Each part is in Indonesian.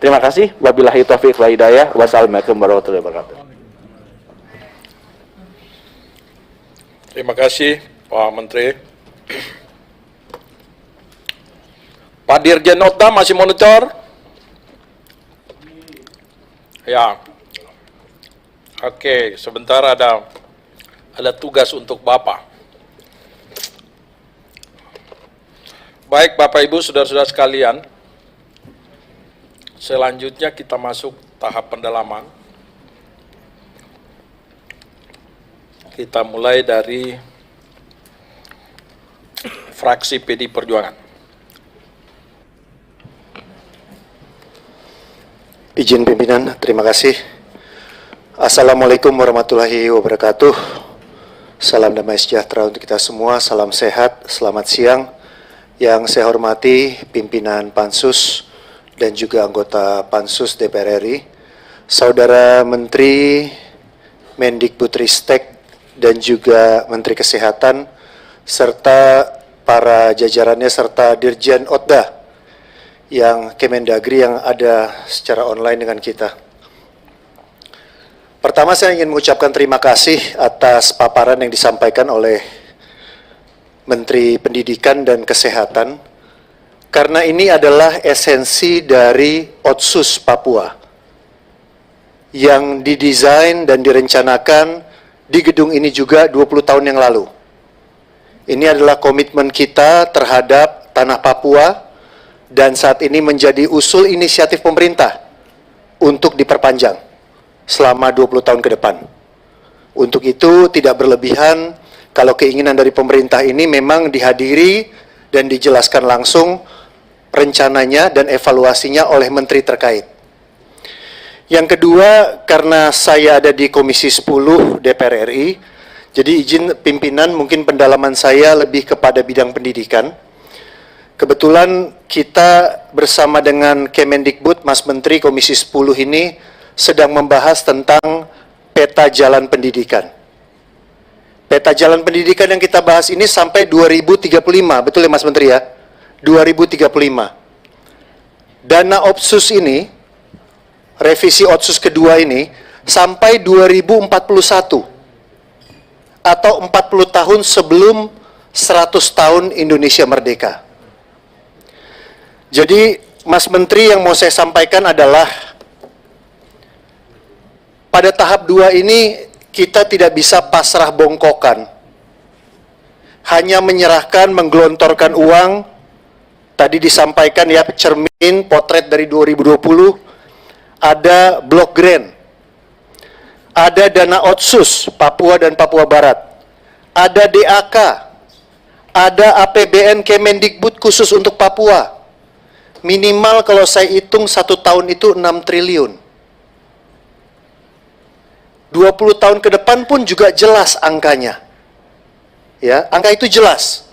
Terima kasih. Wabillahi taufiq wal hidayah. Wassalamualaikum warahmatullahi wabarakatuh. Terima kasih Pak Menteri. Pak Dirjen Otda masih monitor? Ya. Oke, sebentar ada tugas untuk Bapak. Baik Bapak Ibu, saudara-saudara sekalian, selanjutnya kita masuk tahap pendalaman. Kita mulai dari fraksi PD Perjuangan. Izin pimpinan, terima kasih. Assalamualaikum warahmatullahi wabarakatuh. Salam damai sejahtera untuk kita semua, salam sehat, selamat siang. Yang saya hormati pimpinan Pansus dan juga anggota Pansus DPR RI, Saudara Menteri Mendikbudristek dan juga Menteri Kesehatan, serta para jajarannya, serta Dirjen Otda yang Kemendagri yang ada secara online dengan kita. Pertama, saya ingin mengucapkan terima kasih atas paparan yang disampaikan oleh Menteri Pendidikan dan Kesehatan, karena ini adalah esensi dari Otsus Papua yang didesain dan direncanakan di gedung ini juga 20 tahun yang lalu. Ini adalah komitmen kita terhadap tanah Papua dan saat ini menjadi usul inisiatif pemerintah untuk diperpanjang selama 20 tahun ke depan. Untuk itu tidak berlebihan kalau keinginan dari pemerintah ini memang dihadiri dan dijelaskan langsung rencananya dan evaluasinya oleh menteri terkait. Yang kedua, karena saya ada di Komisi 10 DPR RI, jadi izin pimpinan mungkin pendalaman saya lebih kepada bidang pendidikan. Kebetulan kita bersama dengan Kemendikbud, Mas Menteri, Komisi 10 ini sedang membahas tentang peta jalan pendidikan. Peta jalan pendidikan yang kita bahas ini sampai 2035, betul ya Mas Menteri ya? 2035. Dana Otsus ini, revisi Otsus kedua ini, sampai 2041. Atau 40 tahun sebelum 100 tahun Indonesia merdeka. Jadi, Mas Menteri, yang mau saya sampaikan adalah, pada tahap 2 ini, kita tidak bisa pasrah bongkokan. Hanya menyerahkan, menggelontorkan uang, tadi disampaikan ya, cermin, potret dari 2020, ada blok grant, ada dana Otsus Papua dan Papua Barat, ada DAK, ada APBN Kemendikbud khusus untuk Papua. Minimal kalau saya hitung 1 tahun itu 6 triliun. 20 tahun ke depan pun juga jelas angkanya. Ya, angka itu jelas.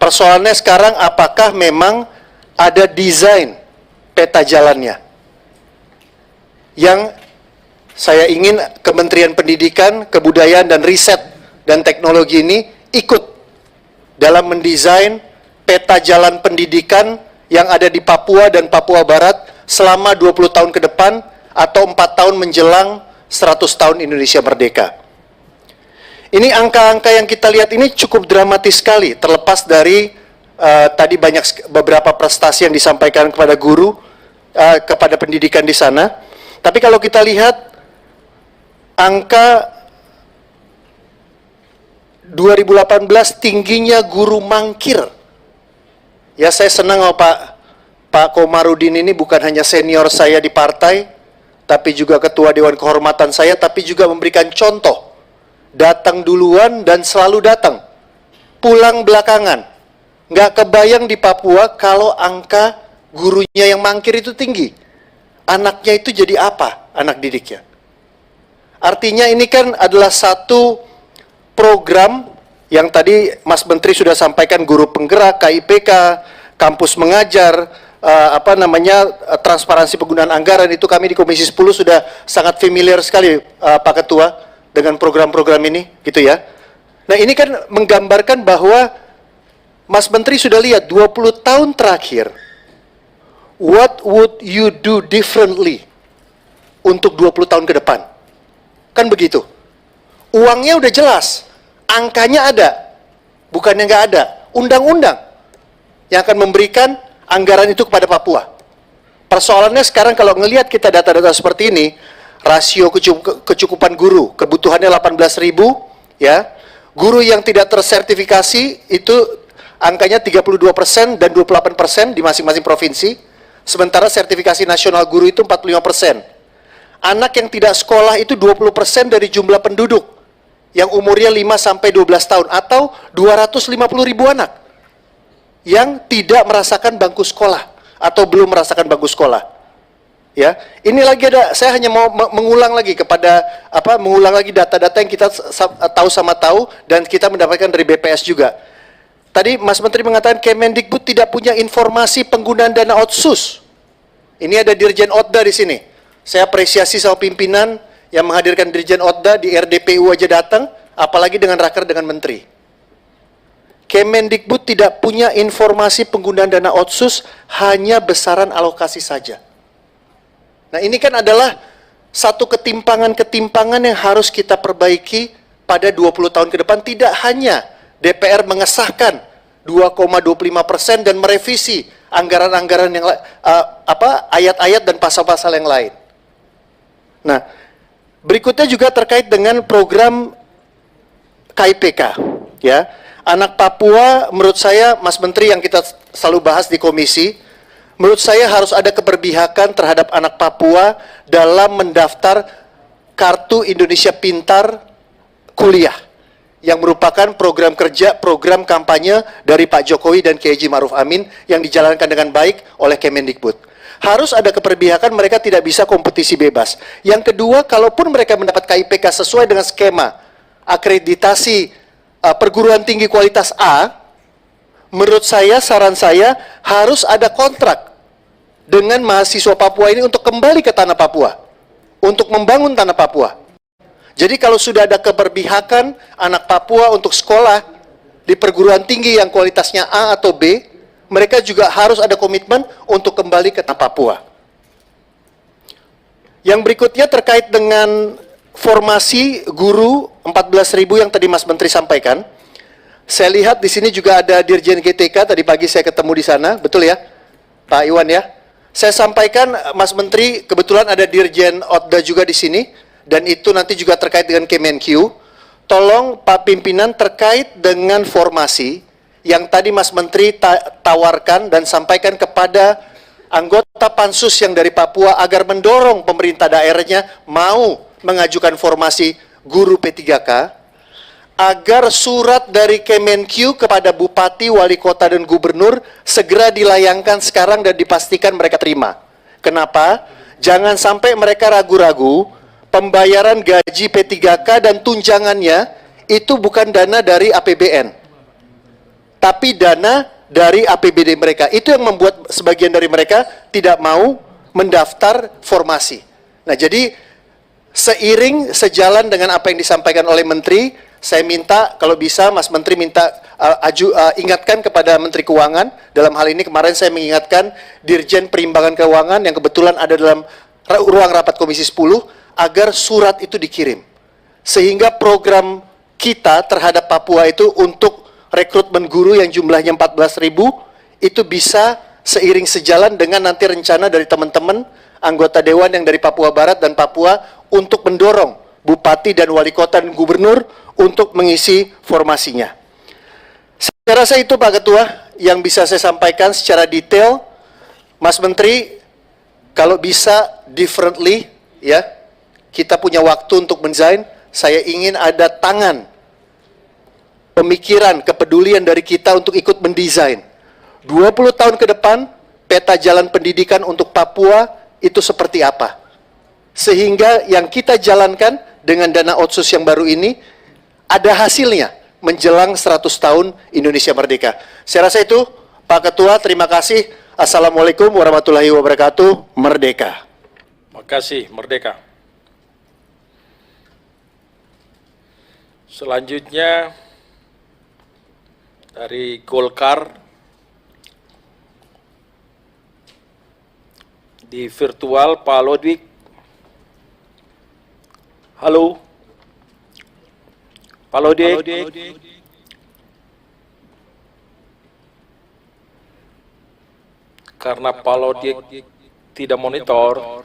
Persoalannya sekarang apakah memang ada desain peta jalannya? Yang saya ingin Kementerian Pendidikan, Kebudayaan, dan Riset dan Teknologi ini ikut dalam mendesain peta jalan pendidikan yang ada di Papua dan Papua Barat selama 20 tahun ke depan atau 4 tahun menjelang 100 tahun Indonesia merdeka. Ini angka-angka yang kita lihat ini cukup dramatis sekali, terlepas dari tadi beberapa prestasi yang disampaikan kepada guru, kepada pendidikan di sana. Tapi kalau kita lihat angka 2018 tingginya guru mangkir. Ya, saya senang sama Pak Komarudin ini bukan hanya senior saya di partai, tapi juga ketua Dewan Kehormatan saya, tapi juga memberikan contoh. Datang duluan dan selalu datang. Pulang belakangan. Nggak kebayang di Papua kalau angka gurunya yang mangkir itu tinggi. Anaknya itu jadi apa? Anak didiknya. Artinya ini kan adalah satu program yang tadi Mas Menteri sudah sampaikan, guru penggerak, KIPK, kampus mengajar, transparansi penggunaan anggaran, itu kami di Komisi 10 sudah sangat familiar sekali Pak Ketua dengan program-program ini, gitu ya. Nah, ini kan menggambarkan bahwa Mas Menteri sudah lihat 20 tahun terakhir what would you do differently untuk 20 tahun ke depan? Kan begitu. Uangnya udah jelas, angkanya ada, bukannya nggak ada. Undang-undang yang akan memberikan anggaran itu kepada Papua. Persoalannya sekarang kalau ngelihat kita data-data seperti ini, rasio kecukupan guru, kebutuhannya 18.000, ya. Guru yang tidak tersertifikasi itu angkanya 32% dan 28% di masing-masing provinsi, sementara sertifikasi nasional guru itu 45%. Anak yang tidak sekolah itu 20% dari jumlah penduduk yang umurnya 5 sampai 12 tahun atau 250.000 anak yang tidak merasakan bangku sekolah atau belum merasakan bangku sekolah. Ya, ini lagi ada, saya hanya mau mengulang lagi mengulang lagi data-data yang kita tahu dan kita mendapatkan dari BPS juga. Tadi Mas Menteri mengatakan Kemendikbud tidak punya informasi penggunaan dana otsus. Ini ada Dirjen Otda di sini. Saya apresiasi sama pimpinan yang menghadirkan Dirjen Otda di RDPU aja datang, apalagi dengan raker dengan Menteri. Kemendikbud tidak punya informasi penggunaan dana otsus, hanya besaran alokasi saja. Nah, ini kan adalah satu ketimpangan-ketimpangan yang harus kita perbaiki pada 20 tahun ke depan. Tidak hanya DPR mengesahkan 2,25% dan merevisi anggaran-anggaran yang ayat-ayat dan pasal-pasal yang lain. Nah, berikutnya juga terkait dengan program KIPK, ya. Anak Papua, menurut saya, Mas Menteri, yang kita selalu bahas di komisi, menurut saya harus ada keberpihakan terhadap anak Papua dalam mendaftar Kartu Indonesia Pintar Kuliah, yang merupakan program kerja, program kampanye dari Pak Jokowi dan Kiai Haji Ma'ruf Amin yang dijalankan dengan baik oleh Kemendikbud. Harus ada keberpihakan, mereka tidak bisa kompetisi bebas. Yang kedua, kalaupun mereka mendapat KIPK sesuai dengan skema akreditasi perguruan tinggi kualitas A, menurut saya, saran saya, harus ada kontrak dengan mahasiswa Papua ini untuk kembali ke tanah Papua, untuk membangun tanah Papua. Jadi kalau sudah ada keberpihakan anak Papua untuk sekolah di perguruan tinggi yang kualitasnya A atau B, mereka juga harus ada komitmen untuk kembali ke tanah Papua. Yang berikutnya terkait dengan formasi guru 14.000 yang tadi Mas Menteri sampaikan. Saya lihat di sini juga ada Dirjen GTK, tadi pagi saya ketemu di sana, betul ya, Pak Iwan ya. Saya sampaikan, Mas Menteri, kebetulan ada Dirjen Otda juga di sini, dan itu nanti juga terkait dengan Kemenq. Tolong Pak Pimpinan terkait dengan formasi yang tadi Mas Menteri tawarkan dan sampaikan kepada anggota Pansus yang dari Papua agar mendorong pemerintah daerahnya mau mengajukan formasi guru P3K, agar surat dari Kemenq kepada Bupati, Wali Kota, dan Gubernur segera dilayangkan sekarang dan dipastikan mereka terima. Kenapa? Jangan sampai mereka ragu-ragu, pembayaran gaji P3K dan tunjangannya itu bukan dana dari APBN, tapi dana dari APBD mereka. Itu yang membuat sebagian dari mereka tidak mau mendaftar formasi. Nah, jadi seiring, sejalan dengan apa yang disampaikan oleh Menteri, saya minta kalau bisa Mas Menteri minta ingatkan kepada Menteri Keuangan. Dalam hal ini kemarin saya mengingatkan Dirjen Perimbangan Keuangan yang kebetulan ada dalam ruang rapat Komisi 10 agar surat itu dikirim. Sehingga program kita terhadap Papua itu untuk rekrutmen guru yang jumlahnya 14.000 itu bisa seiring sejalan dengan nanti rencana dari teman-teman anggota Dewan yang dari Papua Barat dan Papua untuk mendorong Bupati dan Wali Kota dan Gubernur untuk mengisi formasinya. Saya rasa itu Pak Ketua yang bisa saya sampaikan secara detail. Mas Menteri, kalau bisa differently, ya, kita punya waktu untuk mendesain. Saya ingin ada tangan, pemikiran, kepedulian dari kita untuk ikut mendesain 20 tahun ke depan peta jalan pendidikan untuk Papua itu seperti apa. Sehingga yang kita jalankan dengan dana otsus yang baru ini ada hasilnya menjelang 100 tahun Indonesia Merdeka. Saya rasa itu, Pak Ketua, terima kasih. Assalamualaikum warahmatullahi wabarakatuh. Merdeka. Terima kasih, Merdeka. Selanjutnya dari Golkar, Di virtual Pak Lodwig. Halo. Pak Lodwig. Karena Pak Lodwig tidak monitor,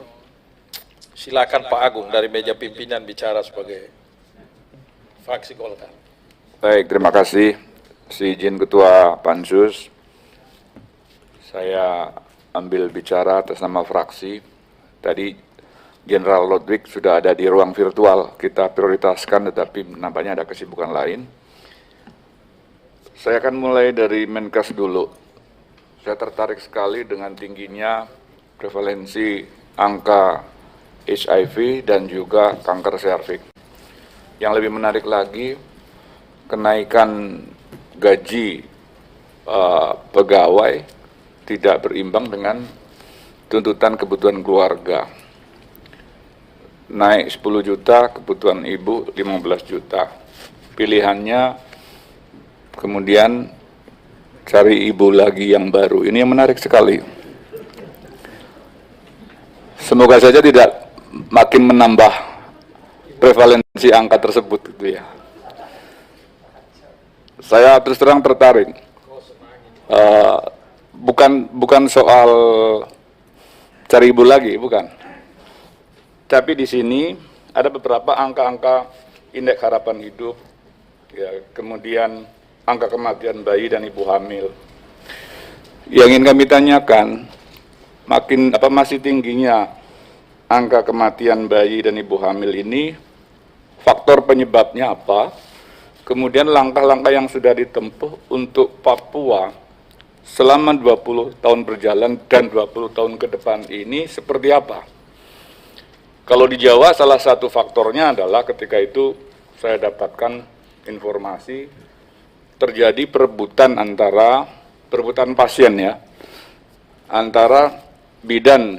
silakan Pak Agung dari meja pimpinan bicara sebagai fraksi Golkar. Baik, terima kasih. Seizin Ketua Pansus, saya ambil bicara atas nama fraksi. Tadi Jenderal Lodwig sudah ada di ruang virtual, kita prioritaskan tetapi nampaknya ada kesibukan lain. Saya akan mulai dari Menkes dulu. Saya tertarik sekali dengan tingginya prevalensi angka HIV dan juga kanker serviks. Yang lebih menarik lagi, kenaikan gaji pegawai tidak berimbang dengan tuntutan kebutuhan keluarga. Naik 10 juta, kebutuhan ibu 15 juta. Pilihannya kemudian cari ibu lagi yang baru. Ini yang menarik sekali. Semoga saja tidak makin menambah prevalensi angka tersebut gitu ya. Saya terus terang tertarik. Bukan soal cari ibu lagi, bukan. Tapi di sini ada beberapa angka-angka indeks harapan hidup, ya, kemudian angka kematian bayi dan ibu hamil. Yang ingin kami tanyakan, masih tingginya angka kematian bayi dan ibu hamil ini, faktor penyebabnya apa? Kemudian langkah-langkah yang sudah ditempuh untuk Papua selama 20 tahun berjalan dan 20 tahun ke depan ini seperti apa? Kalau di Jawa salah satu faktornya adalah ketika itu saya dapatkan informasi terjadi perebutan pasien ya, antara bidan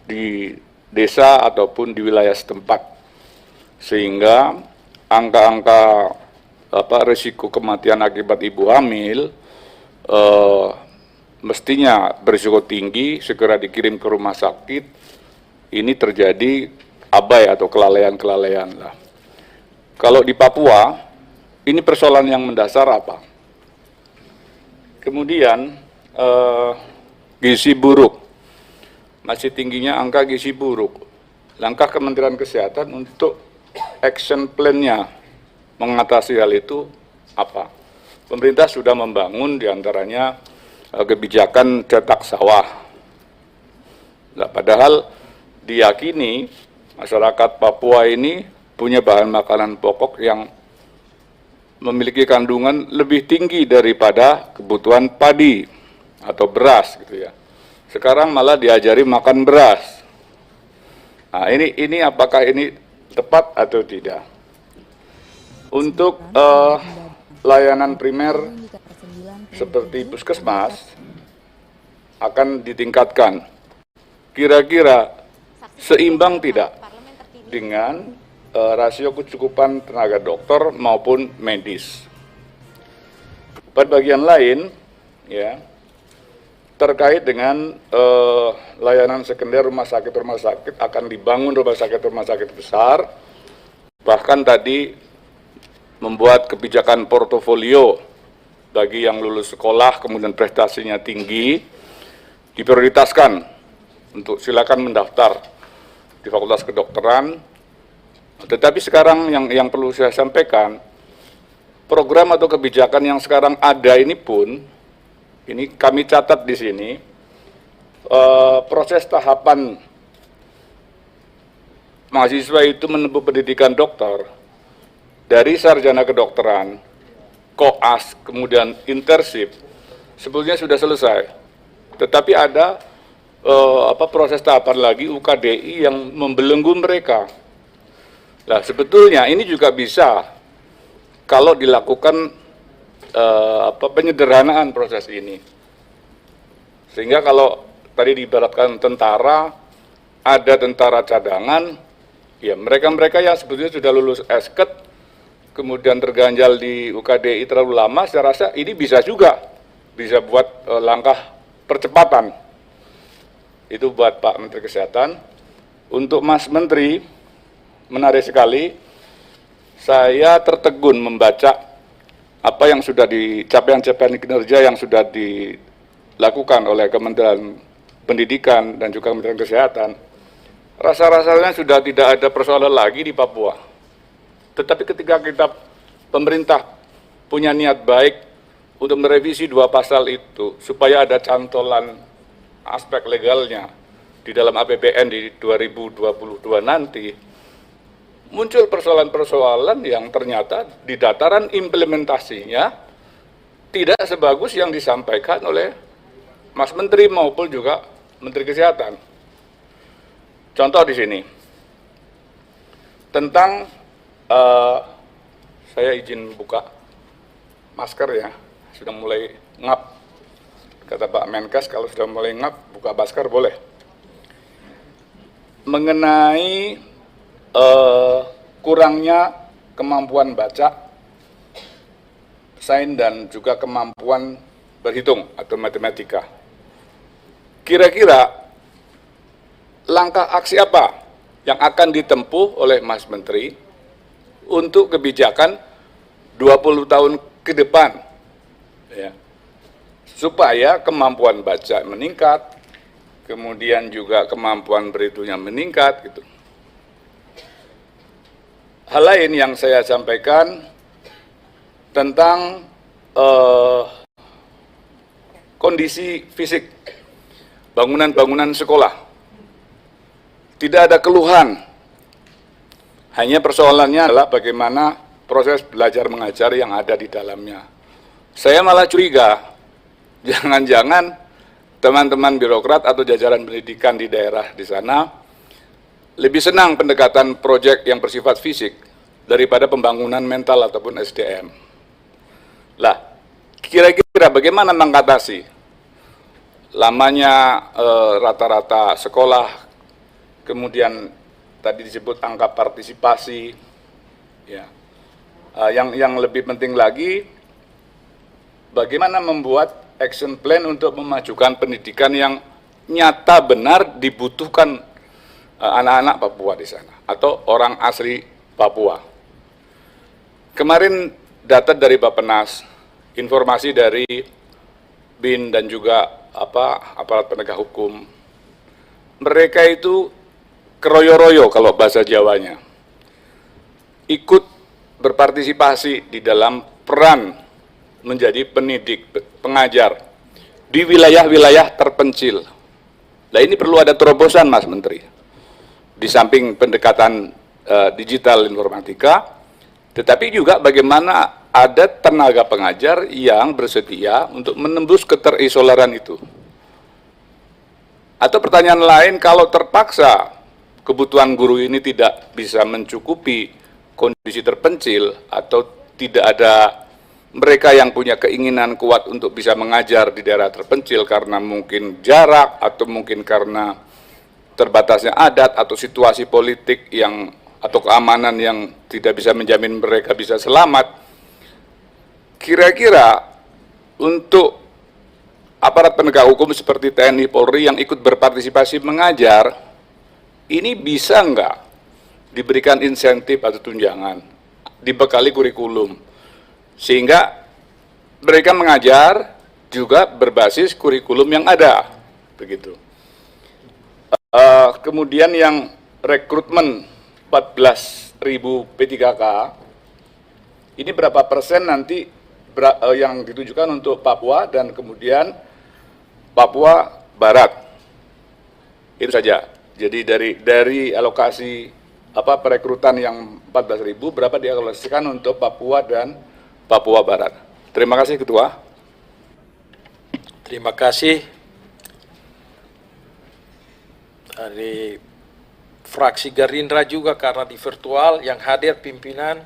di desa ataupun di wilayah setempat, sehingga angka-angka risiko kematian akibat ibu hamil mestinya berisiko tinggi, segera dikirim ke rumah sakit. Ini terjadi abai atau kelalaian-kelalaian lah. Kalau di Papua, ini persoalan yang mendasar apa? Kemudian gizi buruk, masih tingginya angka gizi buruk. Langkah Kementerian Kesehatan untuk action plan-nya mengatasi hal itu apa? Pemerintah sudah membangun diantaranya kebijakan cetak sawah. Nah, padahal diyakini masyarakat Papua ini punya bahan makanan pokok yang memiliki kandungan lebih tinggi daripada kebutuhan padi atau beras gitu ya. Sekarang malah diajari makan beras. Nah, ini apakah ini tepat atau tidak? Untuk layanan primer seperti puskesmas akan ditingkatkan. Kira-kira seimbang tidak dengan rasio kecukupan tenaga dokter maupun medis. Pada bagian lain, ya, terkait dengan layanan sekunder rumah sakit akan dibangun rumah sakit besar, bahkan tadi membuat kebijakan portofolio bagi yang lulus sekolah kemudian prestasinya tinggi, diprioritaskan untuk silakan mendaftar di Fakultas Kedokteran. Tetapi sekarang yang perlu saya sampaikan, program atau kebijakan yang sekarang ada ini pun, ini kami catat di sini, proses tahapan mahasiswa itu menempuh pendidikan dokter, dari sarjana kedokteran, koas, kemudian internship, sebetulnya sudah selesai. Tetapi ada proses tahapan lagi UKDI yang membelenggu mereka. Nah, sebetulnya ini juga bisa kalau dilakukan penyederhanaan proses ini. Sehingga kalau tadi diibaratkan tentara, ada tentara cadangan, ya mereka-mereka yang sebetulnya sudah lulus esket, kemudian terganjal di UKDI terlalu lama, saya rasa ini bisa juga, bisa buat langkah percepatan. Itu buat Pak Menteri Kesehatan. Untuk Mas Menteri, menarik sekali, saya tertegun membaca apa yang sudah capaian-capaian kinerja yang sudah dilakukan oleh Kementerian Pendidikan dan juga Kementerian Kesehatan. Rasa-rasanya sudah tidak ada persoalan lagi di Papua. Tetapi ketika pemerintah punya niat baik untuk merevisi 2 pasal itu supaya ada cantolan aspek legalnya di dalam APBN di 2022 nanti, muncul persoalan-persoalan yang ternyata di dataran implementasinya tidak sebagus yang disampaikan oleh Mas Menteri maupun juga Menteri Kesehatan. Contoh di sini, tentang, saya izin buka masker ya, sudah mulai ngap. Kata Pak Menkes, kalau sudah mulai ngap, buka masker boleh. Mengenai kurangnya kemampuan baca, sains dan juga kemampuan berhitung atau matematika. Kira-kira langkah aksi apa yang akan ditempuh oleh Mas Menteri untuk kebijakan 20 tahun ke depan, ya, supaya kemampuan baca meningkat, kemudian juga kemampuan berhitungnya meningkat, gitu. Hal lain yang saya sampaikan tentang kondisi fisik bangunan-bangunan sekolah. Tidak ada keluhan, hanya persoalannya adalah bagaimana proses belajar mengajar yang ada di dalamnya. Saya malah curiga, jangan-jangan teman-teman birokrat atau jajaran pendidikan di daerah di sana lebih senang pendekatan proyek yang bersifat fisik daripada pembangunan mental ataupun SDM. Lah, kira-kira bagaimana mengatasi lamanya rata-rata sekolah, kemudian tadi disebut angka partisipasi, ya. Yang lebih penting lagi, bagaimana membuat action plan untuk memajukan pendidikan yang nyata benar dibutuhkan anak-anak Papua di sana atau orang asli Papua. Kemarin data dari Bappenas, informasi dari BIN dan juga aparat penegak hukum, mereka itu keroyo-royo kalau bahasa Jawanya, ikut berpartisipasi di dalam peran menjadi pendidik, pengajar di wilayah-wilayah terpencil. Nah, ini perlu ada terobosan, Mas Menteri. Di samping pendekatan digital informatika, tetapi juga bagaimana ada tenaga pengajar yang bersedia untuk menembus keterisolaran itu. Atau pertanyaan lain, kalau terpaksa kebutuhan guru ini tidak bisa mencukupi kondisi terpencil atau tidak ada mereka yang punya keinginan kuat untuk bisa mengajar di daerah terpencil karena mungkin jarak atau mungkin karena terbatasnya adat atau situasi politik yang atau keamanan yang tidak bisa menjamin mereka bisa selamat. Kira-kira untuk aparat penegak hukum seperti TNI Polri yang ikut berpartisipasi mengajar, ini bisa nggak diberikan insentif atau tunjangan, dibekali kurikulum, sehingga mereka mengajar juga berbasis kurikulum yang ada, begitu. Kemudian yang rekrutmen 14.000 P3K, ini berapa persen nanti yang ditujukan untuk Papua dan kemudian Papua Barat? Itu saja. Jadi dari alokasi perekrutan yang 14.000, berapa dialokasikan untuk Papua dan Papua Barat? Terima kasih, Ketua. Terima kasih. Dari fraksi Gerindra juga karena di virtual yang hadir pimpinan,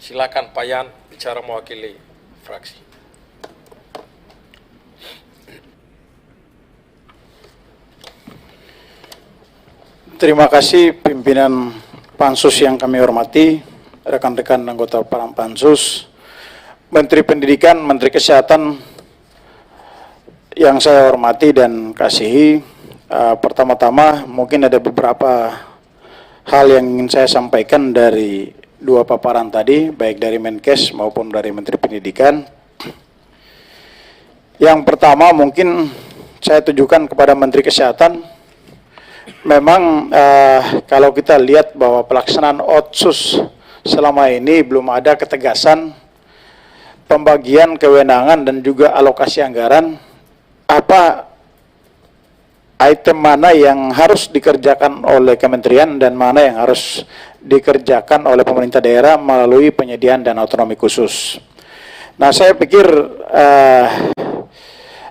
silakan Pak Yan bicara mewakili fraksi. Terima kasih pimpinan Pansus yang kami hormati, rekan-rekan anggota Pansus, Menteri Pendidikan, Menteri Kesehatan yang saya hormati dan kasihi, Pertama-tama mungkin ada beberapa hal yang ingin saya sampaikan dari dua paparan tadi, baik dari Menkes maupun dari Menteri Pendidikan. Yang pertama mungkin saya tujukan kepada Menteri Kesehatan. Memang kalau kita lihat bahwa pelaksanaan Otsus selama ini belum ada ketegasan pembagian kewenangan dan juga alokasi anggaran, apa item mana yang harus dikerjakan oleh kementerian dan mana yang harus dikerjakan oleh pemerintah daerah melalui penyediaan dan otonomi khusus. Nah, saya pikir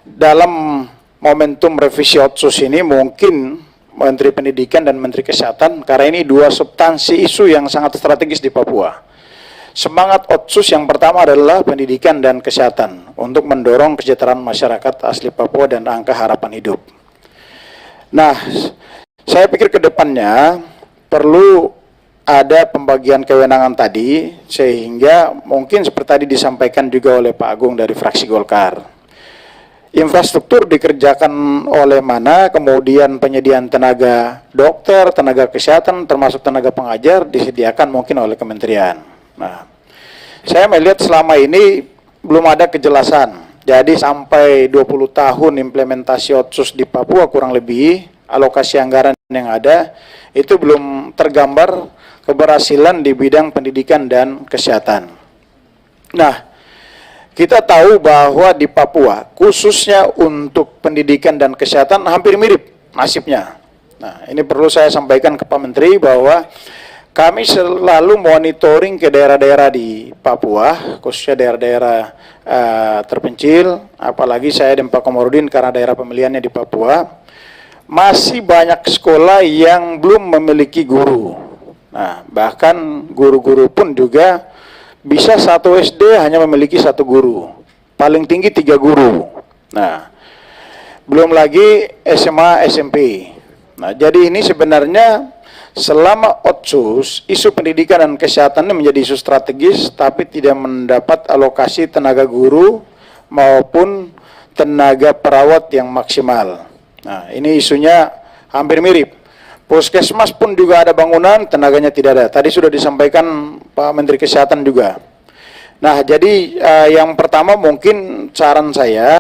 dalam momentum revisi Otsus ini mungkin Menteri Pendidikan dan Menteri Kesehatan, karena ini dua substansi isu yang sangat strategis di Papua. Semangat Otsus yang pertama adalah pendidikan dan kesehatan untuk mendorong kesejahteraan masyarakat asli Papua dan angka harapan hidup. Nah, saya pikir ke depannya perlu ada pembagian kewenangan tadi, sehingga mungkin seperti tadi disampaikan juga oleh Pak Agung dari fraksi Golkar. Infrastruktur dikerjakan oleh mana, kemudian penyediaan tenaga dokter, tenaga kesehatan, termasuk tenaga pengajar disediakan mungkin oleh kementerian. Nah, saya melihat selama ini belum ada kejelasan. Jadi sampai 20 tahun implementasi Otsus di Papua kurang lebih, alokasi anggaran yang ada itu belum tergambar keberhasilan di bidang pendidikan dan kesehatan. Nah, kita tahu bahwa di Papua, khususnya untuk pendidikan dan kesehatan hampir mirip nasibnya. Nah, ini perlu saya sampaikan ke Pak Menteri bahwa kami selalu monitoring ke daerah-daerah di Papua, khususnya daerah-daerah terpencil, apalagi saya dan Pak Komarudin karena daerah pemilihannya di Papua, masih banyak sekolah yang belum memiliki guru. Nah, bahkan guru-guru pun juga bisa satu SD hanya memiliki satu guru, paling tinggi 3 guru. Nah, belum lagi SMA, SMP. Nah, jadi ini sebenarnya selama Otsus, isu pendidikan dan kesehatan ini menjadi isu strategis, tapi tidak mendapat alokasi tenaga guru maupun tenaga perawat yang maksimal. Nah, ini isunya hampir mirip. Puskesmas pun juga ada bangunan, tenaganya tidak ada. Tadi sudah disampaikan Pak Menteri Kesehatan juga. Nah, jadi yang pertama mungkin saran saya,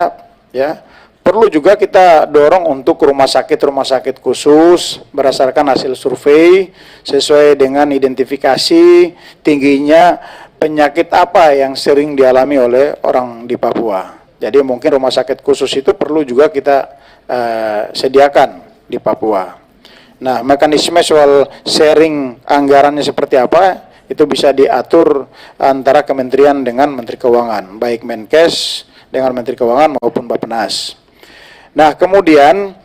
ya, perlu juga kita dorong untuk rumah sakit khusus berdasarkan hasil survei sesuai dengan identifikasi tingginya penyakit apa yang sering dialami oleh orang di Papua. Jadi mungkin rumah sakit khusus itu perlu juga kita sediakan di Papua. Nah, mekanisme soal sharing anggarannya seperti apa itu bisa diatur antara kementerian dengan Menteri Keuangan, baik Menkes dengan Menteri Keuangan maupun Bappenas. Nah, kemudian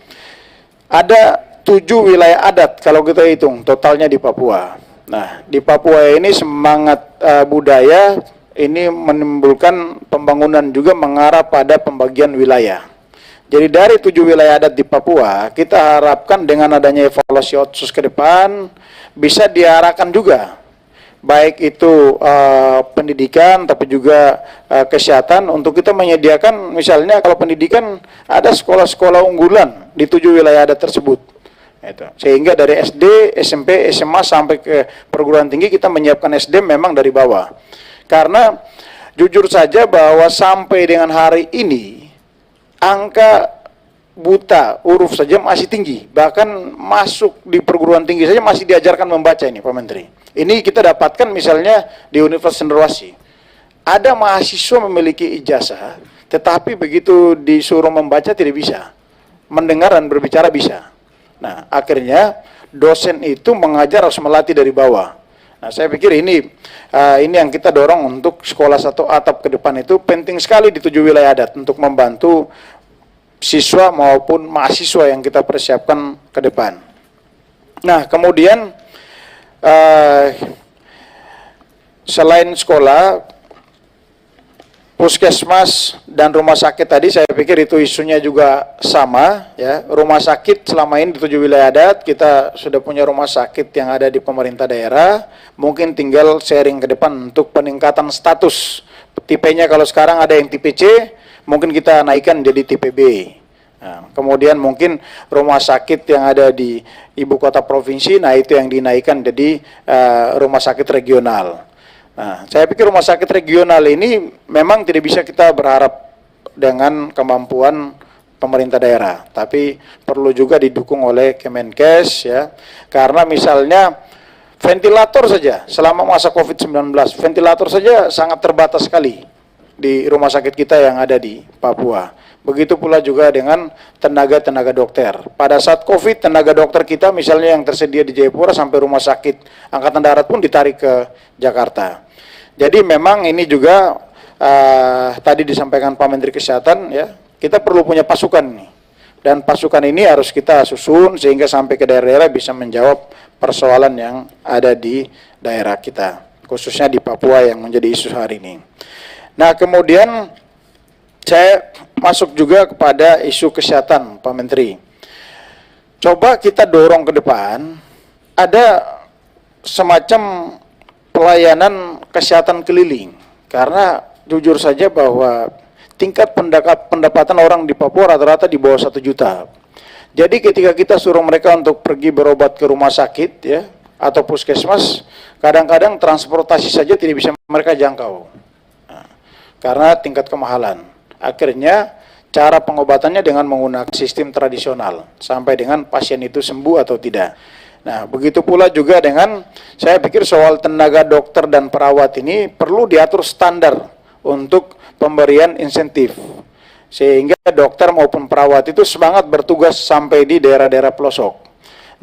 ada 7 wilayah adat kalau kita hitung totalnya di Papua. Nah, di Papua ini semangat budaya ini menimbulkan pembangunan juga mengarah pada pembagian wilayah. Jadi dari 7 wilayah adat di Papua, kita harapkan dengan adanya evaluasi Otsus ke depan bisa diarahkan juga, baik itu pendidikan tapi juga kesehatan, untuk kita menyediakan misalnya kalau pendidikan ada sekolah-sekolah unggulan di 7 wilayah adat tersebut. Sehingga dari SD, SMP, SMA sampai ke perguruan tinggi kita menyiapkan SDM memang dari bawah. Karena jujur saja bahwa sampai dengan hari ini angka buta huruf saja masih tinggi, bahkan masuk di perguruan tinggi saja masih diajarkan membaca ini Pak Menteri. Ini kita dapatkan misalnya di Universitas Cenderawasih, ada mahasiswa memiliki ijazah, tetapi begitu disuruh membaca tidak bisa, mendengar dan berbicara bisa. Nah, akhirnya dosen itu mengajar harus melatih dari bawah. Nah, saya pikir ini yang kita dorong untuk sekolah satu atap ke depan itu penting sekali di 7 wilayah adat untuk membantu siswa maupun mahasiswa yang kita persiapkan ke depan. Nah, kemudian selain sekolah, puskesmas dan rumah sakit tadi saya pikir itu isunya juga sama, ya. Rumah sakit selama ini di 7 wilayah adat kita sudah punya rumah sakit yang ada di pemerintah daerah, mungkin tinggal sharing ke depan untuk peningkatan status. Tipenya kalau sekarang ada yang tipe C, mungkin kita naikkan jadi tipe B. Nah, kemudian mungkin rumah sakit yang ada di ibu kota provinsi, nah itu yang dinaikkan jadi rumah sakit regional. Nah, saya pikir rumah sakit regional ini memang tidak bisa kita berharap dengan kemampuan pemerintah daerah, tapi perlu juga didukung oleh Kemenkes ya, karena misalnya ventilator saja selama masa COVID-19, ventilator saja sangat terbatas sekali di rumah sakit kita yang ada di Papua. Begitu pula juga dengan tenaga dokter. Pada saat COVID, tenaga dokter kita misalnya yang tersedia di Jayapura sampai rumah sakit Angkatan Darat pun ditarik ke Jakarta. Jadi memang ini juga tadi disampaikan Pak Menteri Kesehatan ya, kita perlu punya pasukan nih. Dan pasukan ini harus kita susun sehingga sampai ke daerah-daerah bisa menjawab persoalan yang ada di daerah kita, khususnya di Papua yang menjadi isu hari ini. Nah, kemudian saya masuk juga kepada isu kesehatan, Pak Menteri. Coba kita dorong ke depan, ada semacam pelayanan kesehatan keliling. Karena jujur saja bahwa tingkat pendapatan orang di Papua rata-rata di bawah 1 juta. Jadi ketika kita suruh mereka untuk pergi berobat ke rumah sakit ya atau puskesmas, kadang-kadang transportasi saja tidak bisa mereka jangkau. Nah, karena tingkat kemahalan. Akhirnya cara pengobatannya dengan menggunakan sistem tradisional sampai dengan pasien itu sembuh atau tidak. Nah, begitu pula juga dengan saya pikir soal tenaga dokter dan perawat ini perlu diatur standar untuk pemberian insentif sehingga dokter maupun perawat itu semangat bertugas sampai di daerah-daerah pelosok.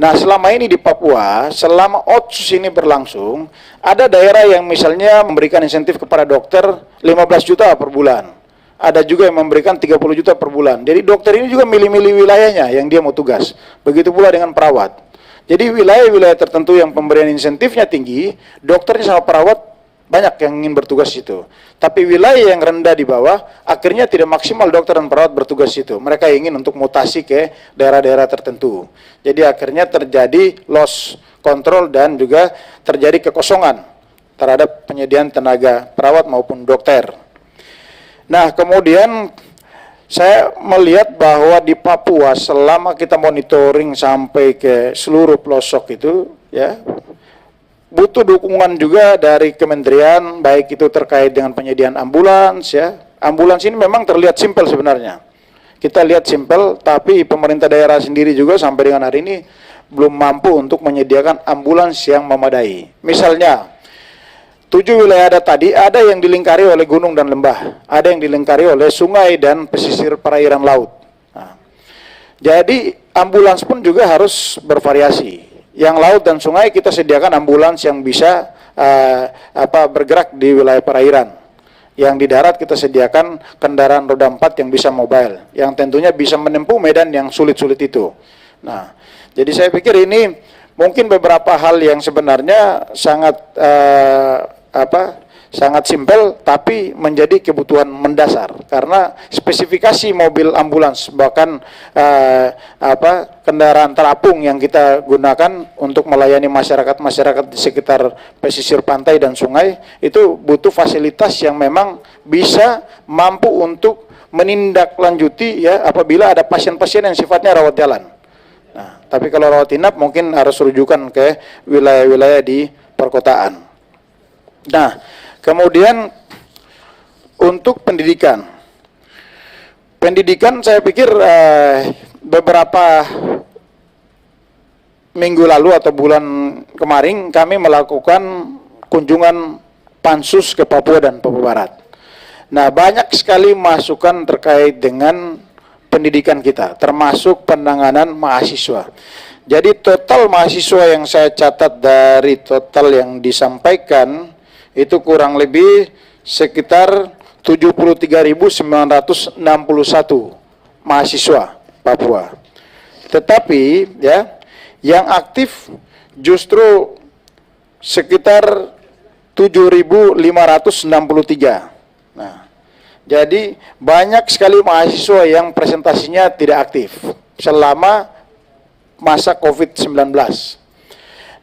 Nah, selama ini di Papua, selama otsus ini berlangsung, ada daerah yang misalnya memberikan insentif kepada dokter 15 juta per bulan. Ada juga yang memberikan 30 juta per bulan. Jadi dokter ini juga milih-milih wilayahnya yang dia mau tugas. Begitu pula dengan perawat. Jadi wilayah-wilayah tertentu yang pemberian insentifnya tinggi, dokternya sama perawat banyak yang ingin bertugas situ. Tapi wilayah yang rendah di bawah, akhirnya tidak maksimal dokter dan perawat bertugas situ. Mereka ingin untuk mutasi ke daerah-daerah tertentu. Jadi akhirnya terjadi loss control dan juga terjadi kekosongan terhadap penyediaan tenaga perawat maupun dokter. Nah, kemudian saya melihat bahwa di Papua selama kita monitoring sampai ke seluruh pelosok itu ya, butuh dukungan juga dari kementerian, baik itu terkait dengan penyediaan ambulans ya. Ambulans ini memang terlihat simpel sebenarnya. Kita lihat simpel, tapi pemerintah daerah sendiri juga sampai dengan hari ini belum mampu untuk menyediakan ambulans yang memadai. Misalnya 7 wilayah ada tadi, ada yang dilingkari oleh gunung dan lembah, ada yang dilingkari oleh sungai dan pesisir perairan laut. Nah, jadi ambulans pun juga harus bervariasi. Yang laut dan sungai kita sediakan ambulans yang bisa bergerak di wilayah perairan. Yang di darat kita sediakan kendaraan roda 4 yang bisa mobile, yang tentunya bisa menempuh medan yang sulit-sulit itu. Nah, jadi saya pikir ini mungkin beberapa hal yang sebenarnya sangat sangat simpel tapi menjadi kebutuhan mendasar karena spesifikasi mobil ambulans bahkan kendaraan terapung yang kita gunakan untuk melayani masyarakat di sekitar pesisir pantai dan sungai itu butuh fasilitas yang memang bisa mampu untuk menindaklanjuti ya apabila ada pasien-pasien yang sifatnya rawat jalan. Nah, tapi kalau rawat inap mungkin harus rujukan ke wilayah-wilayah di perkotaan. Nah, kemudian untuk pendidikan saya pikir beberapa minggu lalu atau bulan kemarin kami melakukan kunjungan pansus ke Papua dan Papua Barat. Nah, banyak sekali masukan terkait dengan pendidikan kita, termasuk penanganan mahasiswa. Jadi total mahasiswa yang saya catat dari total yang disampaikan itu kurang lebih sekitar 73.961 mahasiswa Papua. Tetapi ya, yang aktif justru sekitar 7.563. Nah, jadi banyak sekali mahasiswa yang presentasinya tidak aktif selama masa COVID-19.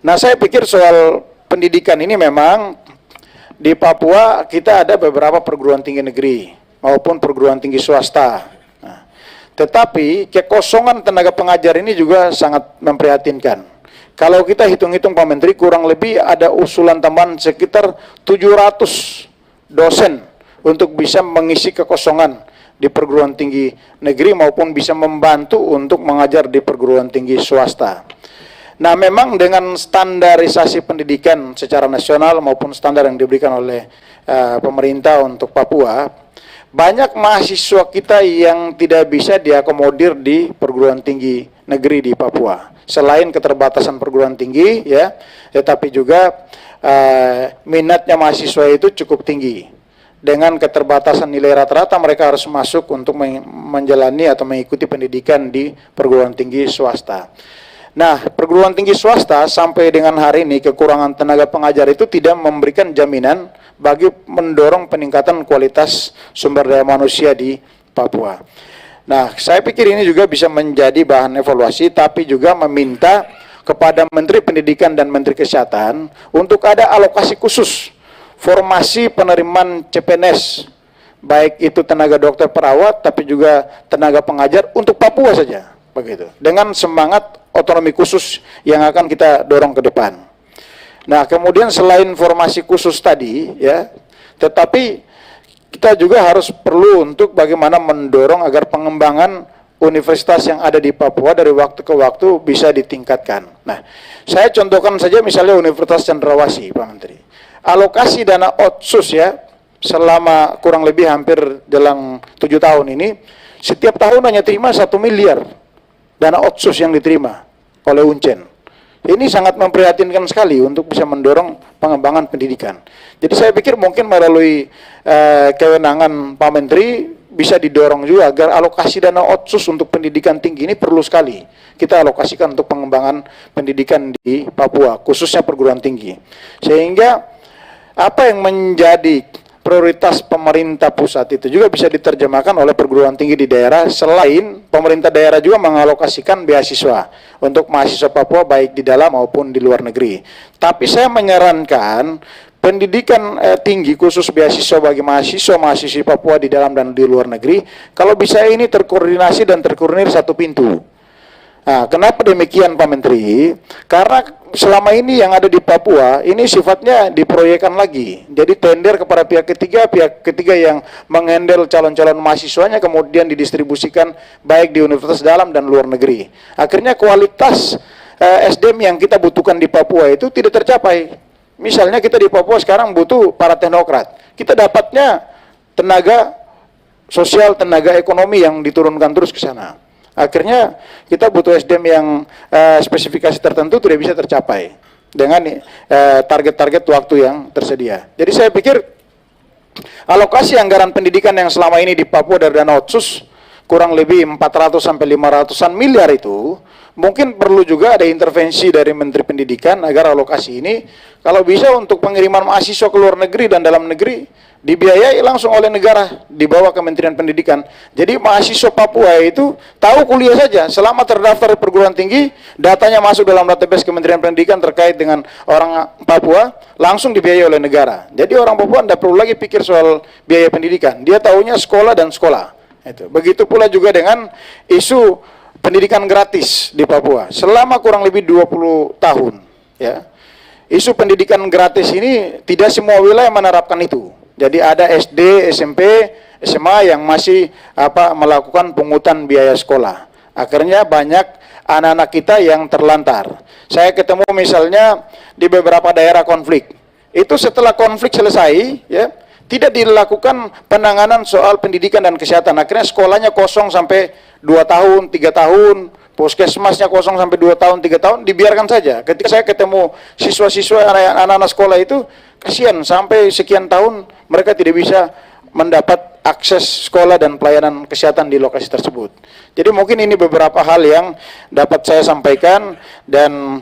Nah, saya pikir soal pendidikan ini memang di Papua kita ada beberapa perguruan tinggi negeri maupun perguruan tinggi swasta. Nah, Tetapi kekosongan tenaga pengajar ini juga sangat memprihatinkan. Kalau kita hitung-hitung Pak Menteri, kurang lebih ada usulan tambahan sekitar 700 dosen untuk bisa mengisi kekosongan di perguruan tinggi negeri maupun bisa membantu untuk mengajar di perguruan tinggi swasta. Nah, memang dengan standarisasi pendidikan secara nasional maupun standar yang diberikan oleh pemerintah untuk Papua, banyak mahasiswa kita yang tidak bisa diakomodir di perguruan tinggi negeri di Papua. Selain keterbatasan perguruan tinggi, ya, tetapi juga minatnya mahasiswa itu cukup tinggi. Dengan keterbatasan nilai rata-rata mereka harus masuk untuk menjalani atau mengikuti pendidikan di perguruan tinggi swasta. Nah, perguruan tinggi swasta sampai dengan hari ini kekurangan tenaga pengajar itu tidak memberikan jaminan bagi mendorong peningkatan kualitas sumber daya manusia di Papua. Nah, saya pikir ini juga bisa menjadi bahan evaluasi, tapi juga meminta kepada Menteri Pendidikan dan Menteri Kesehatan untuk ada alokasi khusus formasi penerimaan CPNS, baik itu tenaga dokter perawat, tapi juga tenaga pengajar untuk Papua saja, begitu. Dengan semangat otonomi khusus yang akan kita dorong ke depan. Nah, kemudian selain formasi khusus tadi, ya, tetapi kita juga harus perlu untuk bagaimana mendorong agar pengembangan universitas yang ada di Papua dari waktu ke waktu bisa ditingkatkan. Nah, saya contohkan saja misalnya Universitas Cendrawasih, Pak Menteri. Alokasi dana otsus ya, selama kurang lebih hampir dalam 7 tahun ini, setiap tahun hanya terima 1 miliar dana otsus yang diterima oleh Uncen. Ini sangat memprihatinkan sekali untuk bisa mendorong pengembangan pendidikan. Jadi saya pikir mungkin melalui kewenangan Pak Menteri bisa didorong juga agar alokasi dana otsus untuk pendidikan tinggi ini perlu sekali kita alokasikan untuk pengembangan pendidikan di Papua, khususnya perguruan tinggi. Sehingga apa yang menjadi prioritas pemerintah pusat itu juga bisa diterjemahkan oleh perguruan tinggi di daerah, selain pemerintah daerah juga mengalokasikan beasiswa untuk mahasiswa Papua baik di dalam maupun di luar negeri. Tapi saya menyarankan pendidikan tinggi khusus beasiswa bagi mahasiswa-mahasiswi Papua di dalam dan di luar negeri, kalau bisa ini terkoordinasi dan terkoordinir satu pintu. Nah, kenapa demikian Pak Menteri? Karena selama ini yang ada di Papua ini sifatnya diproyekkan lagi. Jadi tender kepada pihak ketiga yang menghandle calon-calon mahasiswanya kemudian didistribusikan baik di universitas dalam dan luar negeri. Akhirnya kualitas SDM yang kita butuhkan di Papua itu tidak tercapai. Misalnya kita di Papua sekarang butuh para teknokrat. Kita dapatnya tenaga sosial, tenaga ekonomi yang diturunkan terus ke sana. Akhirnya kita butuh SDM yang spesifikasi tertentu tidak bisa tercapai dengan target-target waktu yang tersedia. Jadi saya pikir alokasi anggaran pendidikan yang selama ini di Papua dari dana otsus kurang lebih 400 sampai 500-an miliar itu mungkin perlu juga ada intervensi dari Menteri Pendidikan agar alokasi ini kalau bisa untuk pengiriman mahasiswa ke luar negeri dan dalam negeri dibiayai langsung oleh negara di bawah Kementerian Pendidikan. Jadi mahasiswa Papua itu tahu kuliah saja selama terdaftar di perguruan tinggi, datanya masuk dalam database Kementerian Pendidikan terkait dengan orang Papua, langsung dibiayai oleh negara. Jadi orang Papua tidak perlu lagi pikir soal biaya pendidikan, dia tahunya sekolah dan sekolah. Itu. Begitu pula juga dengan isu pendidikan gratis di Papua selama kurang lebih 20 tahun. Ya. Isu pendidikan gratis ini tidak semua wilayah menerapkan itu. Jadi ada SD, SMP, SMA yang masih melakukan pungutan biaya sekolah. Akhirnya banyak anak-anak kita yang terlantar. Saya ketemu misalnya di beberapa daerah konflik. Itu setelah konflik selesai, ya, tidak dilakukan penanganan soal pendidikan dan kesehatan. Akhirnya sekolahnya kosong sampai 2 tahun, 3 tahun, puskesmasnya kosong sampai 2 tahun, 3 tahun, dibiarkan saja. Ketika saya ketemu siswa-siswa anak-anak sekolah itu, kasihan sampai sekian tahun mereka tidak bisa mendapat akses sekolah dan pelayanan kesehatan di lokasi tersebut. Jadi mungkin ini beberapa hal yang dapat saya sampaikan dan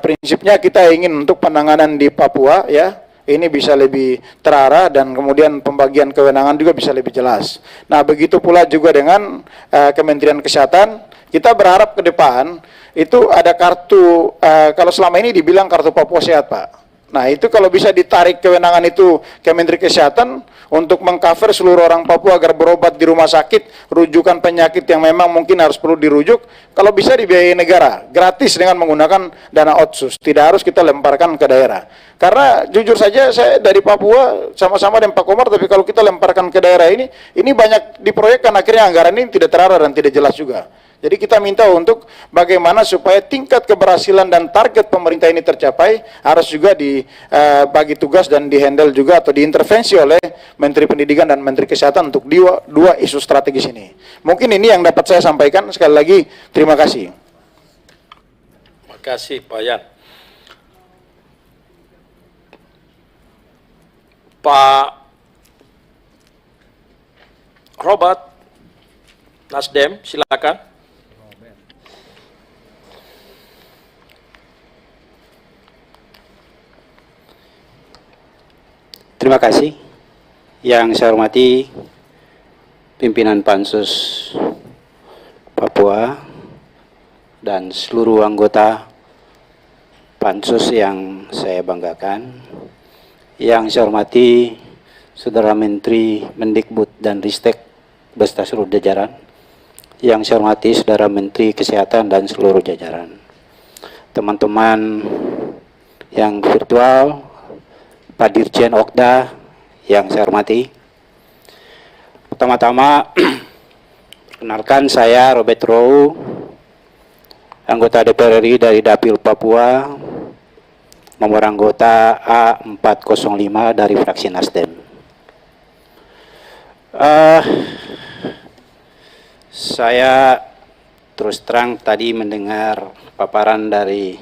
prinsipnya kita ingin untuk penanganan di Papua ya ini bisa lebih terarah dan kemudian pembagian kewenangan juga bisa lebih jelas. Nah, begitu pula juga dengan Kementerian Kesehatan, kita berharap ke depan itu ada kartu, kalau selama ini dibilang kartu Papua Sehat, Pak. Nah, itu kalau bisa ditarik kewenangan itu ke Menteri Kesehatan untuk mengcover seluruh orang Papua agar berobat di rumah sakit, rujukan penyakit yang memang mungkin harus perlu dirujuk, kalau bisa dibiayai negara, gratis dengan menggunakan dana otsus, tidak harus kita lemparkan ke daerah. Karena jujur saja saya dari Papua sama-sama dengan Pak Komar, tapi kalau kita lemparkan ke daerah ini banyak diproyekkan, akhirnya anggaran ini tidak terarah dan tidak jelas juga. Jadi kita minta untuk bagaimana supaya tingkat keberhasilan dan target pemerintah ini tercapai harus juga dibagi tugas dan dihandle juga atau diintervensi oleh Menteri Pendidikan dan Menteri Kesehatan untuk dua isu strategis ini. Mungkin ini yang dapat saya sampaikan. Sekali lagi terima kasih. Terima kasih Pak Yan. Pak Robert Nasdem, silakan. Terima kasih. Yang saya hormati pimpinan Pansus Papua dan seluruh anggota Pansus yang saya banggakan. Yang saya hormati Saudara Menteri Mendikbud dan Ristek beserta seluruh jajaran. Yang saya hormati Saudara Menteri Kesehatan dan seluruh jajaran. Teman-teman yang virtual, Pak Dirjen Okda yang saya hormati. Pertama-tama, perkenalkan saya Robert Rowe, anggota DPR RI dari Dapil Papua, nomor anggota A405 dari fraksi Nasdem. Saya terus terang tadi mendengar paparan dari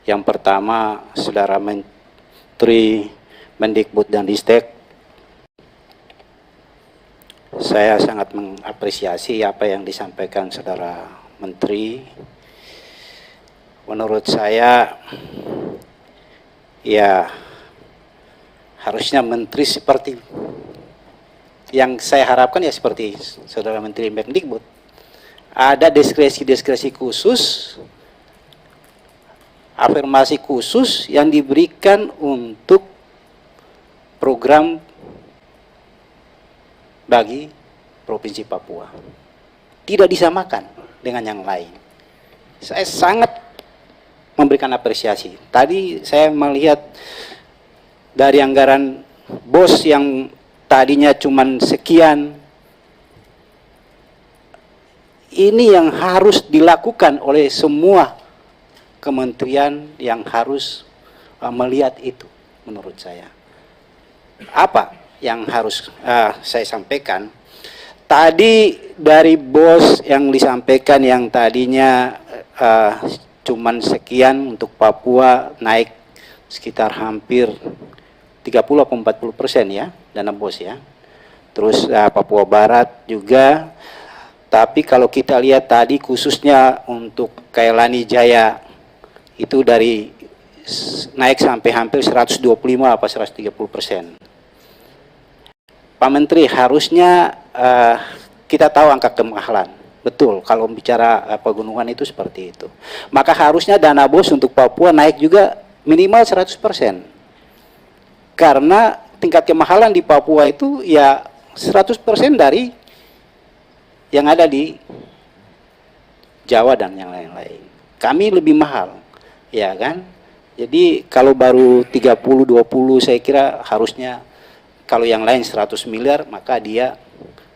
yang pertama, Saudara Menteri Mendikbud dan Ristek. Saya sangat mengapresiasi apa yang disampaikan Saudara Menteri. Menurut saya, ya harusnya Menteri seperti yang saya harapkan ya seperti Saudara Menteri Mendikbud. Ada diskresi-diskresi khusus, afirmasi khusus yang diberikan untuk program bagi Provinsi Papua. Tidak disamakan dengan yang lain. Saya sangat memberikan apresiasi. Tadi saya melihat dari anggaran BOS yang tadinya cuma sekian, ini yang harus dilakukan oleh semua kementerian yang harus melihat itu menurut saya. Apa yang harus saya sampaikan? Tadi dari BOS yang disampaikan yang tadinya cuman sekian untuk Papua naik sekitar hampir 30-40% ya dana BOS ya. Terus Papua Barat juga. Tapi kalau kita lihat tadi khususnya untuk Kailani Jaya itu dari naik sampai hampir 125 apa 130%. Pak Menteri, harusnya kita tahu angka kemahalan. Betul, kalau bicara pegunungan itu seperti itu. Maka harusnya dana BOS untuk Papua naik juga minimal 100%. Karena tingkat kemahalan di Papua itu ya 100% dari yang ada di Jawa dan yang lain-lain. Kami lebih mahal, ya kan? Jadi kalau baru 30-20 saya kira harusnya, kalau yang lain 100 miliar, maka dia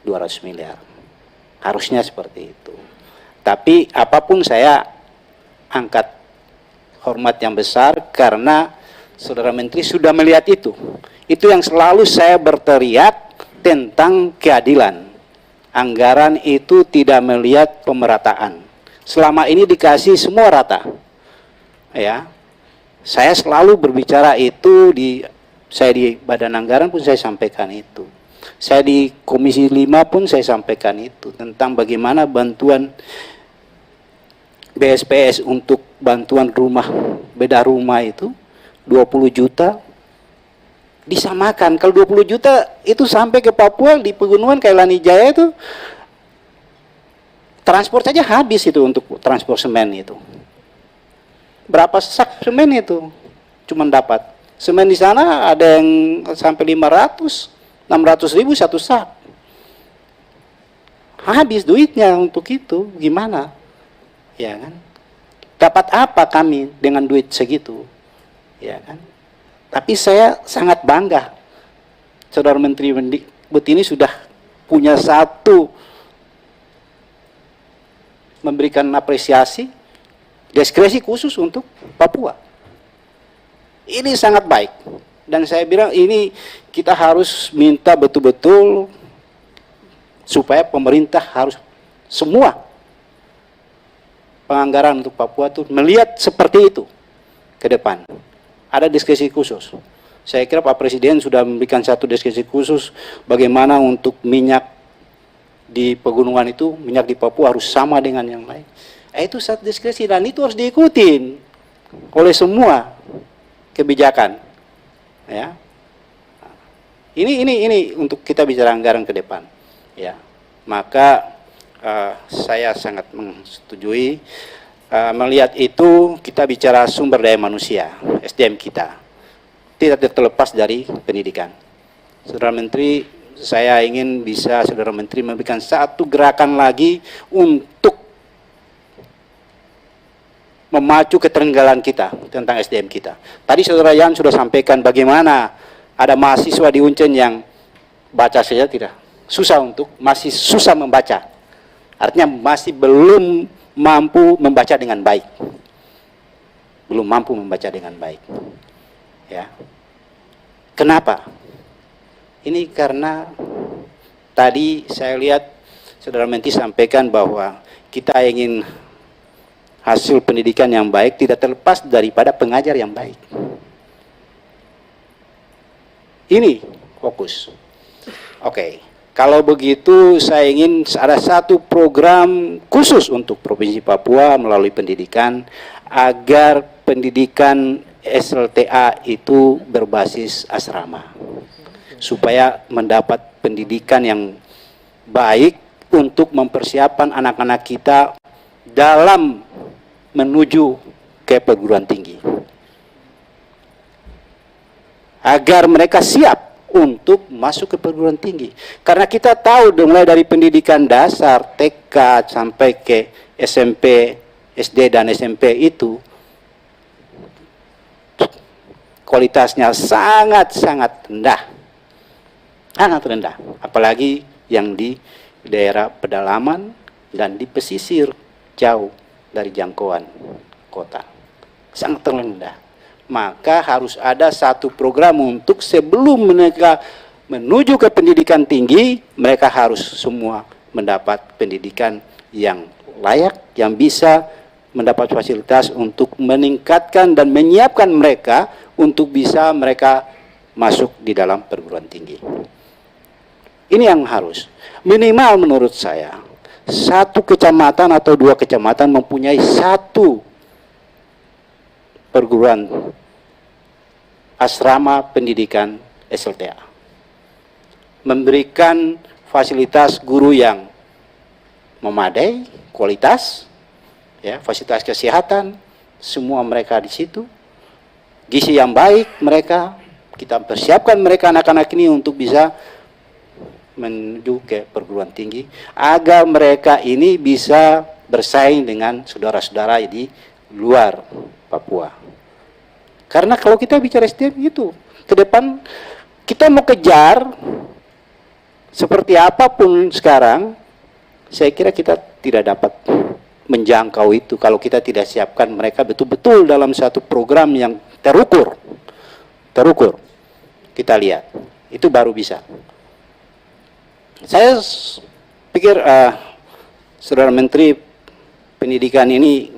200 miliar. Harusnya seperti itu. Tapi apapun saya angkat hormat yang besar karena Saudara Menteri sudah melihat itu. Itu yang selalu saya berteriak tentang keadilan. Anggaran itu tidak melihat pemerataan. Selama ini dikasih semua rata. Ya. Saya selalu berbicara itu saya di Badan Anggaran pun saya sampaikan itu. Saya di Komisi 5 pun saya sampaikan itu tentang bagaimana bantuan BSPS untuk bantuan rumah, beda rumah itu 20 juta disamakan. Kalau 20 juta itu sampai ke Papua di pegunungan Kailani Jaya itu transport saja habis itu untuk transport semen itu. Berapa sak semen itu? Cuman dapat Semen di sana ada yang sampai 500, 600 ribu satu sak. Habis duitnya untuk itu, gimana? Ya kan? Dapat apa kami dengan duit segitu? Ya kan? Tapi saya sangat bangga. Saudara Menteri Mendikbud ini sudah punya satu memberikan apresiasi, diskresi khusus untuk Papua. Ini sangat baik. Dan saya bilang ini kita harus minta betul-betul supaya pemerintah harus semua penganggaran untuk Papua itu melihat seperti itu ke depan. Ada diskresi khusus. Saya kira Pak Presiden sudah memberikan satu diskresi khusus bagaimana untuk minyak di pegunungan itu, minyak di Papua harus sama dengan yang lain. Itu satu diskresi dan itu harus diikutin oleh semua kebijakan. Ya. Ini untuk kita bicara anggaran ke depan. Ya. Maka saya sangat menyetujui melihat itu kita bicara sumber daya manusia, SDM kita. Tidak terlepas dari pendidikan. Saudara Menteri, saya ingin bisa Saudara Menteri memberikan satu gerakan lagi untuk memacu keterenggalan kita tentang SDM kita. Tadi Saudara Yan sudah sampaikan bagaimana ada mahasiswa di Uncen yang baca saja tidak masih susah membaca. Artinya masih belum mampu membaca dengan baik. Belum mampu membaca dengan baik. Ya. Kenapa? Ini karena tadi saya lihat Saudara Menteri sampaikan bahwa kita ingin hasil pendidikan yang baik tidak terlepas daripada pengajar yang baik. Ini fokus. Oke, kalau begitu saya ingin ada satu program khusus untuk Provinsi Papua melalui pendidikan agar pendidikan SLTA itu berbasis asrama. Supaya mendapat pendidikan yang baik untuk mempersiapkan anak-anak kita dalam menuju ke perguruan tinggi. Agar mereka siap untuk masuk ke perguruan tinggi. Karena kita tahu mulai dari pendidikan dasar, TK sampai ke SMP, SD dan SMP itu kualitasnya sangat-sangat rendah. Sangat rendah. Apalagi yang di daerah pedalaman dan di pesisir jauh dari jangkauan kota. Sangat rendah. Maka harus ada satu program untuk sebelum mereka menuju ke pendidikan tinggi, mereka harus semua mendapat pendidikan yang layak, yang bisa mendapat fasilitas untuk meningkatkan dan menyiapkan mereka untuk bisa mereka masuk di dalam perguruan tinggi. Ini yang harus. Minimal menurut saya, satu kecamatan atau dua kecamatan mempunyai satu perguruan asrama pendidikan SLTA. Memberikan fasilitas guru yang memadai, kualitas, ya, fasilitas kesehatan, semua mereka di situ. Gizi yang baik mereka, kita persiapkan mereka anak-anak ini untuk bisa menuju ke perguruan tinggi agar mereka ini bisa bersaing dengan saudara-saudara di luar Papua. Karena kalau kita bicara SDM itu ke depan kita mau kejar seperti apapun sekarang, saya kira kita tidak dapat menjangkau itu kalau kita tidak siapkan mereka betul-betul dalam satu program yang terukur. Kita lihat itu baru bisa. Saya pikir Saudara Menteri Pendidikan ini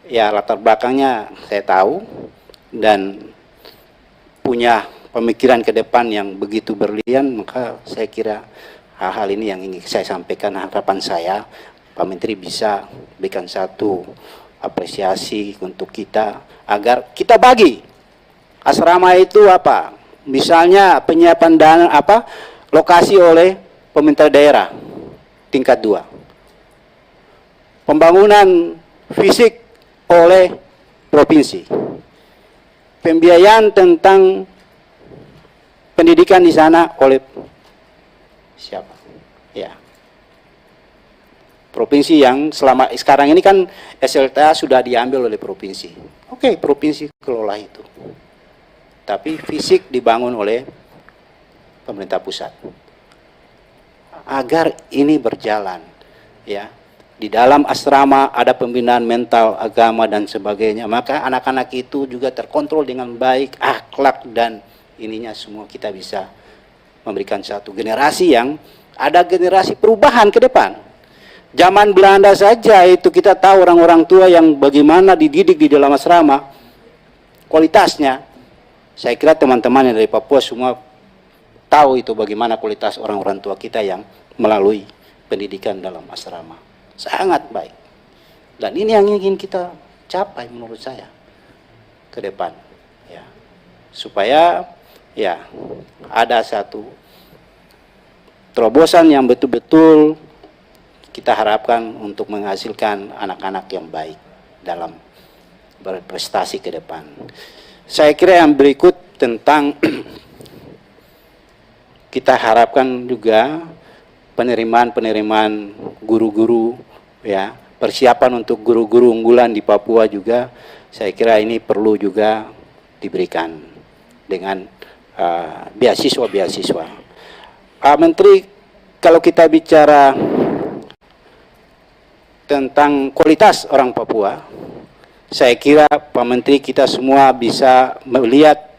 ya latar belakangnya saya tahu dan punya pemikiran ke depan yang begitu berlian, maka saya kira hal-hal ini yang ingin saya sampaikan. Harapan saya Pak Menteri bisa berikan satu apresiasi untuk kita agar kita bagi asrama itu apa, misalnya penyiapan dana apa, lokasi oleh pemerintah daerah tingkat 2, pembangunan fisik oleh provinsi, pembiayaan tentang pendidikan di sana oleh siapa? Ya. Provinsi yang selama sekarang ini kan SLTA sudah diambil oleh provinsi. Oke, provinsi kelola itu. Tapi fisik dibangun oleh pemerintah pusat. Agar ini berjalan, ya. Di dalam asrama ada pembinaan mental, agama dan sebagainya. Maka anak-anak itu juga terkontrol dengan baik, akhlak dan ininya semua kita bisa memberikan satu generasi yang ada generasi perubahan ke depan. Zaman Belanda saja itu kita tahu orang-orang tua yang bagaimana dididik di dalam asrama, kualitasnya. Saya kira teman-teman yang dari Papua semua tahu itu bagaimana kualitas orang-orang tua kita yang melalui pendidikan dalam asrama. Sangat baik. Dan ini yang ingin kita capai menurut saya ke depan. Ya. Supaya ya ada satu terobosan yang betul-betul kita harapkan untuk menghasilkan anak-anak yang baik dalam berprestasi ke depan. Saya kira yang berikut tentang kita harapkan juga penerimaan guru-guru, ya, persiapan untuk guru-guru unggulan di Papua juga, saya kira ini perlu juga diberikan dengan beasiswa-beasiswa. Menteri, kalau kita bicara tentang kualitas orang Papua, saya kira Pak Menteri kita semua bisa melihat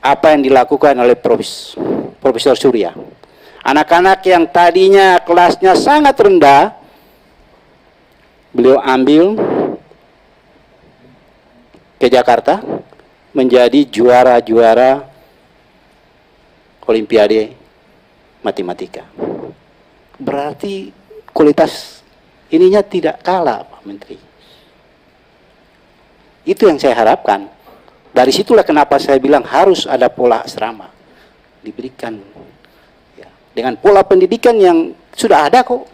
apa yang dilakukan oleh Profesor Surya. Anak-anak yang tadinya kelasnya sangat rendah, beliau ambil ke Jakarta menjadi juara-juara Olimpiade Matematika. Berarti kualitas ininya tidak kalah, Pak Menteri. Itu yang saya harapkan. Dari situlah kenapa saya bilang harus ada pola asrama diberikan. Dengan pola pendidikan yang sudah ada kok,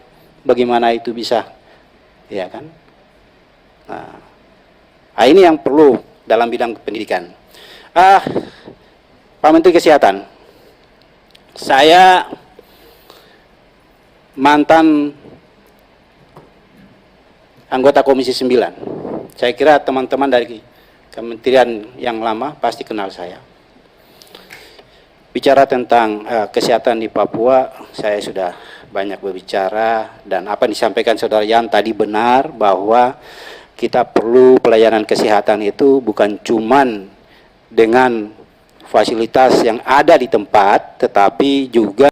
bagaimana itu bisa, ya kan? Nah, ini yang perlu dalam bidang pendidikan. Pak Menteri Kesehatan, saya mantan anggota Komisi 9. Saya kira teman-teman dari kementerian yang lama pasti kenal saya. Bicara tentang kesehatan di Papua, saya sudah banyak berbicara, dan apa yang disampaikan Saudara Yan tadi benar, bahwa kita perlu pelayanan kesehatan itu bukan cuman dengan fasilitas yang ada di tempat, tetapi juga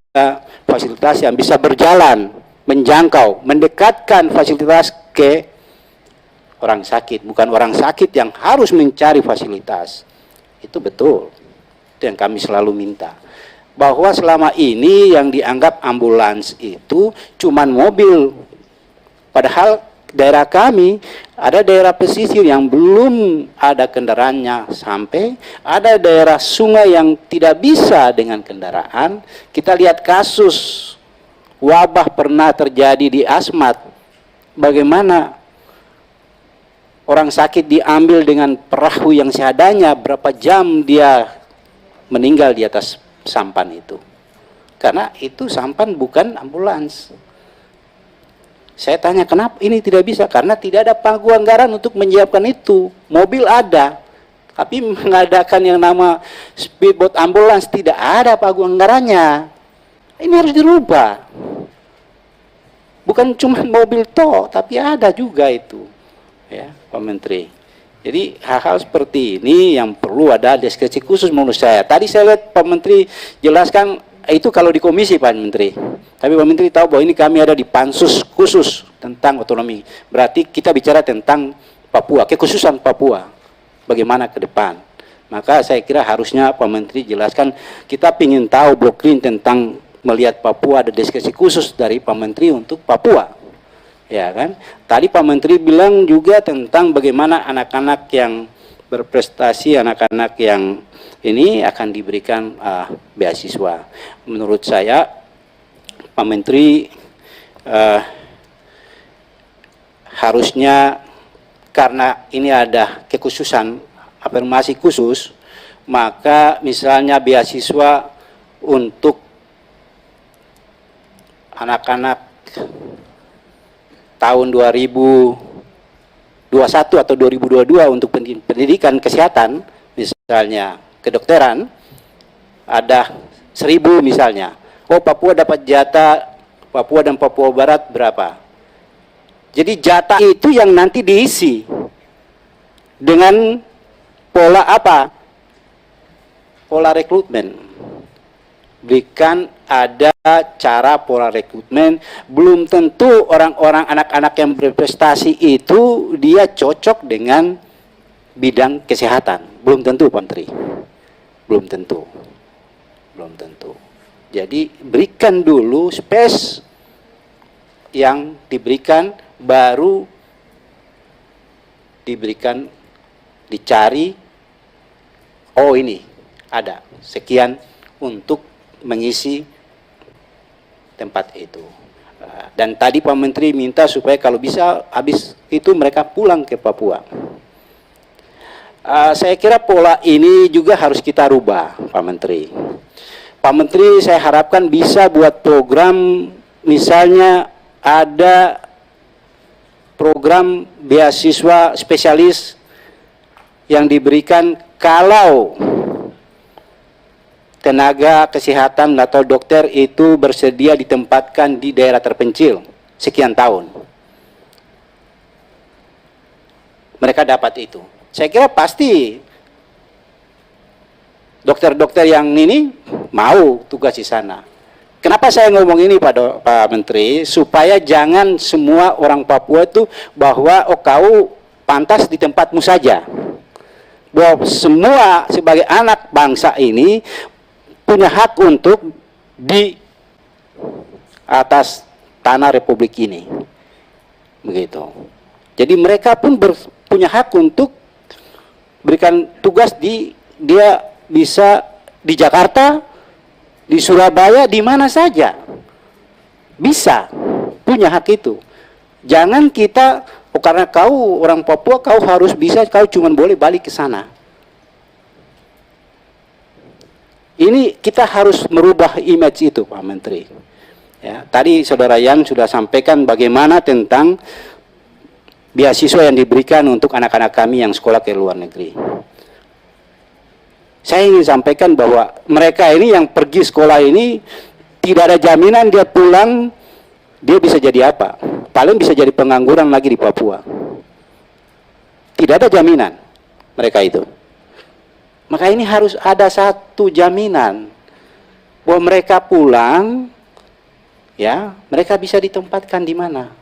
fasilitas yang bisa berjalan, menjangkau, mendekatkan fasilitas ke orang sakit, bukan orang sakit yang harus mencari fasilitas. Itu betul. Itu yang kami selalu minta, bahwa selama ini yang dianggap ambulans itu cuman mobil, padahal daerah kami ada daerah pesisir yang belum ada kendaraannya sampai, ada daerah sungai yang tidak bisa dengan kendaraan. Kita lihat kasus wabah pernah terjadi di Asmat, bagaimana orang sakit diambil dengan perahu yang seadanya, berapa jam dia meninggal di atas sampan itu. Karena itu sampan bukan ambulans. Saya tanya kenapa ini tidak bisa? Karena tidak ada pagu anggaran untuk menyiapkan itu. Mobil ada, tapi mengadakan yang nama speedboat ambulans tidak ada pagu anggarannya. Ini harus dirubah. Bukan cuma mobil toh, tapi ada juga itu. Ya, Pak Menteri. Jadi hal-hal seperti ini yang perlu ada diskresi khusus menurut saya. Tadi saya lihat Pak Menteri jelaskan itu kalau di komisi Pak Menteri. Tapi Pak Menteri tahu bahwa ini kami ada di pansus khusus tentang otonomi. Berarti kita bicara tentang Papua, kekhususan Papua. Bagaimana ke depan. Maka saya kira harusnya Pak Menteri jelaskan, kita ingin tahu blueprint tentang melihat Papua, ada diskresi khusus dari Pak Menteri untuk Papua. Ya kan? Tadi Pak Menteri bilang juga tentang bagaimana anak-anak yang berprestasi, anak-anak yang ini akan diberikan beasiswa. Menurut saya Pak Menteri harusnya, karena ini ada kekhususan afirmasi khusus, maka misalnya beasiswa untuk anak-anak tahun 2021 atau 2022 untuk pendidikan kesehatan, misalnya kedokteran, ada 1.000 misalnya. Oh, Papua dapat jatah, Papua dan Papua Barat berapa? Jadi jatah itu yang nanti diisi dengan pola apa? Pola rekrutmen. Berikan ada cara pola rekrutmen. Belum tentu orang-orang anak-anak yang berprestasi itu dia cocok dengan bidang kesehatan. Belum tentu, Pak Menteri. Belum tentu. Belum tentu. Jadi berikan dulu space yang diberikan, baru diberikan, dicari, oh ini ada sekian untuk mengisi tempat itu. Dan tadi Pak Menteri minta supaya kalau bisa habis itu mereka pulang ke Papua. Saya kira pola ini juga harus kita rubah, Pak Menteri. Pak Menteri, saya harapkan bisa buat program, misalnya ada program beasiswa spesialis yang diberikan kalau tenaga kesehatan atau dokter itu bersedia ditempatkan di daerah terpencil sekian tahun. Mereka dapat itu. Saya kira pasti dokter-dokter yang ini mau tugas di sana. Kenapa saya ngomong ini Pak Menteri? Supaya jangan semua orang Papua itu bahwa oh kau pantas di tempatmu saja. Bahwa semua sebagai anak bangsa ini punya hak untuk di atas tanah Republik ini. Begitu. Jadi mereka pun punya hak untuk berikan tugas dia bisa di Jakarta, di Surabaya, di mana saja. Bisa, punya hak itu. Jangan kita, oh karena kau orang Papua, kau harus bisa, kau cuma boleh balik ke sana. Ini kita harus merubah image itu, Pak Menteri. Ya, tadi Saudara Yan sudah sampaikan bagaimana tentang beasiswa yang diberikan untuk anak-anak kami yang sekolah ke luar negeri. Saya ingin sampaikan bahwa mereka ini yang pergi sekolah ini tidak ada jaminan dia pulang, dia bisa jadi apa? Paling bisa jadi pengangguran lagi di Papua. Tidak ada jaminan mereka itu. Maka ini harus ada satu jaminan bahwa mereka pulang, ya, mereka bisa ditempatkan di mana?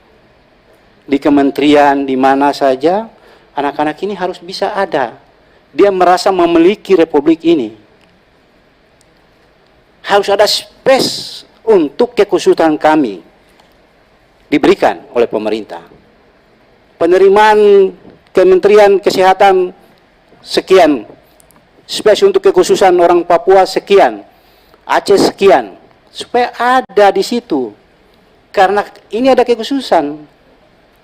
Di kementerian, di mana saja, anak-anak ini harus bisa ada. Dia merasa memiliki Republik ini. Harus ada space untuk kekhususan kami diberikan oleh pemerintah. Penerimaan Kementerian Kesehatan sekian, space untuk kekhususan orang Papua sekian, Aceh sekian, supaya ada di situ. Karena ini ada kekhususan,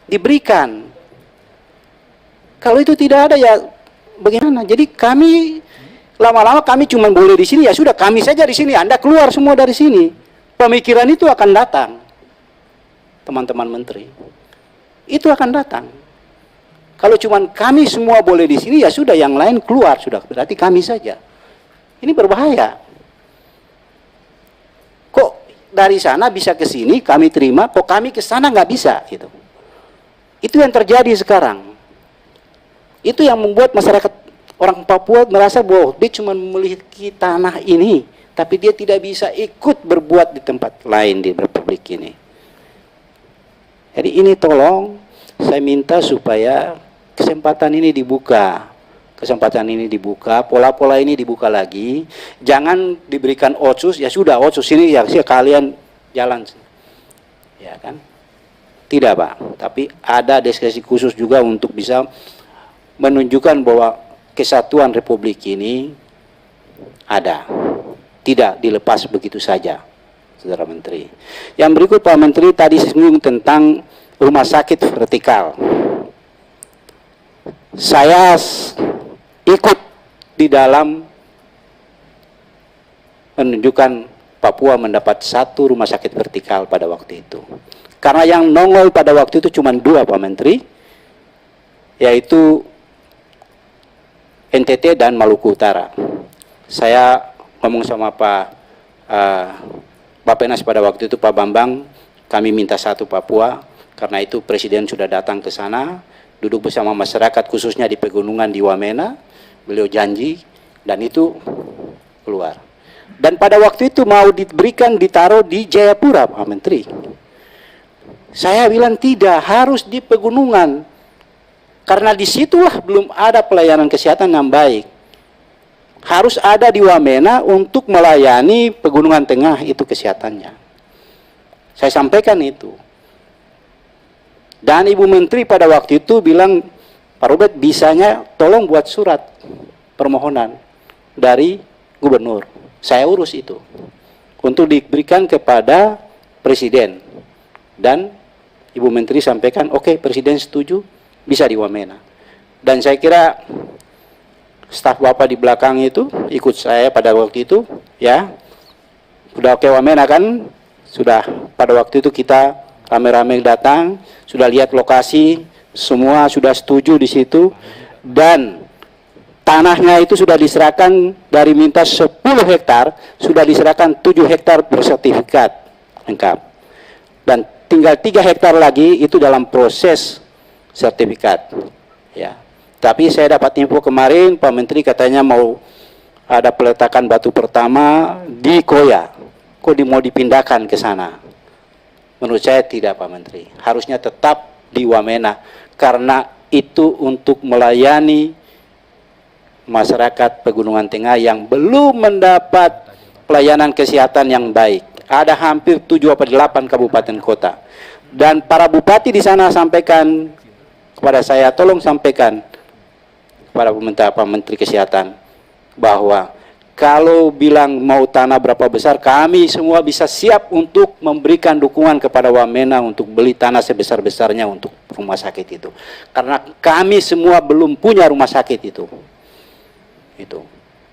diberikan. Kalau itu tidak ada ya bagaimana? Jadi kami lama-lama kami cuma boleh di sini, ya sudah kami saja di sini, Anda keluar semua dari sini. Pemikiran itu akan datang, teman-teman menteri. Itu akan datang. Kalau cuma kami semua boleh di sini, ya sudah yang lain keluar, sudah berarti kami saja. Ini berbahaya. Kok dari sana bisa ke sini, kami terima, kok kami ke sana nggak bisa, gitu. Itu yang terjadi sekarang. Itu yang membuat masyarakat orang Papua merasa bahwa dia cuma memiliki tanah ini, tapi dia tidak bisa ikut berbuat di tempat lain di Republik ini. Jadi ini tolong saya minta supaya kesempatan ini dibuka. Kesempatan ini dibuka, pola-pola ini dibuka lagi. Jangan diberikan otsus, ya sudah otsus ini ya kalian jalan. Ya kan? Tidak, Pak. Tapi ada diskresi khusus juga untuk bisa menunjukkan bahwa kesatuan Republik ini ada, tidak dilepas begitu saja, Saudara Menteri. Yang berikut Pak Menteri tadi singgung tentang rumah sakit vertikal. Saya ikut di dalam menunjukkan Papua mendapat 1 rumah sakit vertikal pada waktu itu. Karena yang nongol pada waktu itu cuma 2, Pak Menteri, yaitu NTT dan Maluku Utara. Saya ngomong sama Bappenas pada waktu itu, Pak Bambang, kami minta 1 Papua, karena itu Presiden sudah datang ke sana, duduk bersama masyarakat khususnya di pegunungan di Wamena, beliau janji, dan itu keluar. Dan pada waktu itu mau diberikan, ditaruh di Jayapura, Pak Menteri. Saya bilang tidak, harus di pegunungan. Karena disitulah belum ada pelayanan kesehatan yang baik. Harus ada di Wamena untuk melayani Pegunungan Tengah itu kesehatannya. Saya sampaikan itu. Dan Ibu Menteri pada waktu itu bilang, Pak Robert bisanya tolong buat surat permohonan dari gubernur. Saya urus itu. Untuk diberikan kepada Presiden. Dan Ibu Menteri sampaikan, oke, Presiden setuju, bisa di Wamena. Dan saya kira staf Bapak di belakang itu ikut saya pada waktu itu, ya. Sudah oke Wamena kan? Sudah pada waktu itu kita rame-rame datang, sudah lihat lokasi, semua sudah setuju di situ, dan tanahnya itu sudah diserahkan dari minta 10 hektar, sudah diserahkan 7 hektar bersertifikat lengkap. Dan tinggal 3 hektar lagi itu dalam proses sertifikat. Ya. Tapi saya dapat info kemarin, Pak Menteri katanya mau ada peletakan batu pertama di Koya. Kok mau dipindahkan ke sana? Menurut saya tidak, Pak Menteri. Harusnya tetap di Wamena. Karena itu untuk melayani masyarakat Pegunungan Tengah yang belum mendapat pelayanan kesehatan yang baik. Ada hampir 7 atau 8 kabupaten kota. Dan para bupati di sana sampaikan kepada saya, tolong sampaikan kepada Pak Menteri Kesehatan bahwa kalau bilang mau tanah berapa besar, kami semua bisa siap untuk memberikan dukungan kepada Wamena untuk beli tanah sebesar-besarnya untuk rumah sakit itu. Karena kami semua belum punya rumah sakit itu.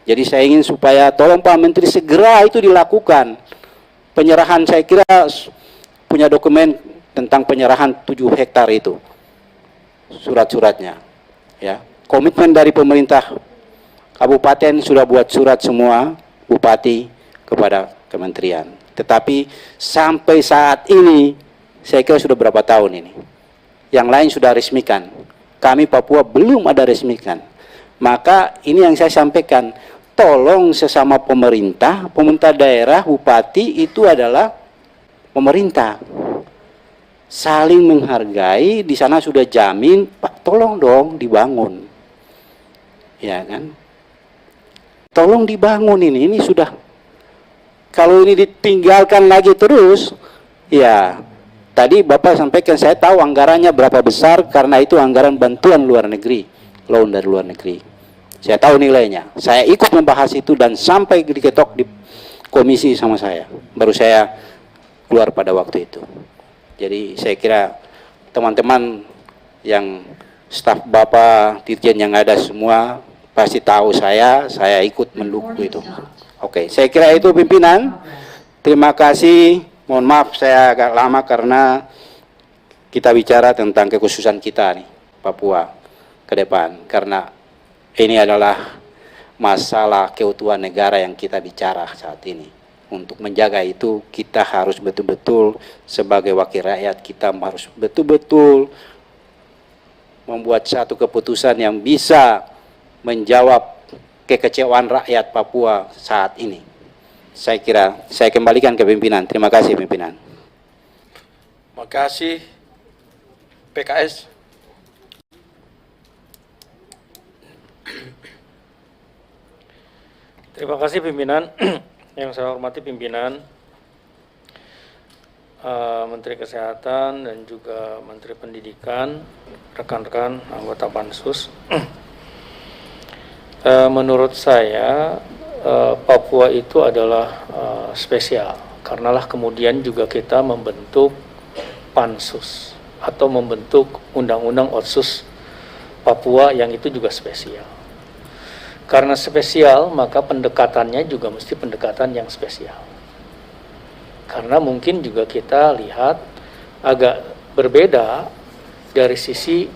Jadi saya ingin supaya tolong Pak Menteri segera itu dilakukan. Penyerahan, saya kira punya dokumen tentang penyerahan 7 hektar itu. Surat-suratnya. Ya. Komitmen dari pemerintah kabupaten sudah buat surat semua bupati kepada kementerian. Tetapi sampai saat ini saya kira sudah berapa tahun ini. Yang lain sudah resmikan. Kami Papua belum ada resmikan. Maka ini yang saya sampaikan, tolong sesama pemerintah daerah, bupati itu adalah pemerintah. Saling menghargai, di sana sudah jamin, Pak tolong dong dibangun. Ya kan? Tolong dibangun ini sudah. Kalau ini ditinggalkan lagi terus, ya tadi Bapak sampaikan, saya tahu anggarannya berapa besar karena itu anggaran bantuan luar negeri, loan dari luar negeri. Saya tahu nilainya. Saya ikut membahas itu dan sampai diketok di komisi sama saya. Baru saya keluar pada waktu itu. Jadi saya kira teman-teman yang staf Bapak, Dirjen yang ada semua pasti tahu saya ikut mendukung itu. Oke, saya kira itu pimpinan. Terima kasih. Mohon maaf saya agak lama karena kita bicara tentang kekhususan kita nih, Papua ke depan. Karena ini adalah masalah keutuhan negara yang kita bicara saat ini. Untuk menjaga itu kita harus betul-betul sebagai wakil rakyat, kita harus betul-betul membuat satu keputusan yang bisa menjawab kekecewaan rakyat Papua saat ini. Saya kira saya kembalikan ke pimpinan. Terima kasih pimpinan. Terima kasih PKS. Terima kasih pimpinan. Yang saya hormati pimpinan, Menteri Kesehatan dan juga Menteri Pendidikan, rekan-rekan anggota Pansus. Menurut saya Papua itu adalah spesial, karenalah kemudian juga kita membentuk Pansus atau membentuk Undang-Undang Otsus Papua yang itu juga spesial. Karena spesial, maka pendekatannya juga mesti pendekatan yang spesial. Karena mungkin juga kita lihat agak berbeda dari sisi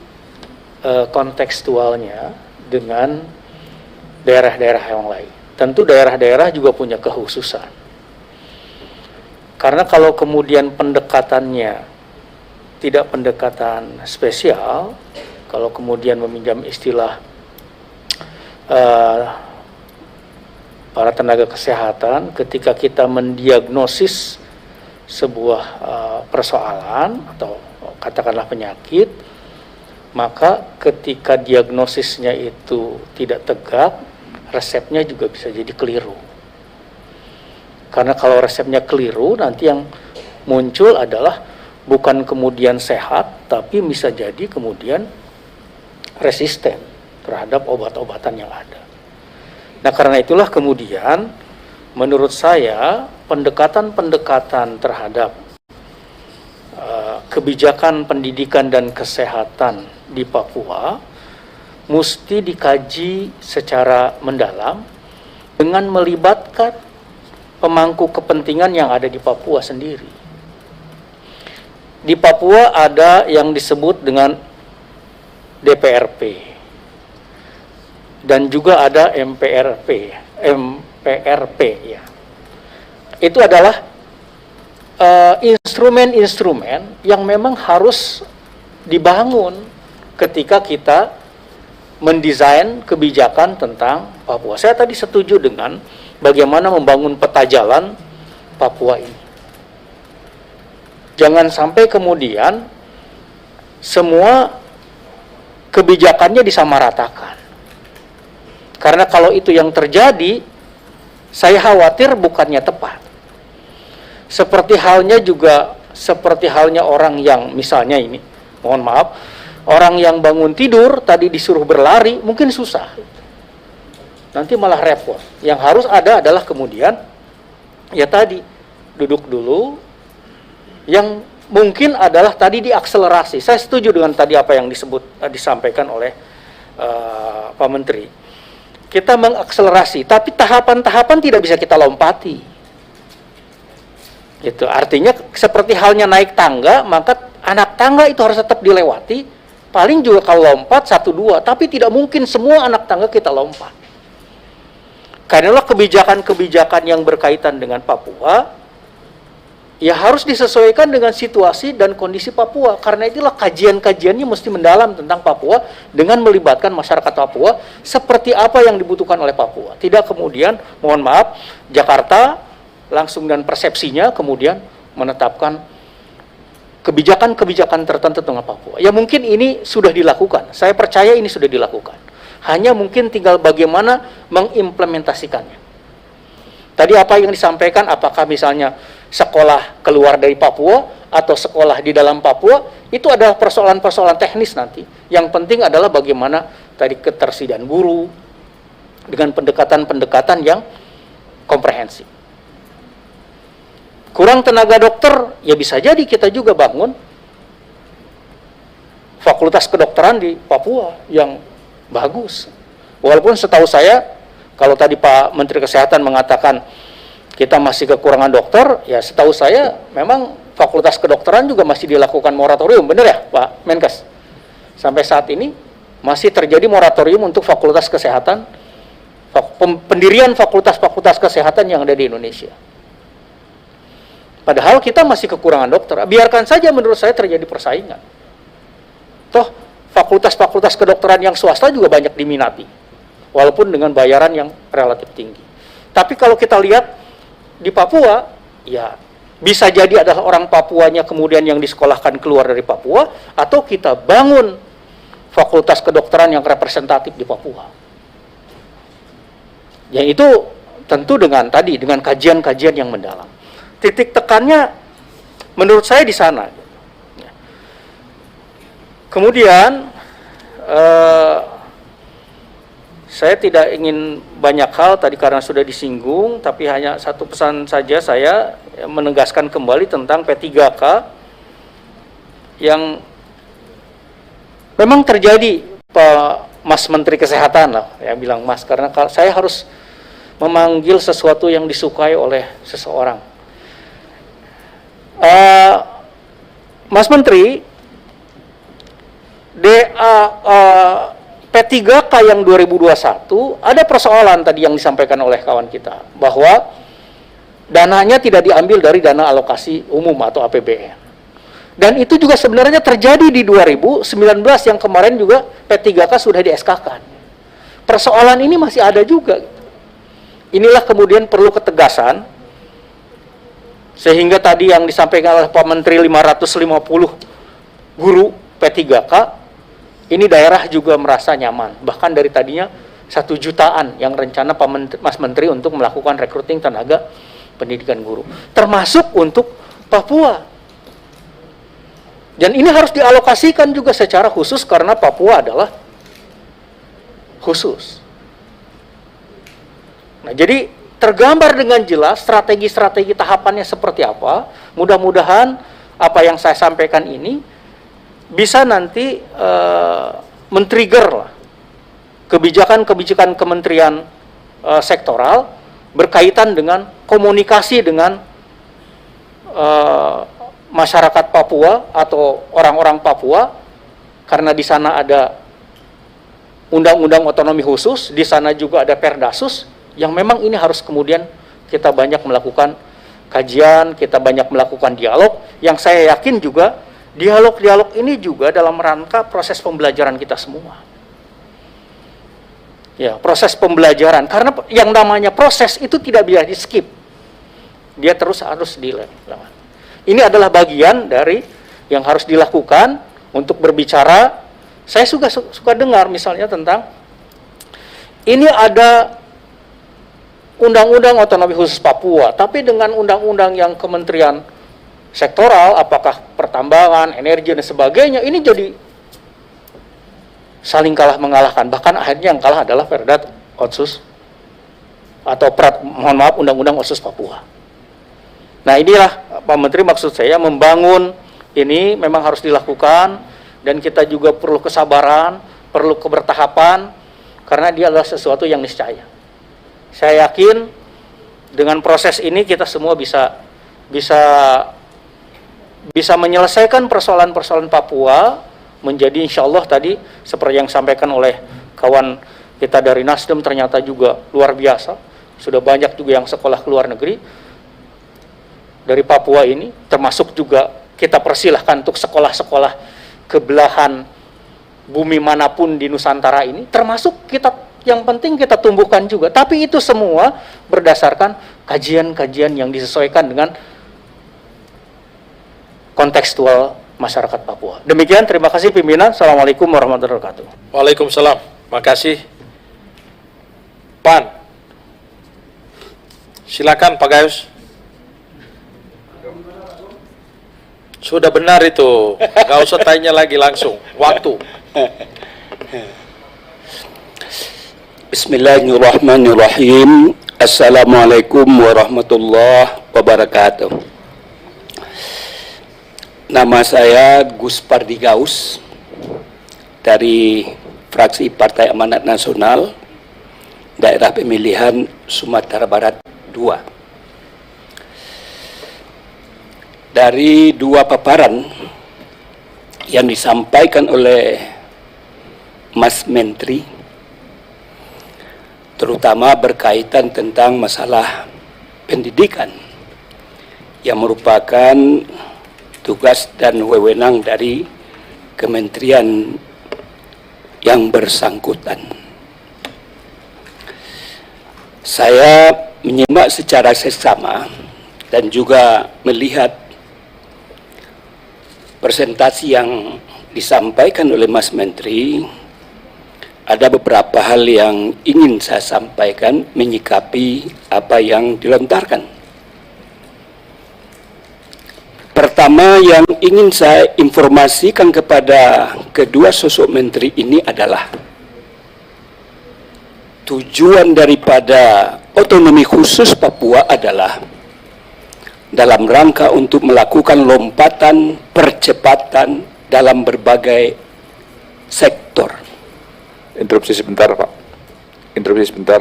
kontekstualnya dengan daerah-daerah yang lain. Tentu daerah-daerah juga punya kekhususan. Karena kalau kemudian pendekatannya tidak pendekatan spesial, kalau kemudian meminjam istilah para tenaga kesehatan, ketika kita mendiagnosis sebuah persoalan atau katakanlah penyakit, maka ketika diagnosisnya itu tidak tegak, resepnya juga bisa jadi keliru. Karena kalau resepnya keliru, nanti yang muncul adalah bukan kemudian sehat, tapi bisa jadi kemudian resisten terhadap obat-obatan yang ada. Nah, karena itulah kemudian menurut saya pendekatan-pendekatan terhadap kebijakan pendidikan dan kesehatan di Papua mesti dikaji secara mendalam dengan melibatkan pemangku kepentingan yang ada di Papua sendiri. Di Papua ada yang disebut dengan DPRP dan juga ada MPRP ya. Itu adalah instrumen-instrumen yang memang harus dibangun ketika kita mendesain kebijakan tentang Papua. Saya tadi setuju dengan bagaimana membangun peta jalan Papua ini. Jangan sampai kemudian semua kebijakannya disamaratakan. Karena kalau itu yang terjadi, saya khawatir bukannya tepat. Seperti halnya orang yang misalnya ini, mohon maaf, orang yang bangun tidur tadi disuruh berlari mungkin susah. Nanti malah repot. Yang harus ada adalah kemudian ya tadi duduk dulu, yang mungkin adalah tadi diakselerasi. Saya setuju dengan tadi apa yang disampaikan oleh Pak Menteri. Kita mengakselerasi, tapi tahapan-tahapan tidak bisa kita lompati. Gitu. Artinya seperti halnya naik tangga, maka anak tangga itu harus tetap dilewati. Paling juga kalau lompat 1-2, tapi tidak mungkin semua anak tangga kita lompat. Karena kebijakan-kebijakan yang berkaitan dengan Papua ya harus disesuaikan dengan situasi dan kondisi Papua. Karena itulah kajian-kajiannya mesti mendalam tentang Papua dengan melibatkan masyarakat Papua seperti apa yang dibutuhkan oleh Papua. Tidak kemudian, mohon maaf, Jakarta langsung dan persepsinya kemudian menetapkan kebijakan-kebijakan tertentu tentang Papua. Ya mungkin ini sudah dilakukan. Saya percaya ini sudah dilakukan. Hanya mungkin tinggal bagaimana mengimplementasikannya. Tadi apa yang disampaikan, apakah misalnya sekolah keluar dari Papua atau sekolah di dalam Papua, itu adalah persoalan-persoalan teknis nanti. Yang penting adalah bagaimana tadi ketersediaan guru dengan pendekatan-pendekatan yang komprehensif. Kurang tenaga dokter, ya bisa jadi kita juga bangun fakultas kedokteran di Papua yang bagus. Walaupun setahu saya, kalau tadi Pak Menteri Kesehatan mengatakan kita masih kekurangan dokter, ya setahu saya memang fakultas kedokteran juga masih dilakukan moratorium, benar ya Pak Menkes? Sampai saat ini masih terjadi moratorium untuk fakultas kesehatan, pendirian fakultas-fakultas kesehatan yang ada di Indonesia. Padahal kita masih kekurangan dokter. Biarkan saja menurut saya terjadi persaingan. Toh fakultas-fakultas kedokteran yang swasta juga banyak diminati, walaupun dengan bayaran yang relatif tinggi. Tapi kalau kita lihat di Papua, ya bisa jadi adalah orang Papuanya kemudian yang disekolahkan keluar dari Papua, atau kita bangun fakultas kedokteran yang representatif di Papua. Yang itu tentu dengan kajian-kajian yang mendalam. Titik tekannya menurut saya di sana. Kemudian saya tidak ingin banyak hal tadi karena sudah disinggung, tapi hanya satu pesan saja saya menegaskan kembali tentang P3K yang memang terjadi Pak Mas Menteri Kesehatan lah, ya bilang Mas, karena saya harus memanggil sesuatu yang disukai oleh seseorang. Mas Menteri, P3K yang 2021 ada persoalan tadi yang disampaikan oleh kawan kita, bahwa dananya tidak diambil dari dana alokasi umum atau APBN. Dan itu juga sebenarnya terjadi di 2019 yang kemarin juga P3K sudah di SK-kan. Persoalan ini masih ada juga. Inilah kemudian perlu ketegasan, sehingga tadi yang disampaikan oleh Pak Menteri 550 guru P3K, ini daerah juga merasa nyaman. Bahkan dari tadinya 1 jutaan yang rencana Mas Menteri untuk melakukan recruiting tenaga pendidikan guru. Termasuk untuk Papua. Dan ini harus dialokasikan juga secara khusus karena Papua adalah khusus. Nah, jadi tergambar dengan jelas strategi-strategi tahapannya seperti apa. Mudah-mudahan apa yang saya sampaikan ini bisa nanti men-trigger lah kebijakan-kebijakan kementerian sektoral berkaitan dengan komunikasi dengan masyarakat Papua atau orang-orang Papua, karena di sana ada undang-undang otonomi khusus, di sana juga ada Perdasus, yang memang ini harus kemudian kita banyak melakukan kajian, kita banyak melakukan dialog, yang saya yakin juga dialog-dialog ini juga dalam rangka proses pembelajaran kita semua. Ya, proses pembelajaran, karena yang namanya proses itu tidak bisa di-skip. Dia terus harus dilakukan. Ini adalah bagian dari yang harus dilakukan untuk berbicara. Saya suka dengar misalnya tentang ini ada undang-undang otonomi khusus Papua, tapi dengan undang-undang yang kementerian sektoral, apakah pertambangan, energi, dan sebagainya, ini jadi saling kalah mengalahkan. Bahkan akhirnya yang kalah adalah Perda Otsus atau undang-undang Otsus Papua. Nah, inilah Pak Menteri, maksud saya membangun ini memang harus dilakukan, dan kita juga perlu kesabaran, perlu kebertahapan, karena dia adalah sesuatu yang niscaya. Saya yakin dengan proses ini kita semua bisa menyelesaikan persoalan-persoalan Papua menjadi, insya Allah tadi seperti yang disampaikan oleh kawan kita dari Nasdem, ternyata juga luar biasa. Sudah banyak juga yang sekolah ke luar negeri dari Papua ini, termasuk juga kita persilahkan untuk sekolah-sekolah ke belahan bumi manapun di Nusantara ini, termasuk kita, yang penting kita tumbuhkan juga. Tapi itu semua berdasarkan kajian-kajian yang disesuaikan dengan kontekstual masyarakat Papua. Demikian, terima kasih pimpinan. Assalamualaikum warahmatullahi wabarakatuh. Waalaikumsalam. Makasih. Pan. Silakan Pak Gayus. Sudah benar itu. Nggak usah tanya lagi, langsung. Waktu. Bismillahirrahmanirrahim. Assalamualaikum warahmatullahi wabarakatuh. Nama saya Gus Pardi Gaus dari fraksi Partai Amanat Nasional, daerah pemilihan Sumatera Barat 2. Dari dua paparan yang disampaikan oleh Mas Menteri, terutama berkaitan tentang masalah pendidikan yang merupakan tugas dan wewenang dari kementerian yang bersangkutan. Saya menyimak secara seksama dan juga melihat presentasi yang disampaikan oleh Mas Menteri. Ada beberapa hal yang ingin saya sampaikan menyikapi apa yang dilontarkan. Pertama yang ingin saya informasikan kepada kedua sosok menteri ini adalah tujuan daripada otonomi khusus Papua adalah dalam rangka untuk melakukan lompatan percepatan dalam berbagai sektor. Interupsi sebentar, Pak. Interupsi sebentar.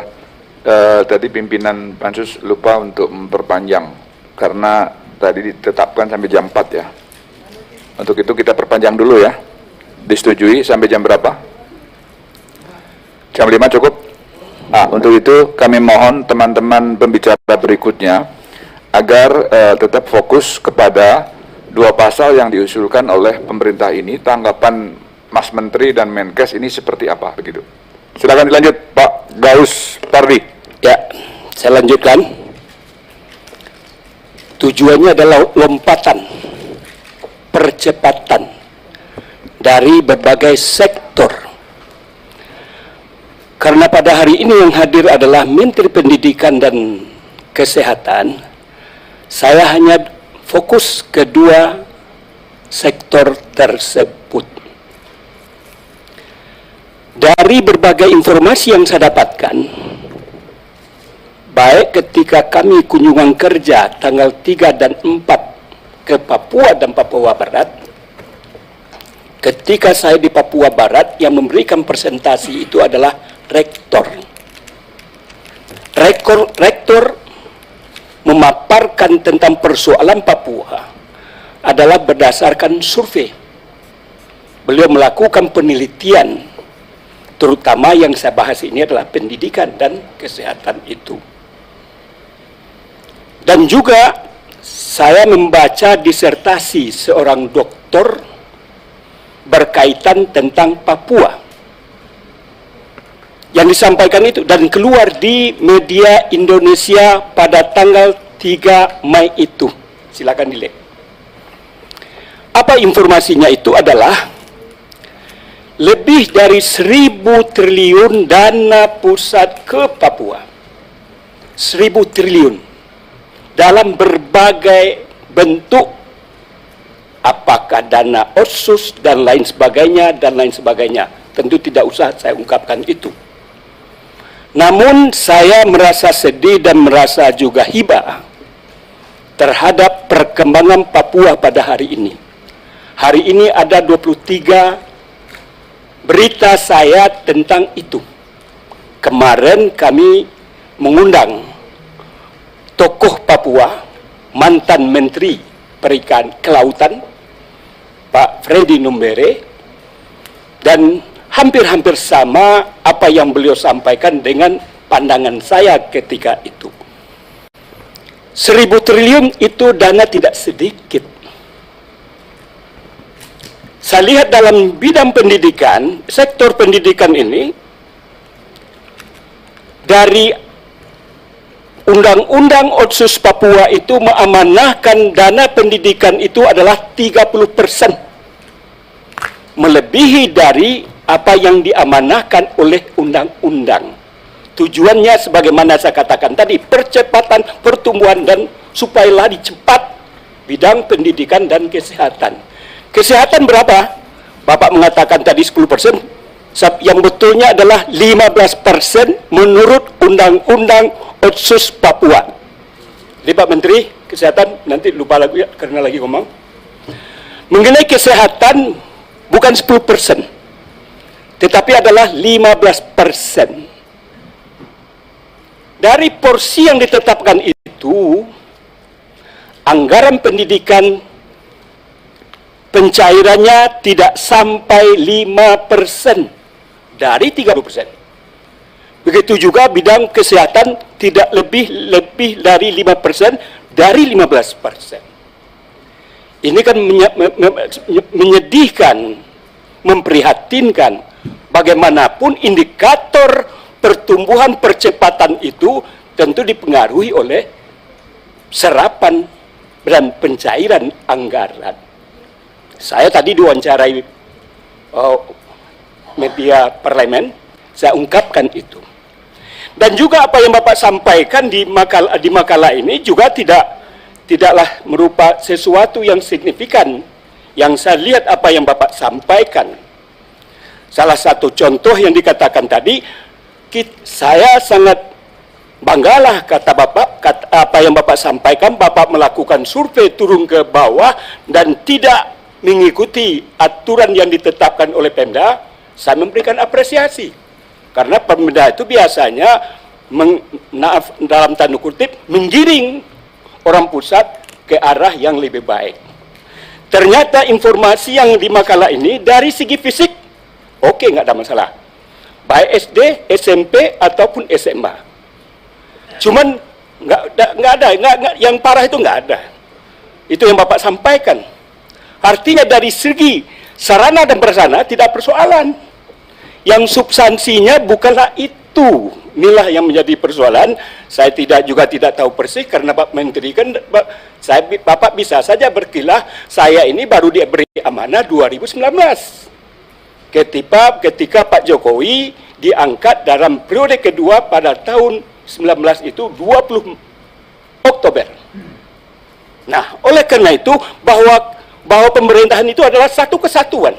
Tadi pimpinan Pansus lupa untuk memperpanjang karena tadi ditetapkan sampai jam 4 ya. Untuk itu kita perpanjang dulu ya. Disetujui sampai jam berapa? Jam 5 cukup? Untuk itu kami mohon teman-teman pembicara berikutnya agar tetap fokus kepada dua pasal yang diusulkan oleh pemerintah ini. Tanggapan Mas Menteri dan Menkes ini seperti apa begitu? Silakan dilanjut, Pak Gaius Pardi. Ya, saya lanjutkan. Tujuannya adalah lompatan, percepatan dari berbagai sektor. Karena pada hari ini yang hadir adalah Menteri Pendidikan dan Kesehatan, saya hanya fokus kedua sektor tersebut. Dari berbagai informasi yang saya dapatkan, baik ketika kami kunjungan kerja tanggal 3 dan 4 ke Papua dan Papua Barat, ketika saya di Papua Barat yang memberikan presentasi itu adalah rektor. Rektor memaparkan tentang persoalan Papua adalah berdasarkan survei. Beliau melakukan penelitian, terutama yang saya bahas ini adalah pendidikan dan kesehatan itu. Dan juga saya membaca disertasi seorang doktor berkaitan tentang Papua yang disampaikan itu dan keluar di media Indonesia pada tanggal 3 Mei itu. Silakan dilihat. Apa informasinya itu adalah lebih dari 1.000 triliun dana pusat ke Papua. 1.000 triliun dalam berbagai bentuk, apakah dana otsus dan lain sebagainya dan lain sebagainya. Tentu tidak usah saya ungkapkan itu. Namun saya merasa sedih dan merasa juga hibah terhadap perkembangan Papua pada hari ini. Hari ini ada 23 berita saya tentang itu. Kemarin kami mengundang tokoh Papua, mantan Menteri Kelautan, Pak Freddy Numbere, dan hampir-hampir sama apa yang beliau sampaikan dengan pandangan saya ketika itu. 1.000 triliun itu dana tidak sedikit. Saya lihat dalam bidang pendidikan, sektor pendidikan ini, dari Undang-Undang Otsus Papua itu mengamanahkan dana pendidikan itu adalah 30%. Melebihi dari apa yang diamanahkan oleh undang-undang. Tujuannya sebagaimana saya katakan tadi, percepatan pertumbuhan dan supaya lari cepat bidang pendidikan dan kesehatan. Kesehatan berapa? Bapak mengatakan tadi 10%, yang betulnya adalah 15% menurut Undang-Undang Otsus Papua. Jadi Pak Menteri Kesehatan, nanti lupa lagi ya, karena lagi ngomong. Mengenai kesehatan bukan 10%, tetapi adalah 15%. Dari porsi yang ditetapkan itu, anggaran pendidikan pencairannya tidak sampai 5% dari 30%. Begitu juga bidang kesehatan tidak lebih dari 5% dari 15%. Ini kan menyedihkan, memprihatinkan. Bagaimanapun indikator pertumbuhan percepatan itu tentu dipengaruhi oleh serapan dan pencairan anggaran. Saya tadi diwawancarai media parlemen, saya ungkapkan itu. Dan juga apa yang Bapak sampaikan di makalah ini juga tidaklah merupakan sesuatu yang signifikan. Yang saya lihat apa yang Bapak sampaikan. Salah satu contoh yang dikatakan tadi, saya sangat banggalah kata Bapak, apa yang Bapak sampaikan, Bapak melakukan survei turun ke bawah dan tidak mengikuti aturan yang ditetapkan oleh Pemda. Saya memberikan apresiasi. Karena Pemda itu biasanya dalam tanda kutip menggiring orang pusat ke arah yang lebih baik. Ternyata informasi yang di makalah ini dari segi fisik oke, nggak ada masalah, baik SD, SMP ataupun SMA. Cuman nggak ada, yang parah itu nggak ada. Itu yang Bapak sampaikan. Artinya dari segi sarana dan prasarana tidak persoalan. Yang substansinya bukanlah itu. Inilah yang menjadi persoalan. Saya juga tidak tahu persis karena Pak Menteri kan, Bapak bisa saja berkilah, saya ini baru diberi amanah 2019. Ketika Pak Jokowi diangkat dalam periode kedua pada tahun 19 itu 20 Oktober. Nah, oleh karena itu bahwa pemerintahan itu adalah satu kesatuan.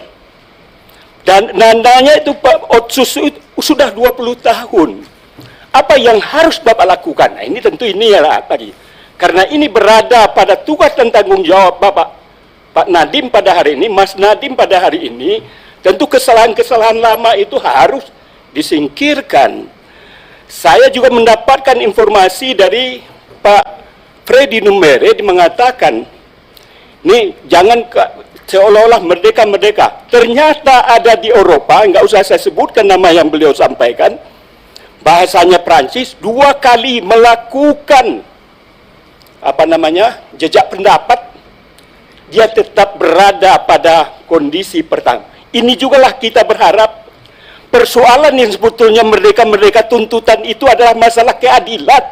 Dan nandanya itu Pak Otsus sudah 20 tahun. Apa yang harus Bapak lakukan? Nah, ini tentu inilah tadi. Karena ini berada pada tugas dan tanggung jawab Bapak Pak Nadiem pada hari ini, Mas Nadiem pada hari ini, tentu kesalahan-kesalahan lama itu harus disingkirkan. Saya juga mendapatkan informasi dari Pak Freddy Numbere mengatakan, nih jangan seolah-olah merdeka-merdeka. Ternyata ada di Eropa, nggak usah saya sebutkan nama yang beliau sampaikan, bahasanya Prancis 2 kali melakukan jejak pendapat, dia tetap berada pada kondisi pertama. Ini jugalah kita berharap. Persoalan yang sebetulnya merdeka-merdeka tuntutan itu adalah masalah keadilan,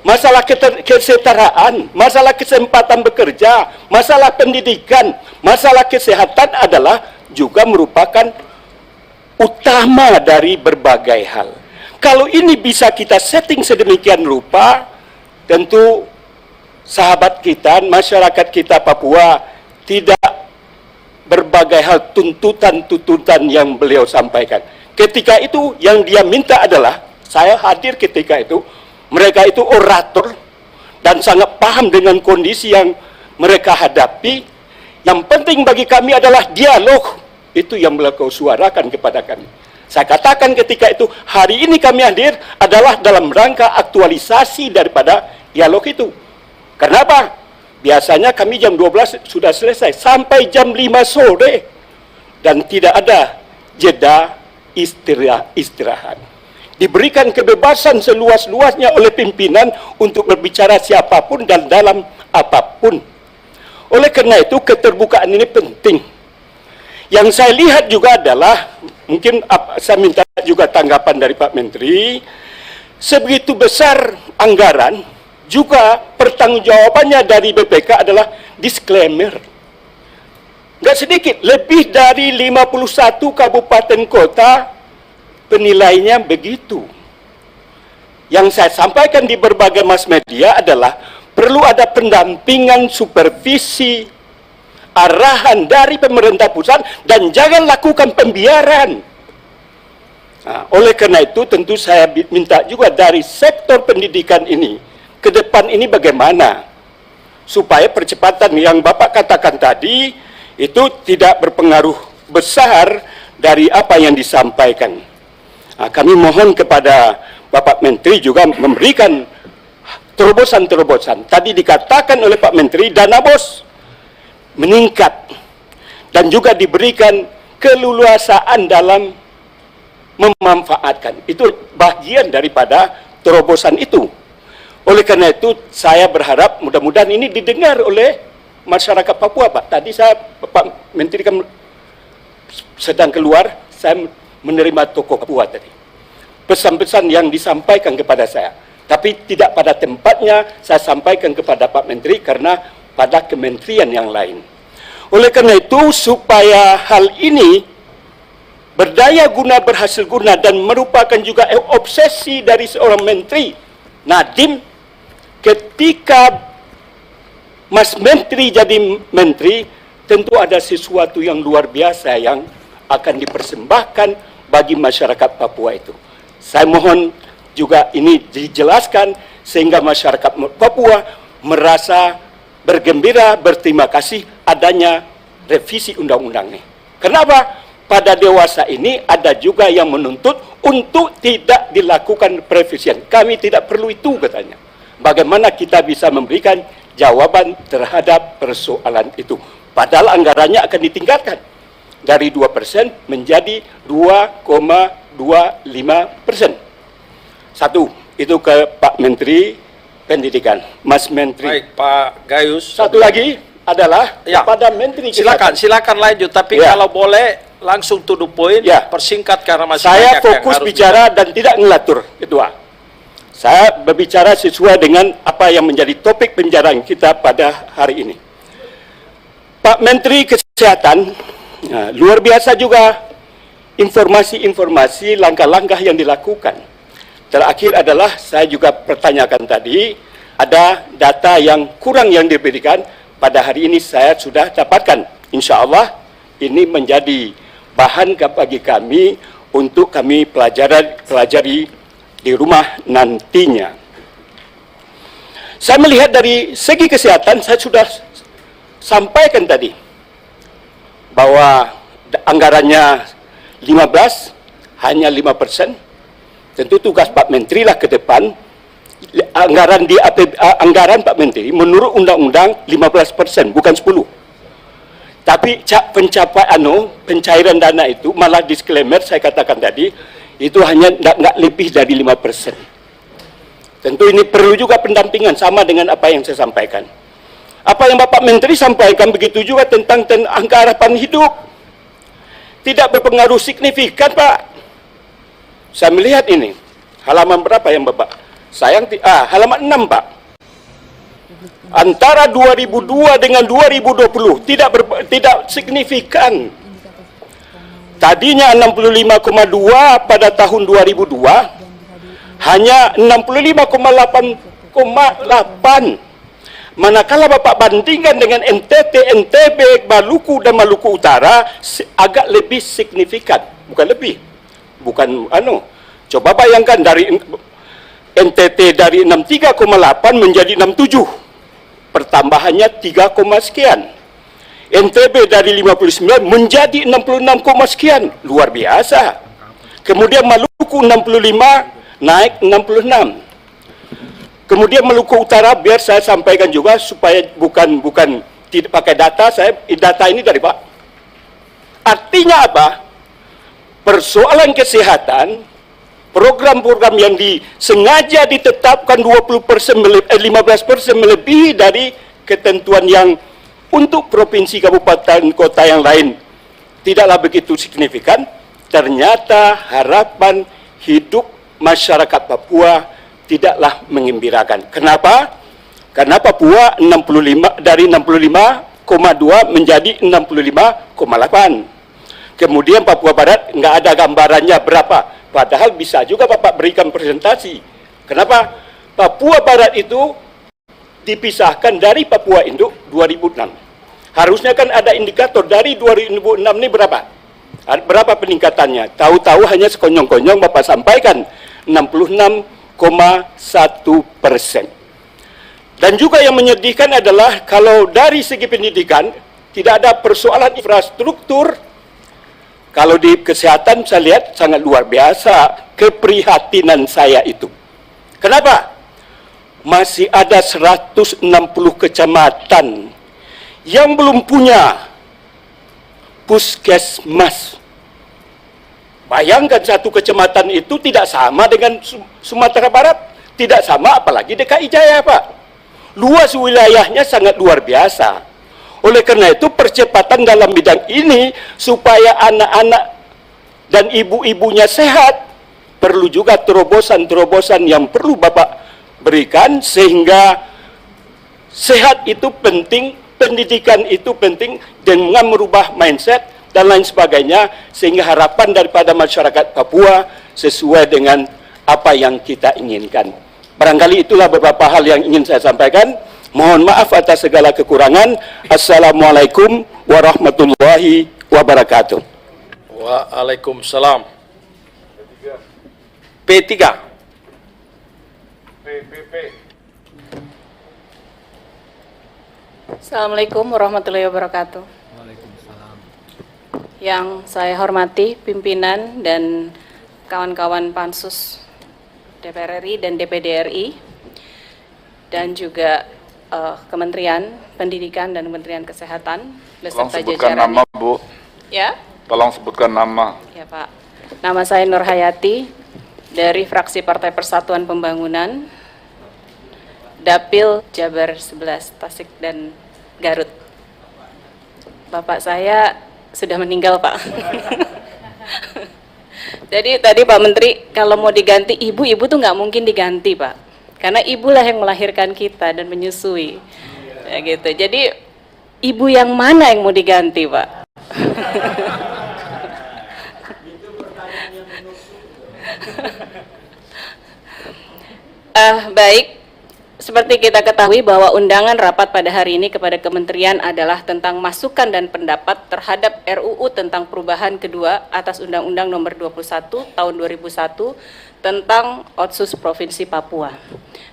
masalah kesetaraan, masalah kesempatan bekerja, masalah pendidikan, masalah kesehatan adalah juga merupakan utama dari berbagai hal. Kalau ini bisa kita setting sedemikian rupa, tentu sahabat kita, masyarakat kita Papua tidak berbagai hal tuntutan-tuntutan yang beliau sampaikan. Ketika itu yang dia minta adalah, saya hadir ketika itu, mereka itu orator dan sangat paham dengan kondisi yang mereka hadapi. Yang penting bagi kami adalah dialog. Itu yang beliau suarakan kepada kami. Saya katakan ketika itu, hari ini kami hadir adalah dalam rangka aktualisasi daripada dialog itu. Kenapa? Biasanya kami jam 12 sudah selesai sampai jam 5 sore dan tidak ada jeda istirahat. Diberikan kebebasan seluas-luasnya oleh pimpinan untuk berbicara siapapun dan dalam apapun. Oleh karena itu keterbukaan ini penting. Yang saya lihat juga adalah, mungkin saya minta juga tanggapan dari Pak Menteri, sebegitu besar anggaran, juga pertanggungjawabannya dari BPK adalah disclaimer. Nggak sedikit, lebih dari 51 kabupaten kota penilainya begitu. Yang saya sampaikan di berbagai mass media adalah perlu ada pendampingan, supervisi, arahan dari pemerintah pusat dan jangan lakukan pembiaran. Nah, oleh karena itu tentu saya minta juga dari sektor pendidikan ini, ke depan ini bagaimana supaya percepatan yang Bapak katakan tadi itu tidak berpengaruh besar dari apa yang disampaikan. Nah, kami mohon kepada Bapak Menteri juga memberikan terobosan-terobosan. Tadi dikatakan oleh Pak Menteri, dana BOS meningkat dan juga diberikan keleluasaan dalam memanfaatkan. Itu bagian daripada terobosan itu. Oleh karena itu, saya berharap mudah-mudahan ini didengar oleh masyarakat Papua, Pak. Tadi Pak Menteri kan sedang keluar, saya menerima tokoh Papua tadi. Pesan-pesan yang disampaikan kepada saya. Tapi tidak pada tempatnya saya sampaikan kepada Pak Menteri karena pada kementerian yang lain. Oleh karena itu, supaya hal ini berdaya guna, berhasil guna, dan merupakan juga obsesi dari seorang Menteri Nadiem, ketika Mas Menteri jadi Menteri, tentu ada sesuatu yang luar biasa yang akan dipersembahkan bagi masyarakat Papua itu. Saya mohon juga ini dijelaskan sehingga masyarakat Papua merasa bergembira, berterima kasih adanya revisi undang-undang ini. Kenapa? pada dewasa ini ada juga yang menuntut untuk tidak dilakukan previsian. Kami tidak perlu itu katanya. Bagaimana kita bisa memberikan jawaban terhadap persoalan itu? Padahal anggarannya akan ditingkatkan dari 2% menjadi 2,25%. Satu, itu ke Pak Menteri Pendidikan, Mas Menteri. Baik, Pak Gayus. Satu lagi adalah Ya. kepada Menteri Silakan, Kesehatan. silakan lanjut. Tapi Ya. kalau boleh langsung to the point, Ya. persingkat karena masih Saya banyak yang fokus harus bicara dan tidak ngelatur, Ketua. Saya berbicara sesuai dengan apa yang menjadi topik pembicaraan kita pada hari ini. Pak Menteri Kesehatan, luar biasa juga informasi-informasi langkah-langkah yang dilakukan. Terakhir adalah saya juga pertanyakan tadi, ada data yang kurang yang diberikan. Pada hari ini saya sudah dapatkan. Insya Allah ini menjadi bahan bagi kami untuk kami pelajari di rumah nantinya. Saya melihat dari segi kesehatan, saya sudah sampaikan tadi bahwa anggarannya 15, hanya 5%. Tentu tugas Pak Menteri lah ke depan. Anggaran Pak Menteri menurut undang-undang 15%, bukan 10. Tapi pencairan dana itu malah disclaimer saya katakan tadi, itu hanya nggak lebih dari 5%. Tentu ini perlu juga pendampingan sama dengan apa yang saya sampaikan. Apa yang Bapak Menteri sampaikan begitu juga tentang angka harapan hidup. Tidak berpengaruh signifikan, Pak. Saya melihat ini, halaman berapa yang Bapak? Halaman 6, Pak. Antara 2002 dengan 2020 tidak signifikan. Tadinya 65,2 pada tahun 2002, hanya 65,8. Manakala Bapak bandingkan dengan NTT, NTB, Maluku dan Maluku Utara agak lebih signifikan, bukan lebih. Bukan coba bayangkan dari NTT dari 63,8 menjadi 67, pertambahannya 3, sekian. NTB dari 59 menjadi 66, sekian, luar biasa. Kemudian Maluku 65 naik 66. Kemudian Maluku Utara, biar saya sampaikan juga supaya bukan tidak pakai data, data ini dari Pak. Artinya apa? Persoalan kesehatan, program-program yang sengaja ditetapkan 15% melebihi dari ketentuan yang untuk provinsi, kabupaten, kota yang lain tidaklah begitu signifikan. Ternyata harapan hidup masyarakat Papua tidaklah mengembirakan. Kenapa? Karena Papua dari 65,2 menjadi 65,8. Kemudian Papua Barat nggak ada gambarannya berapa. Padahal bisa juga Bapak berikan presentasi. Kenapa? Papua Barat itu dipisahkan dari Papua Induk 2006. Harusnya kan ada indikator dari 2006 ini berapa? Berapa peningkatannya? Tahu-tahu hanya sekonyong-konyong Bapak sampaikan 66,1%. Dan juga yang menyedihkan adalah kalau dari segi pendidikan tidak ada persoalan infrastruktur. Kalau di kesehatan saya lihat sangat luar biasa keprihatinan saya itu. Kenapa? Masih ada 160 kecamatan yang belum punya puskesmas. Bayangkan satu kecamatan itu tidak sama dengan Sumatera Barat, tidak sama apalagi DKI Jaya, Pak. Luas wilayahnya sangat luar biasa. Oleh karena itu percepatan dalam bidang ini supaya anak-anak dan ibu-ibunya sehat, perlu juga terobosan-terobosan yang perlu Bapak berikan sehingga sehat itu penting, pendidikan itu penting dengan merubah mindset dan lain sebagainya sehingga harapan daripada masyarakat Papua sesuai dengan apa yang kita inginkan. Barangkali itulah beberapa hal yang ingin saya sampaikan. Mohon maaf atas segala kekurangan. Assalamualaikum warahmatullahi wabarakatuh. Waalaikumsalam. P3. Assalamualaikum warahmatullahi wabarakatuh. Yang saya hormati pimpinan dan kawan-kawan Pansus DPR RI dan DPD RI, dan juga Kementerian Pendidikan dan Kementerian Kesehatan Tolong beserta sebutkan jajarannya. nama, Bu. Ya, Tolong sebutkan nama. ya Pak. Nama saya Nur Hayati dari fraksi Partai Persatuan Pembangunan, Dapil Jabar 11, Tasik dan Garut. Bapak saya sudah meninggal, Pak. Jadi tadi Pak Menteri, kalau mau diganti ibu tuh nggak mungkin diganti, Pak. Karena ibulah yang melahirkan kita dan menyusui. Ya gitu. Jadi ibu yang mana yang mau diganti, Pak? Baik. Seperti kita ketahui bahwa undangan rapat pada hari ini kepada Kementerian adalah tentang masukan dan pendapat terhadap RUU tentang perubahan kedua atas Undang-Undang Nomor 21 Tahun 2001 tentang Otsus Provinsi Papua.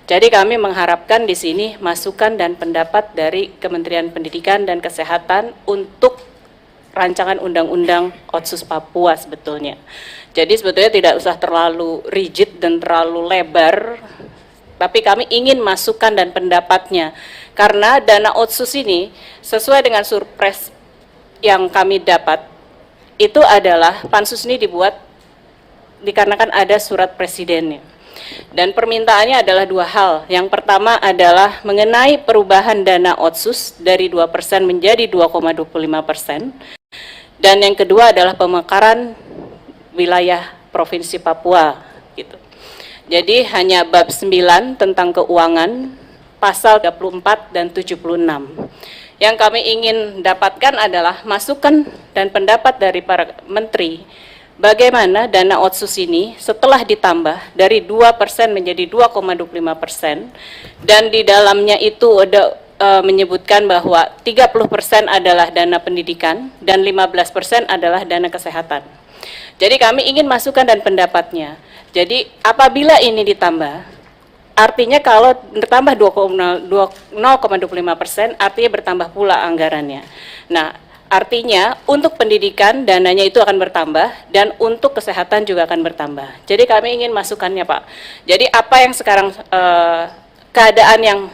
Jadi kami mengharapkan di sini masukan dan pendapat dari Kementerian Pendidikan dan Kesehatan untuk rancangan Undang-Undang Otsus Papua sebetulnya. Jadi sebetulnya tidak usah terlalu rigid dan terlalu lebar, tapi kami ingin masukan dan pendapatnya, karena dana otsus ini sesuai dengan surpres yang kami dapat, itu adalah pansus ini dibuat dikarenakan ada surat presidennya. Dan permintaannya adalah dua hal. Yang pertama adalah mengenai perubahan dana otsus dari 2% menjadi 2,25%. Dan yang kedua adalah pemekaran wilayah Provinsi Papua gitu. Jadi hanya bab 9 tentang keuangan, pasal 34 dan 76. Yang kami ingin dapatkan adalah masukan dan pendapat dari para menteri, bagaimana dana otsus ini setelah ditambah dari 2% menjadi 2,25%, dan di dalamnya itu ada menyebutkan bahwa 30% adalah dana pendidikan dan 15% adalah dana kesehatan. Jadi kami ingin masukan dan pendapatnya. Jadi apabila ini ditambah, artinya kalau bertambah 0,25%, artinya bertambah pula anggarannya. Nah, artinya untuk pendidikan dananya itu akan bertambah, dan untuk kesehatan juga akan bertambah. Jadi kami ingin masukannya, Pak. Jadi apa yang sekarang, keadaan yang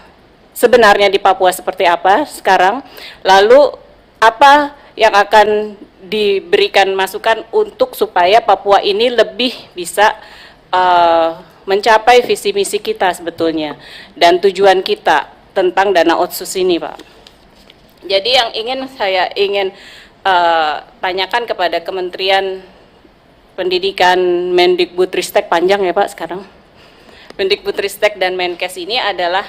sebenarnya di Papua seperti apa sekarang, lalu apa yang akan diberikan masukan untuk supaya Papua ini lebih bisa mencapai visi misi kita sebetulnya dan tujuan kita tentang dana otsus ini, Pak. Jadi yang saya ingin tanyakan kepada Kementerian Pendidikan, Mendikbudristek, panjang ya Pak sekarang, Mendikbudristek dan Menkes, ini adalah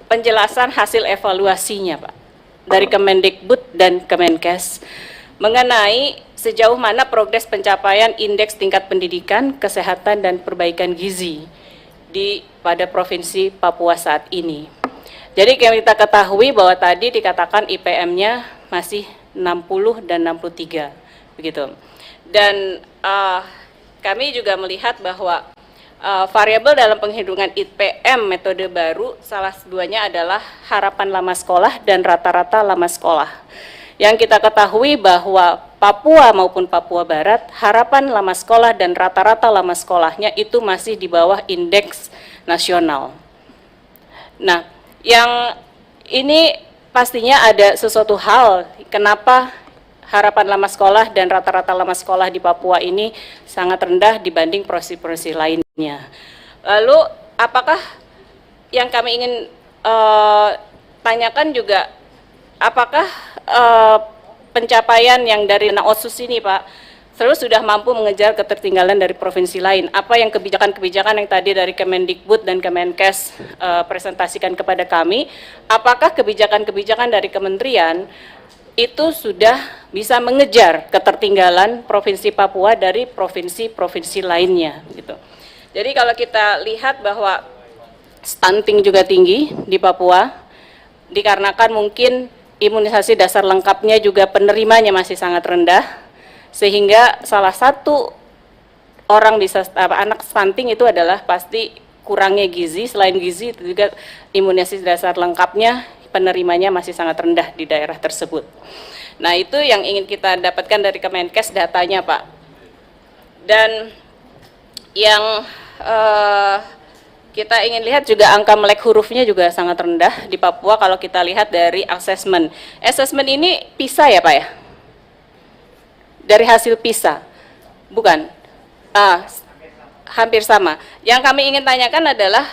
penjelasan hasil evaluasinya, Pak, dari Kemendikbud dan Kemenkes mengenai sejauh mana progres pencapaian indeks tingkat pendidikan, kesehatan, dan perbaikan gizi pada Provinsi Papua saat ini. Jadi kita ketahui bahwa tadi dikatakan IPM-nya masih 60 dan 63, begitu. Dan kami juga melihat bahwa variabel dalam penghitungan IPM metode baru, salah duanya adalah harapan lama sekolah dan rata-rata lama sekolah. Yang kita ketahui bahwa Papua maupun Papua Barat, harapan lama sekolah dan rata-rata lama sekolahnya itu masih di bawah indeks nasional. Nah, yang ini pastinya ada sesuatu hal kenapa harapan lama sekolah dan rata-rata lama sekolah di Papua ini sangat rendah dibanding provinsi-provinsi lainnya. Lalu apakah yang kami ingin tanyakan juga, apakah pencapaian yang dari dana otsus ini, Pak, terus sudah mampu mengejar ketertinggalan dari provinsi lain? Apa yang kebijakan-kebijakan yang tadi dari Kemendikbud dan Kemenkes presentasikan kepada kami, apakah kebijakan-kebijakan dari kementerian itu sudah bisa mengejar ketertinggalan Provinsi Papua dari provinsi-provinsi lainnya gitu. Jadi kalau kita lihat bahwa stunting juga tinggi di Papua, dikarenakan mungkin imunisasi dasar lengkapnya juga penerimanya masih sangat rendah, sehingga salah satu orang bisa anak stunting itu adalah pasti kurangnya gizi. Selain gizi itu juga imunisasi dasar lengkapnya penerimanya masih sangat rendah di daerah tersebut. Nah, itu yang ingin kita dapatkan dari Kemenkes datanya, Pak. Dan yang kita ingin lihat juga angka melek hurufnya juga sangat rendah di Papua kalau kita lihat dari asesmen. Asesmen ini PISA ya, Pak ya? Dari hasil PISA? Bukan? Hampir sama. Yang kami ingin tanyakan adalah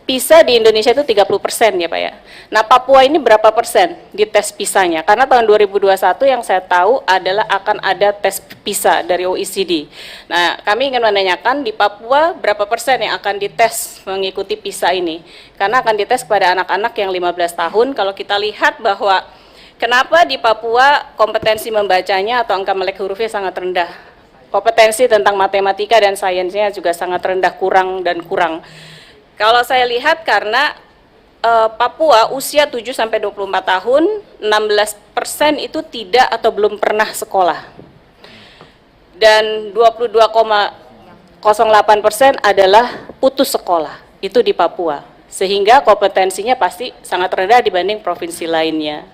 PISA di Indonesia itu 30% ya Pak ya. Nah, Papua ini berapa persen di tes PISA-nya? Karena tahun 2021 yang saya tahu adalah akan ada tes PISA dari OECD. Nah, kami ingin menanyakan di Papua berapa persen yang akan dites mengikuti PISA ini? Karena akan dites kepada anak-anak yang 15 tahun. Kalau kita lihat bahwa kenapa di Papua kompetensi membacanya atau angka melek hurufnya sangat rendah? Kompetensi tentang matematika dan sainsnya juga sangat rendah, kurang. Kalau saya lihat karena Papua usia 7-24 tahun, 16% itu tidak atau belum pernah sekolah. Dan 22,08% adalah putus sekolah, itu di Papua. Sehingga kompetensinya pasti sangat rendah dibanding provinsi lainnya.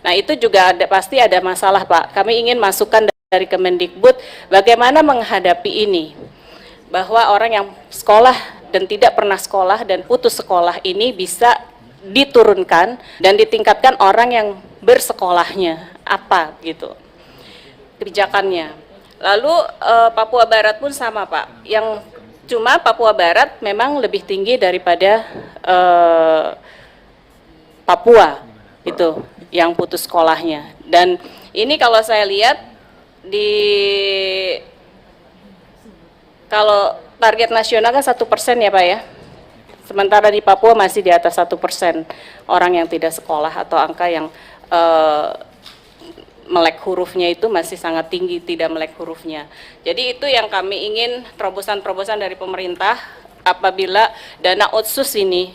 Nah, itu juga pasti ada masalah, Pak. Kami ingin masukan dari Kemendikbud bagaimana menghadapi ini. Bahwa orang yang sekolah dan tidak pernah sekolah dan putus sekolah ini bisa diturunkan dan ditingkatkan orang yang bersekolahnya apa gitu kebijakannya. Lalu Papua Barat pun sama Pak, yang cuma Papua Barat memang lebih tinggi daripada Papua itu yang putus sekolahnya. Dan ini kalau saya lihat kalau target nasional kan 1% ya Pak ya, sementara di Papua masih di atas 1% orang yang tidak sekolah atau angka yang melek hurufnya itu masih sangat tinggi, tidak melek hurufnya. Jadi itu yang kami ingin terobosan-terobosan dari pemerintah apabila dana otsus ini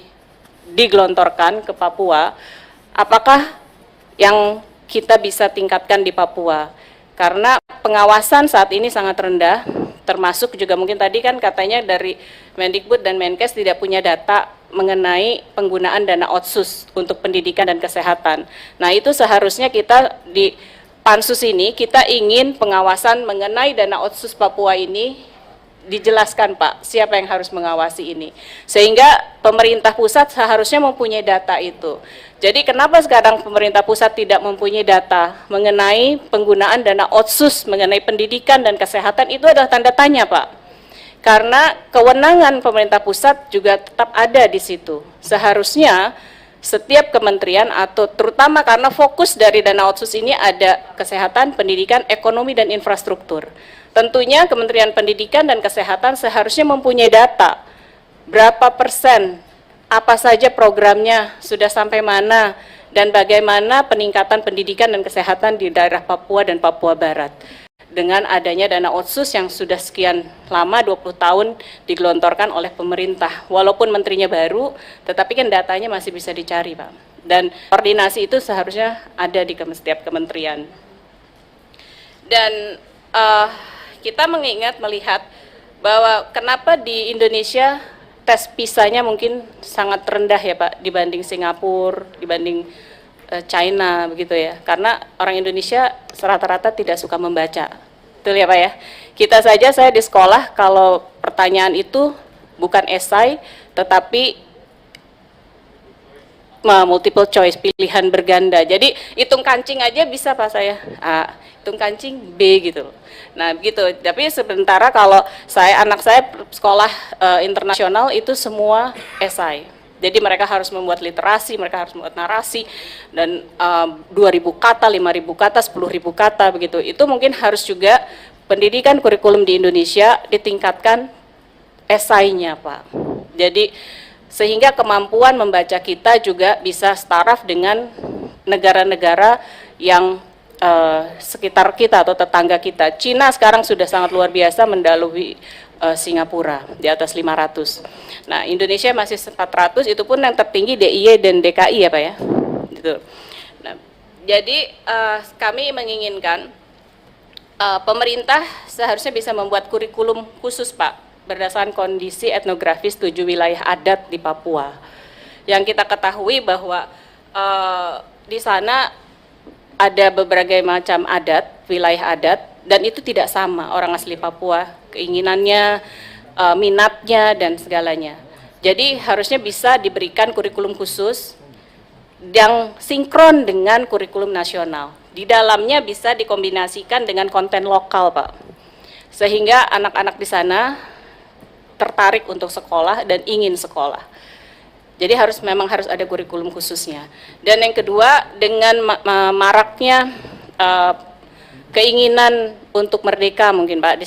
digelontorkan ke Papua, apakah yang kita bisa tingkatkan di Papua? Karena pengawasan saat ini sangat rendah, termasuk juga mungkin tadi kan katanya dari Mendikbud dan Menkes tidak punya data mengenai penggunaan dana otsus untuk pendidikan dan kesehatan. Nah, itu seharusnya kita di pansus ini kita ingin pengawasan mengenai dana otsus Papua ini dijelaskan Pak, siapa yang harus mengawasi ini. Sehingga pemerintah pusat seharusnya mempunyai data itu. Jadi kenapa sekarang pemerintah pusat tidak mempunyai data mengenai penggunaan dana otsus mengenai pendidikan dan kesehatan, itu adalah tanda tanya Pak. Karena kewenangan pemerintah pusat juga tetap ada di situ. Seharusnya setiap kementerian atau terutama karena fokus dari dana otsus ini ada kesehatan, pendidikan, ekonomi, dan infrastruktur. Tentunya Kementerian Pendidikan dan Kesehatan seharusnya mempunyai data berapa persen, apa saja programnya, sudah sampai mana, dan bagaimana peningkatan pendidikan dan kesehatan di daerah Papua dan Papua Barat. Dengan adanya dana otsus yang sudah sekian lama, 20 tahun digelontorkan oleh pemerintah. Walaupun menterinya baru, tetapi kan datanya masih bisa dicari Pak. Dan koordinasi itu seharusnya ada di setiap kementerian. Dan kita melihat bahwa kenapa di Indonesia tes PISA-nya mungkin sangat rendah ya Pak dibanding Singapura, dibanding China begitu ya. Karena orang Indonesia rata-rata tidak suka membaca. Betul ya Pak ya? Kita saja, saya di sekolah kalau pertanyaan itu bukan esai tetapi multiple choice, pilihan berganda. Jadi hitung kancing aja bisa Pak saya. Hitung kancing B gitu. Nah begitu, tapi sementara kalau anak saya sekolah internasional itu semua esai. Jadi mereka harus membuat literasi, mereka harus membuat narasi, dan 2.000 kata, 5.000 kata, 10.000 kata begitu. Itu mungkin harus juga pendidikan kurikulum di Indonesia ditingkatkan esainya Pak. Jadi sehingga kemampuan membaca kita juga bisa setaraf dengan negara-negara yang sekitar kita atau tetangga kita. Cina sekarang sudah sangat luar biasa mendahului Singapura di atas 500. Nah, Indonesia masih 400, itu pun yang tertinggi DIY dan DKI ya Pak ya. Gitu. Nah, jadi kami menginginkan pemerintah seharusnya bisa membuat kurikulum khusus Pak berdasarkan kondisi etnografis 7 wilayah adat di Papua. Yang kita ketahui bahwa di sana ada berbagai macam adat, wilayah adat, dan itu tidak sama orang asli Papua, keinginannya, minatnya, dan segalanya. Jadi harusnya bisa diberikan kurikulum khusus yang sinkron dengan kurikulum nasional. Di dalamnya bisa dikombinasikan dengan konten lokal, Pak. Sehingga anak-anak di sana tertarik untuk sekolah dan ingin sekolah. Jadi memang harus ada kurikulum khususnya. Dan yang kedua, dengan maraknya keinginan untuk merdeka mungkin Pak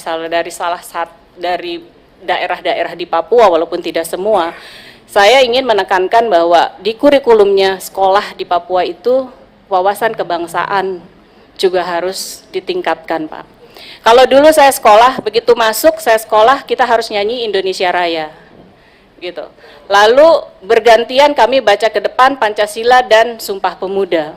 dari daerah-daerah di Papua, walaupun tidak semua, saya ingin menekankan bahwa di kurikulumnya sekolah di Papua itu wawasan kebangsaan juga harus ditingkatkan, Pak. Kalau dulu saya sekolah, begitu masuk saya sekolah, kita harus nyanyi Indonesia Raya, gitu. Lalu bergantian kami baca ke depan Pancasila dan Sumpah Pemuda.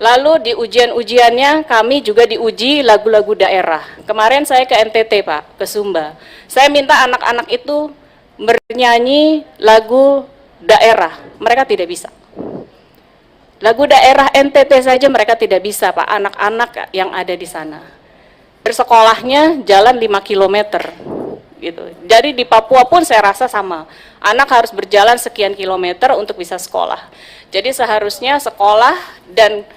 Lalu di ujian-ujiannya kami juga diuji lagu-lagu daerah. Kemarin saya ke NTT, Pak, ke Sumba. Saya minta anak-anak itu bernyanyi lagu daerah, mereka tidak bisa. Lagu daerah NTT saja mereka tidak bisa, Pak, anak-anak yang ada di sana. Bersekolahnya jalan 5 km, gitu. Jadi di Papua pun saya rasa sama. Anak harus berjalan sekian kilometer untuk bisa sekolah. Jadi seharusnya sekolah dan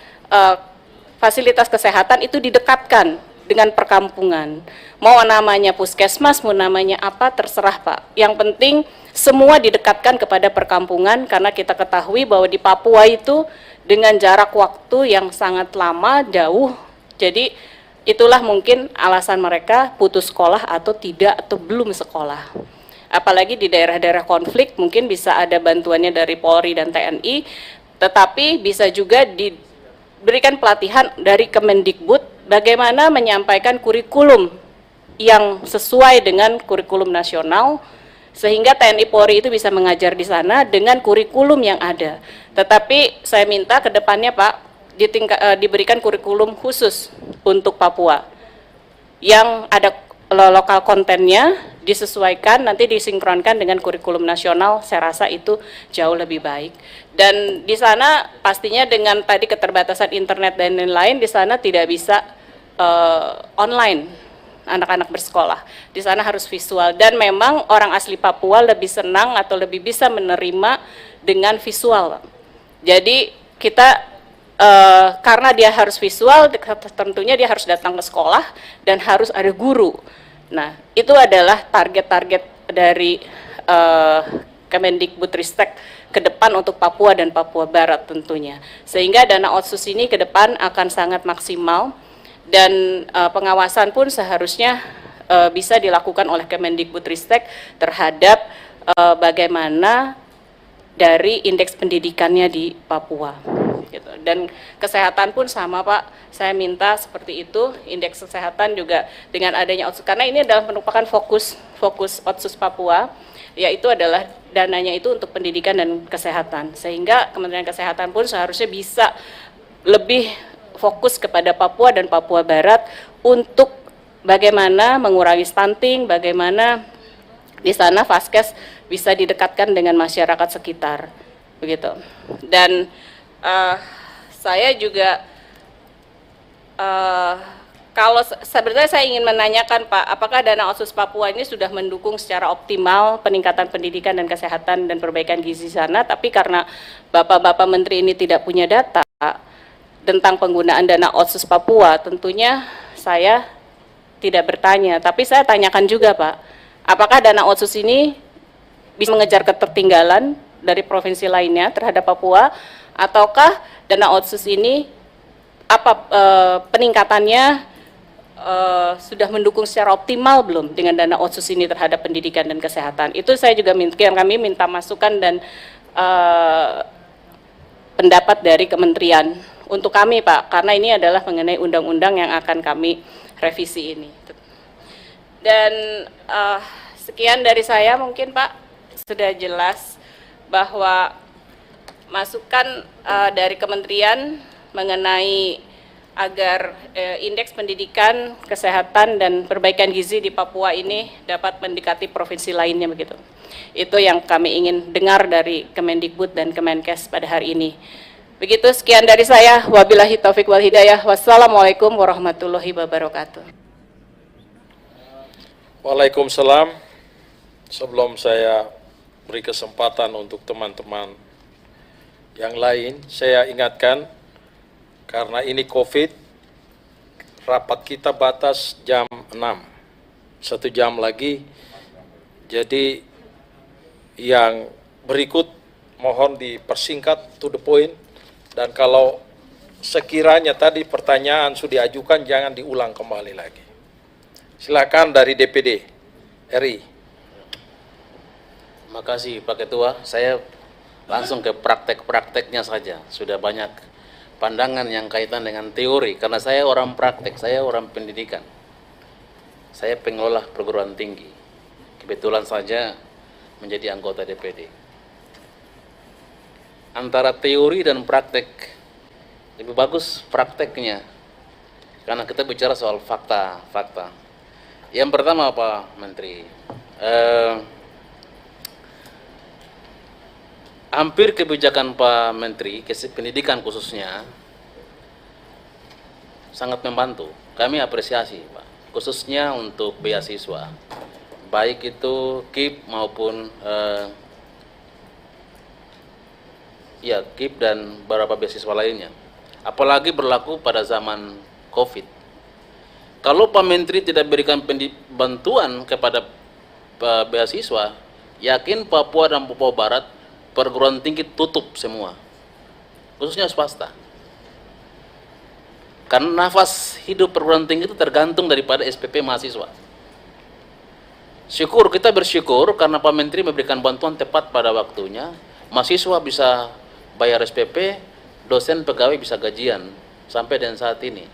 fasilitas kesehatan itu didekatkan dengan perkampungan. Mau namanya puskesmas, mau namanya apa, terserah, Pak. Yang penting semua didekatkan kepada perkampungan, karena kita ketahui bahwa di Papua itu dengan jarak waktu yang sangat lama, jauh. Jadi itulah mungkin alasan mereka putus sekolah atau tidak, atau belum sekolah. Apalagi di daerah-daerah konflik mungkin bisa ada bantuannya dari Polri dan TNI, tetapi bisa juga diberikan pelatihan dari Kemendikbud bagaimana menyampaikan kurikulum yang sesuai dengan kurikulum nasional, sehingga TNI Polri itu bisa mengajar di sana dengan kurikulum yang ada. Tetapi saya minta ke depannya, Pak, diberikan kurikulum khusus untuk Papua yang ada lokal kontennya, disesuaikan, nanti disinkronkan dengan kurikulum nasional. Saya rasa itu jauh lebih baik. Dan di sana pastinya dengan tadi keterbatasan internet dan lain-lain, di sana tidak bisa online anak-anak bersekolah. Di sana harus visual, dan memang orang asli Papua lebih senang atau lebih bisa menerima dengan visual. Jadi kita karena dia harus visual, tentunya dia harus datang ke sekolah dan harus ada guru. Nah, itu adalah target-target dari Kemendikbudristek ke depan untuk Papua dan Papua Barat tentunya. Sehingga dana otsus ini ke depan akan sangat maksimal, dan pengawasan pun seharusnya bisa dilakukan oleh Kemendikbudristek terhadap bagaimana dari indeks pendidikannya di Papua. Gitu. Dan kesehatan pun sama, Pak, saya minta seperti itu, indeks kesehatan juga dengan adanya otsus, karena ini adalah merupakan fokus otsus Papua, yaitu adalah dananya itu untuk pendidikan dan kesehatan, sehingga Kementerian Kesehatan pun seharusnya bisa lebih fokus kepada Papua dan Papua Barat untuk bagaimana mengurangi stunting, bagaimana di sana Vaskes bisa didekatkan dengan masyarakat sekitar, begitu. Dan saya juga kalau sebenarnya saya ingin menanyakan, Pak, apakah dana otsus Papua ini sudah mendukung secara optimal peningkatan pendidikan dan kesehatan dan perbaikan gizi sana, tapi karena Bapak-Bapak Menteri ini tidak punya data tentang penggunaan dana otsus Papua, tentunya saya tidak bertanya, tapi saya tanyakan juga, Pak, apakah dana otsus ini bisa mengejar ketertinggalan dari provinsi lainnya terhadap Papua, ataukah dana otsus ini peningkatannya sudah mendukung secara optimal belum dengan dana otsus ini terhadap pendidikan dan kesehatan? Itu saya juga kami minta masukan dan pendapat dari kementerian untuk kami, Pak, karena ini adalah mengenai undang-undang yang akan kami revisi ini. Dan sekian dari saya, mungkin Pak sudah jelas bahwa masukan dari kementerian mengenai agar indeks pendidikan, kesehatan, dan perbaikan gizi di Papua ini dapat mendekati provinsi lainnya, begitu. Itu yang kami ingin dengar dari Kemendikbud dan Kemenkes pada hari ini. Begitu, sekian dari saya. Wabillahi taufik wal hidayah. Wassalamualaikum warahmatullahi wabarakatuh. Waalaikumsalam. Sebelum saya beri kesempatan untuk teman-teman yang lain, saya ingatkan, karena ini COVID, rapat kita batas jam 6, 1 jam lagi. Jadi yang berikut mohon dipersingkat, to the point, dan kalau sekiranya tadi pertanyaan sudah diajukan, jangan diulang kembali lagi. Silakan dari DPD RI. Terima kasih Pak Ketua. Saya langsung ke praktek-prakteknya saja. Sudah banyak pandangan yang kaitan dengan teori, karena saya orang praktek, saya orang pendidikan. Saya pengelola perguruan tinggi. Kebetulan saja menjadi anggota DPD. Antara teori dan praktek, lebih bagus prakteknya, karena kita bicara soal fakta-fakta. Yang pertama Pak Menteri, hampir kebijakan Pak Menteri, pendidikan khususnya, sangat membantu. Kami apresiasi Pak, khususnya untuk beasiswa, baik itu KIP maupun KIP dan beberapa beasiswa lainnya. Apalagi berlaku pada zaman COVID. Kalau Pak Menteri tidak berikan bantuan kepada beasiswa, yakin Papua dan Papua Barat perguruan tinggi tutup semua, khususnya swasta. Karena nafas hidup perguruan tinggi itu tergantung daripada SPP mahasiswa. Kita bersyukur karena Pak Menteri memberikan bantuan tepat pada waktunya, mahasiswa bisa bayar SPP, dosen pegawai bisa gajian sampai dan saat ini.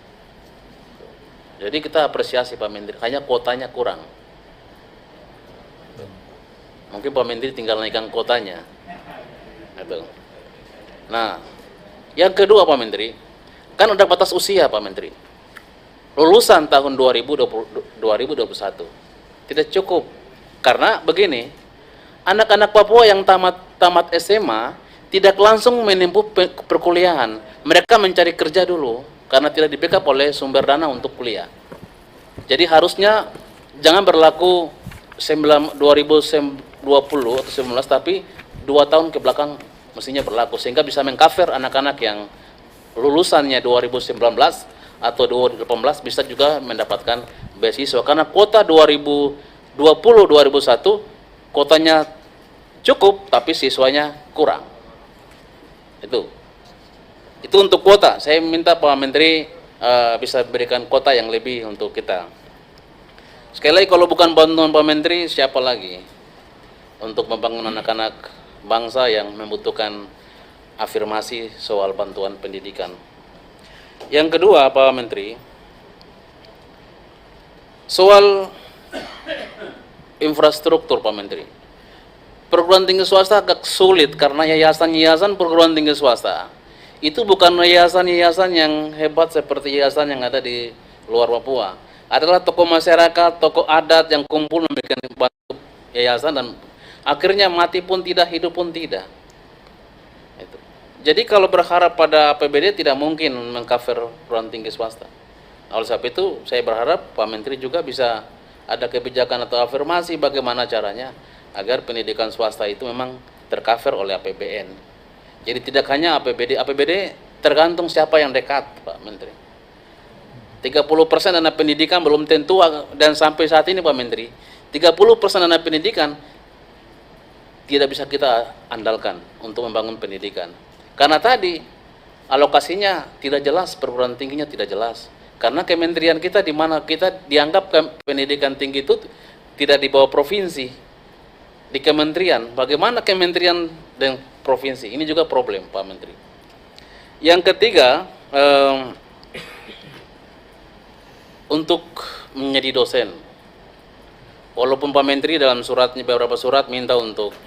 Jadi kita apresiasi Pak Menteri, hanya kuotanya kurang. Mungkin Pak Menteri tinggal naikkan kuotanya. Nah, yang kedua Pak Menteri, kan ada batas usia Pak Menteri. Lulusan tahun 2021 tidak cukup, karena begini, anak-anak Papua yang tamat SMA tidak langsung menempuh perkuliahan. Mereka mencari kerja dulu karena tidak di-backup oleh sumber dana untuk kuliah. Jadi harusnya jangan berlaku 2020 atau 19, tapi 2 tahun ke belakang mestinya berlaku, sehingga bisa mengcover anak-anak yang lulusannya 2019 atau 2018 bisa juga mendapatkan beasiswa, karena kuota 2020-2021 kuotanya cukup tapi siswanya kurang. Itu untuk kuota. Saya minta Pak Menteri bisa berikan kuota yang lebih untuk kita. Sekali lagi, kalau bukan bantuan Pak Menteri, siapa lagi untuk membangun anak-anak bangsa yang membutuhkan afirmasi soal bantuan pendidikan. Yang kedua Pak Menteri, soal infrastruktur Pak Menteri. Perguruan tinggi swasta agak sulit karena yayasan-yayasan perguruan tinggi swasta itu bukan yayasan-yayasan yang hebat seperti yayasan yang ada di luar Papua. Adalah tokoh masyarakat, tokoh adat yang kumpul memberikan bantu yayasan, dan akhirnya mati pun tidak, hidup pun tidak. Itu. Jadi kalau berharap pada APBD tidak mungkin mengcover perguruan tinggi swasta. Oleh sebab itu saya berharap Pak Menteri juga bisa ada kebijakan atau afirmasi bagaimana caranya agar pendidikan swasta itu memang tercover oleh APBN. Jadi tidak hanya APBD tergantung siapa yang dekat Pak Menteri. 30% dana pendidikan belum tentu, dan sampai saat ini Pak Menteri 30% dana pendidikan tidak bisa kita andalkan untuk membangun pendidikan. Karena tadi alokasinya tidak jelas, perguruan tingginya tidak jelas. Karena kementerian kita, di mana kita dianggap pendidikan tinggi itu tidak di bawah provinsi, di kementerian. Bagaimana kementerian dan provinsi? Ini juga problem Pak Menteri. Yang ketiga, untuk menjadi dosen. Walaupun Pak Menteri dalam suratnya, beberapa surat minta untuk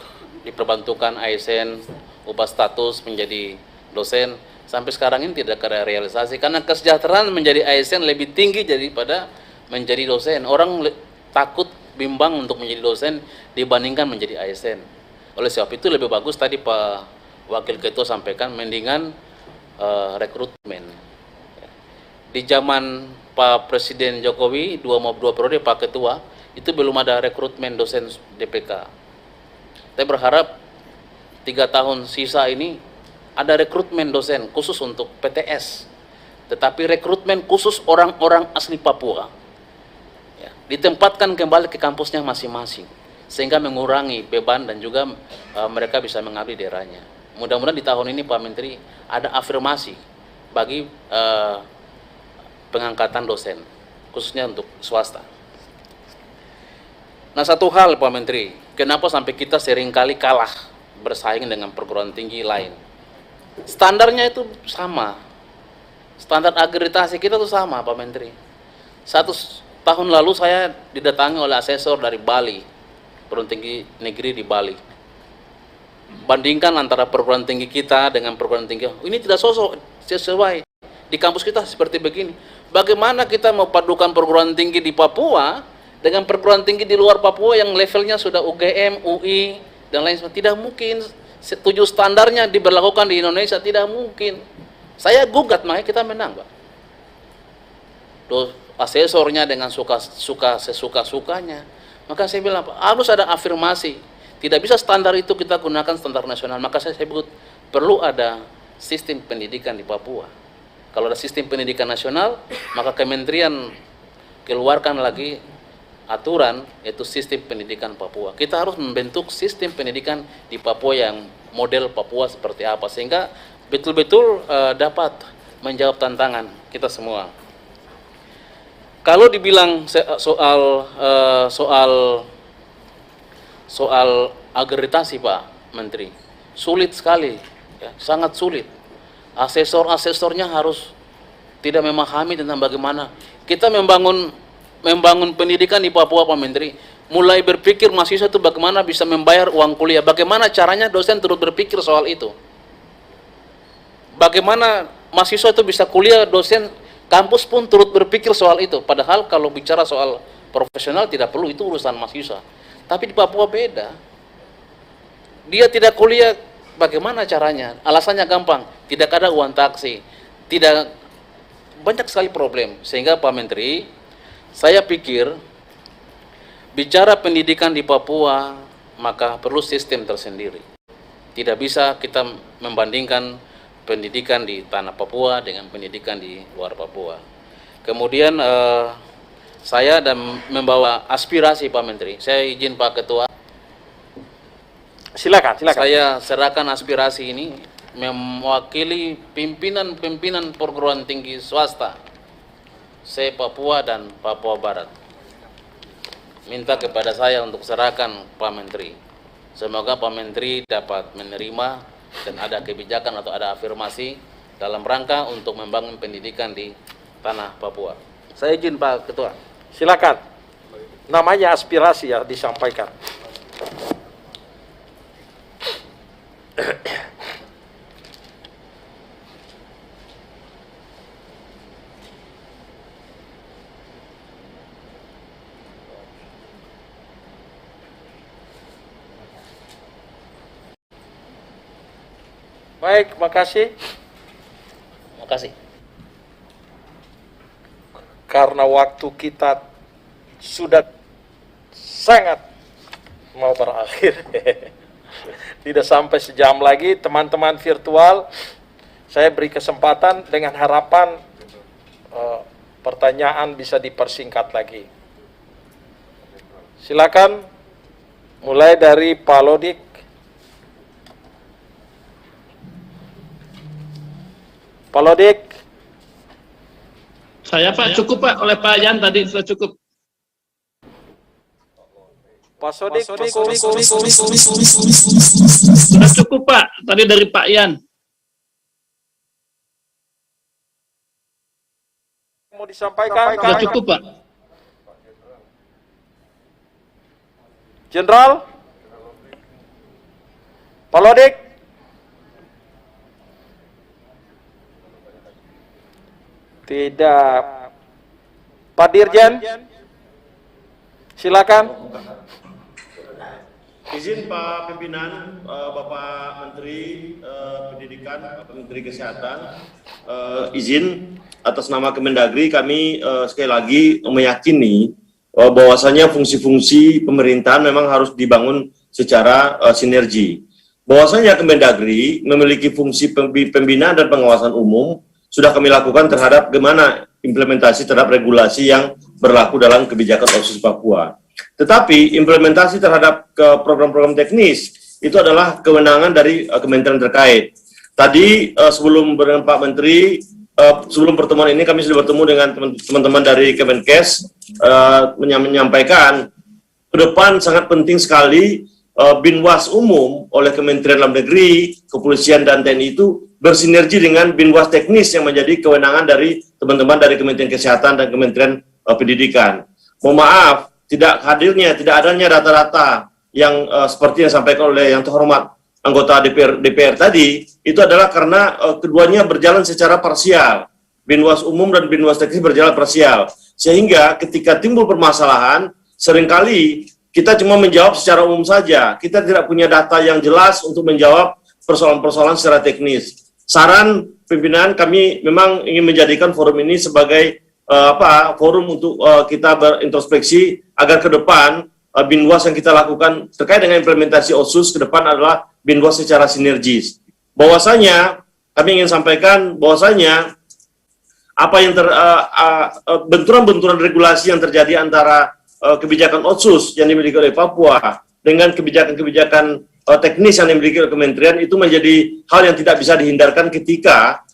diperbantukan ASN, ubah status menjadi dosen, sampai sekarang ini tidak ada realisasi, karena kesejahteraan menjadi ASN lebih tinggi daripada menjadi dosen. Orang takut, bimbang untuk menjadi dosen dibandingkan menjadi ASN. Oleh sebab itu lebih bagus tadi Pak Wakil Ketua sampaikan, mendingan rekrutmen. Di zaman Pak Presiden Jokowi 2 periode Pak Ketua itu belum ada rekrutmen dosen DPK. Saya berharap 3 tahun sisa ini ada rekrutmen dosen khusus untuk PTS, tetapi rekrutmen khusus orang-orang asli Papua, ya, ditempatkan kembali ke kampusnya masing-masing, sehingga mengurangi beban dan juga mereka bisa mengabdi daerahnya. Mudah-mudahan di tahun ini Pak Menteri ada afirmasi bagi pengangkatan dosen, khususnya untuk swasta. Nah, satu hal Pak Menteri, kenapa sampai kita seringkali kalah bersaing dengan perguruan tinggi lain? Standarnya itu sama, standar akreditasi kita itu sama Pak Menteri. 1 tahun lalu saya didatangi oleh asesor dari Bali, perguruan tinggi negeri di Bali. Bandingkan antara perguruan tinggi kita dengan perguruan tinggi, ini tidak sesuai. Di kampus kita seperti begini. Bagaimana kita mau padukan perguruan tinggi di Papua dengan perguruan tinggi di luar Papua yang levelnya sudah UGM, UI, dan lain sebagainya? Tidak mungkin. 7 standarnya diberlakukan di Indonesia, tidak mungkin. Saya gugat, makanya kita menang, Pak. Asesornya dengan sesuka-sukanya. Maka saya bilang, Pak, harus ada afirmasi. Tidak bisa standar itu kita gunakan standar nasional. Maka saya sebut perlu ada sistem pendidikan di Papua. Kalau ada sistem pendidikan nasional, maka kementerian keluarkan lagi aturan, yaitu sistem pendidikan Papua. Kita harus membentuk sistem pendidikan di Papua yang model Papua seperti apa, sehingga betul-betul dapat menjawab tantangan kita semua. Kalau dibilang soal akreditasi Pak Menteri, sulit sekali, ya, sangat sulit. Asesornya harus tidak memahami tentang bagaimana kita membangun pendidikan di Papua Pak Menteri. Mulai berpikir mahasiswa itu bagaimana bisa membayar uang kuliah, bagaimana caranya dosen turut berpikir soal itu. Bagaimana mahasiswa itu bisa kuliah, dosen kampus pun turut berpikir soal itu. Padahal kalau bicara soal profesional tidak perlu, itu urusan mahasiswa. Tapi di Papua beda. Dia tidak kuliah, bagaimana caranya? Alasannya gampang, tidak ada uang taksi, tidak, banyak sekali problem. Sehingga Pak Menteri, saya pikir bicara pendidikan di Papua maka perlu sistem tersendiri. Tidak bisa kita membandingkan pendidikan di tanah Papua dengan pendidikan di luar Papua. Kemudian saya dan membawa aspirasi Pak Menteri. Saya izin Pak Ketua. Silakan. Saya serahkan aspirasi ini mewakili pimpinan perguruan tinggi swasta se-Papua dan Papua Barat. Minta kepada saya untuk serahkan Pak Menteri. Semoga Pak Menteri dapat menerima dan ada kebijakan atau ada afirmasi dalam rangka untuk membangun pendidikan di tanah Papua. Saya izin Pak Ketua. Silakan. Namanya aspirasi ya disampaikan. Baik, makasih. Makasih. Karena waktu kita sudah sangat mau berakhir. Tidak sampai sejam lagi, teman-teman virtual, saya beri kesempatan dengan harapan pertanyaan bisa dipersingkat lagi. Silakan, mulai dari Pak Lodik. Pak Lodik. Saya Pak, cukup Pak, oleh Pak Yan tadi sudah cukup. Pak Sodik, Sudah cukup Pak, tadi dari Pak Yan. mau disampaikan? Sudah cukup Pak. Jenderal? Pak Lodik? Tidak. Pak Dirjen? Silakan. Izin Pak Pimpinan, Bapak Menteri Pendidikan, Bapak Menteri Kesehatan, izin atas nama Kemendagri kami sekali lagi meyakini bahwasanya fungsi-fungsi pemerintahan memang harus dibangun secara sinergi. Bahwasanya Kemendagri memiliki fungsi pembinaan dan pengawasan umum sudah kami lakukan terhadap bagaimana implementasi terhadap regulasi yang berlaku dalam kebijakan OTSUS Papua. Tetapi implementasi terhadap program-program teknis itu adalah kewenangan dari kementerian terkait. Tadi sebelum dengan Pak Menteri, sebelum pertemuan ini kami sudah bertemu dengan teman-teman dari Kemenkes menyampaikan ke depan sangat penting sekali Binwas umum oleh Kementerian Dalam Negeri, Kepolisian dan TNI itu bersinergi dengan Binwas teknis yang menjadi kewenangan dari teman-teman dari Kementerian Kesehatan dan Kementerian Pendidikan. Mohon maaf, tidak adanya data-data yang seperti yang disampaikan oleh yang terhormat anggota DPR tadi, itu adalah karena keduanya berjalan secara parsial. Binwas umum dan Binwas teknis berjalan parsial. Sehingga ketika timbul permasalahan, seringkali kita cuma menjawab secara umum saja. Kita tidak punya data yang jelas untuk menjawab persoalan-persoalan secara teknis. Saran pimpinan kami memang ingin menjadikan forum ini sebagai forum untuk kita berintrospeksi agar ke depan Binwas yang kita lakukan terkait dengan implementasi OTSUS ke depan adalah Binwas secara sinergis. Bahwasanya kami ingin sampaikan bahwasanya apa yang benturan-benturan regulasi yang terjadi antara kebijakan OTSUS yang dimiliki oleh Papua dengan kebijakan-kebijakan teknis yang dimiliki oleh kementerian itu menjadi hal yang tidak bisa dihindarkan ketika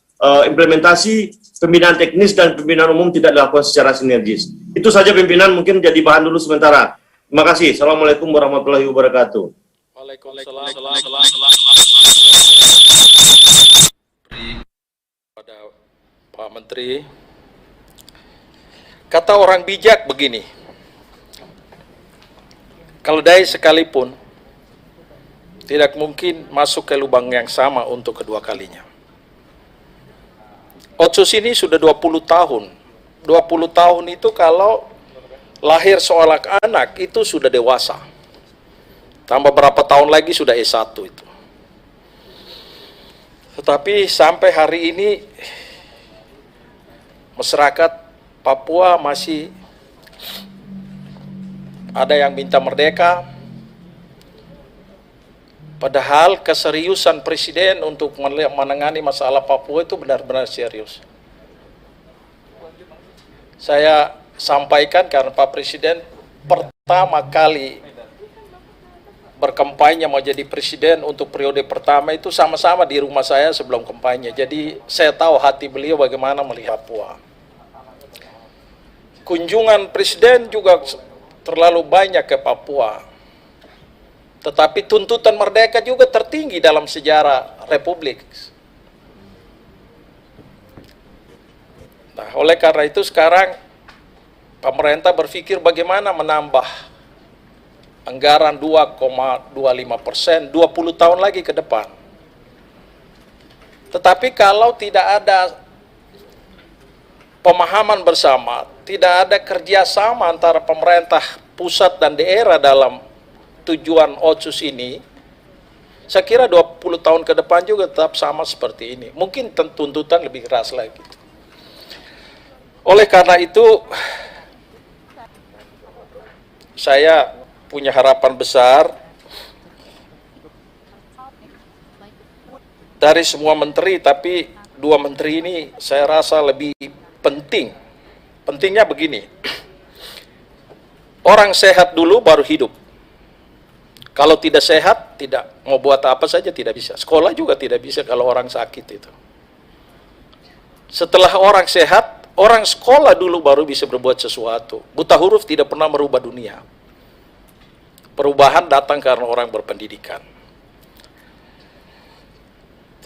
implementasi pembinaan teknis dan pembinaan umum tidak dilakukan secara sinergis. Itu saja pimpinan, mungkin jadi bahan dulu sementara. Terima kasih. Assalamualaikum warahmatullahi wabarakatuh. Waalaikumsalam. Pada Pak Menteri, kata orang bijak begini, keledai sekalipun tidak mungkin masuk ke lubang yang sama untuk kedua kalinya. OTSUS ini sudah 20 tahun. 20 tahun itu kalau lahir seorang anak itu sudah dewasa. Tambah berapa tahun lagi sudah S1 itu. Tetapi sampai hari ini masyarakat Papua masih ada yang minta merdeka. Padahal keseriusan Presiden untuk menangani masalah Papua itu benar-benar serius. Saya sampaikan karena Pak Presiden pertama kali berkampanye mau jadi Presiden untuk periode pertama itu sama-sama di rumah saya sebelum kampanye. Jadi saya tahu hati beliau bagaimana melihat Papua. Kunjungan Presiden juga terlalu banyak ke Papua. Tetapi tuntutan merdeka juga tertinggi dalam sejarah Republik. Nah, oleh karena itu sekarang pemerintah berpikir bagaimana menambah anggaran 2,25%, 20 tahun lagi ke depan. Tetapi kalau tidak ada pemahaman bersama, tidak ada kerjasama antara pemerintah pusat dan daerah dalam tujuan OTSUS ini, saya kira 20 tahun ke depan juga tetap sama seperti ini. Mungkin tuntutan lebih keras lagi. Oleh karena itu, saya punya harapan besar dari semua menteri, tapi dua menteri ini saya rasa lebih penting. Pentingnya begini, orang sehat dulu baru hidup. Kalau tidak sehat, tidak mau buat apa saja tidak bisa. Sekolah juga tidak bisa kalau orang sakit itu. Setelah orang sehat, orang sekolah dulu baru bisa berbuat sesuatu. Buta huruf tidak pernah merubah dunia. Perubahan datang karena orang berpendidikan.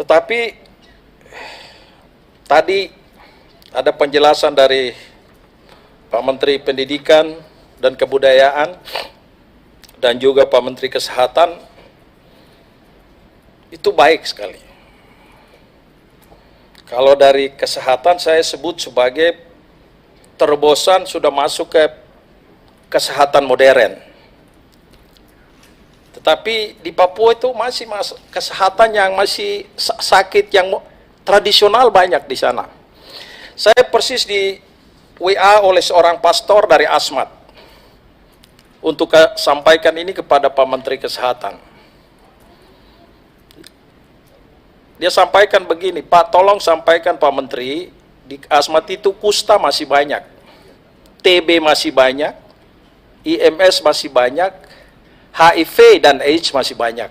Tetapi tadi ada penjelasan dari Pak Menteri Pendidikan dan Kebudayaan dan juga Pak Menteri Kesehatan, itu baik sekali. Kalau dari kesehatan saya sebut sebagai terobosan sudah masuk ke kesehatan modern. Tetapi di Papua itu masih kesehatan yang masih sakit yang tradisional banyak di sana. Saya persis di WA oleh seorang pastor dari Asmat untuk sampaikan ini kepada Pak Menteri Kesehatan. Dia sampaikan begini, Pak, tolong sampaikan Pak Menteri, di Asmat itu kusta masih banyak, TB masih banyak, IMS masih banyak, HIV dan AIDS masih banyak.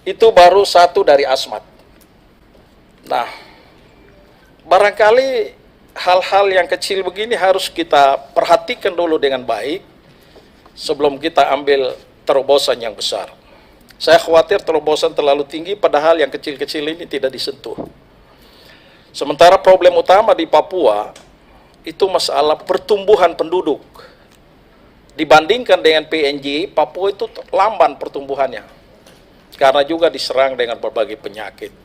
Itu baru satu dari Asmat. Nah, barangkali hal-hal yang kecil begini harus kita perhatikan dulu dengan baik sebelum kita ambil terobosan yang besar. Saya khawatir terobosan terlalu tinggi padahal yang kecil-kecil ini tidak disentuh. Sementara problem utama di Papua itu masalah pertumbuhan penduduk. Dibandingkan dengan PNG, Papua itu lamban pertumbuhannya. Karena juga diserang dengan berbagai penyakit.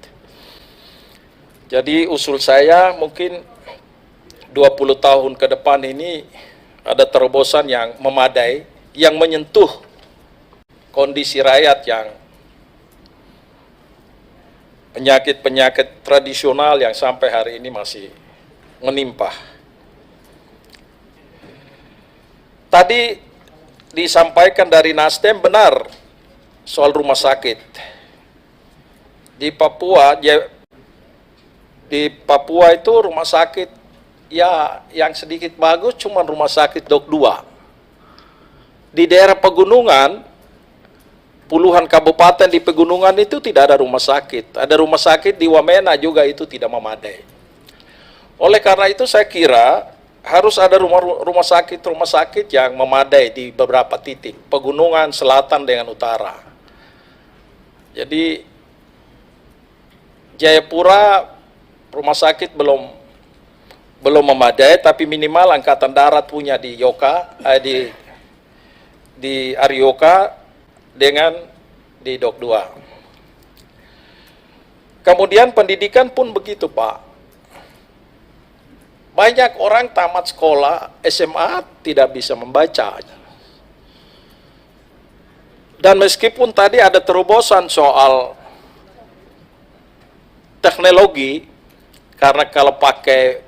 Jadi usul saya mungkin 20 tahun ke depan ini ada terobosan yang memadai, yang menyentuh kondisi rakyat yang penyakit-penyakit tradisional yang sampai hari ini masih menimpa. Tadi disampaikan dari Nasdem benar soal rumah sakit. Di Papua itu rumah sakit ya yang sedikit bagus cuma rumah sakit Dok 2. Di daerah pegunungan, puluhan kabupaten di pegunungan itu tidak ada rumah sakit. Ada rumah sakit di Wamena juga itu tidak memadai. Oleh karena itu saya kira harus ada rumah sakit yang memadai di beberapa titik, pegunungan selatan dengan utara. Jadi Jayapura rumah sakit belum memadai, tapi minimal angkatan darat punya di di Arioka dengan di Dok 2. Kemudian pendidikan pun begitu, Pak. Banyak orang tamat sekolah SMA tidak bisa membaca. Dan meskipun tadi ada terobosan soal teknologi, karena kalau pakai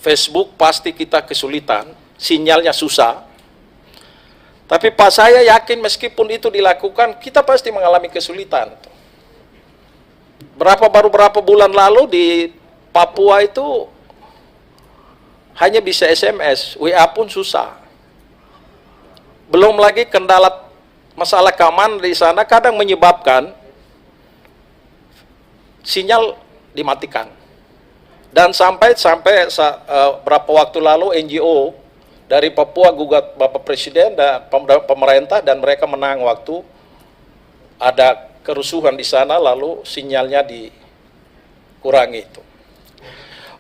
Facebook pasti kita kesulitan, sinyalnya susah. Tapi Pak, saya yakin meskipun itu dilakukan, kita pasti mengalami kesulitan. Baru berapa bulan lalu di Papua itu hanya bisa SMS, WA pun susah. Belum lagi kendala masalah keamanan di sana kadang menyebabkan sinyal dimatikan. Dan sampai berapa waktu lalu NGO dari Papua gugat Bapak Presiden dan pemerintah dan mereka menang waktu ada kerusuhan di sana lalu sinyalnya dikurangi itu.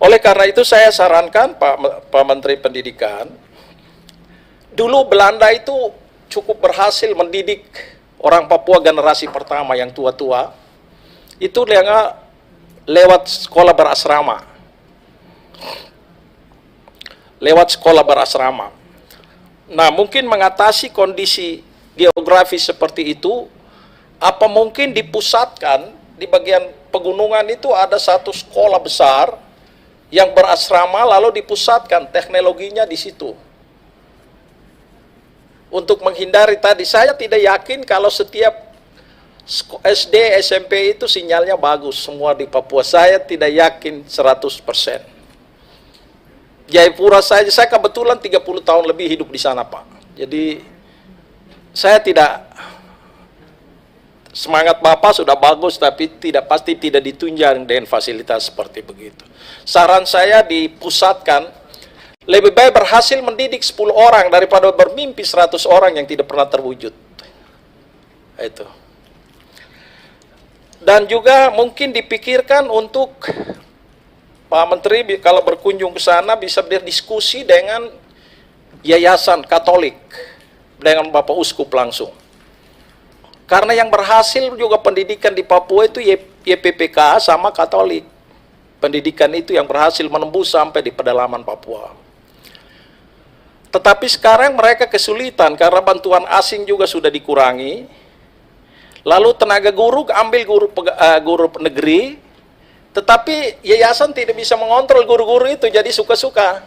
Oleh karena itu saya sarankan Pak Menteri Pendidikan, dulu Belanda itu cukup berhasil mendidik orang Papua generasi pertama yang tua-tua, itu lewat sekolah berasrama. Nah, mungkin mengatasi kondisi geografis seperti itu, apa mungkin dipusatkan di bagian pegunungan itu ada satu sekolah besar yang berasrama lalu dipusatkan teknologinya di situ. Untuk menghindari tadi, saya tidak yakin kalau setiap SD, SMP itu sinyalnya bagus semua di Papua. Saya tidak yakin 100%. Jayapura saya kebetulan 30 tahun lebih hidup di sana, Pak. Jadi saya tidak, semangat Bapak sudah bagus tapi pasti tidak ditunjang dengan fasilitas seperti begitu. Saran saya dipusatkan, lebih baik berhasil mendidik 10 orang daripada bermimpi 100 orang yang tidak pernah terwujud. Itu. Dan juga mungkin dipikirkan untuk Pak Menteri kalau berkunjung ke sana bisa berdiskusi dengan yayasan Katolik, dengan Bapak Uskup langsung. Karena yang berhasil juga pendidikan di Papua itu YPPK sama Katolik. Pendidikan itu yang berhasil menembus sampai di pedalaman Papua. Tetapi sekarang mereka kesulitan karena bantuan asing juga sudah dikurangi. Lalu tenaga guru ambil guru negeri, tetapi yayasan tidak bisa mengontrol guru-guru itu, jadi suka-suka.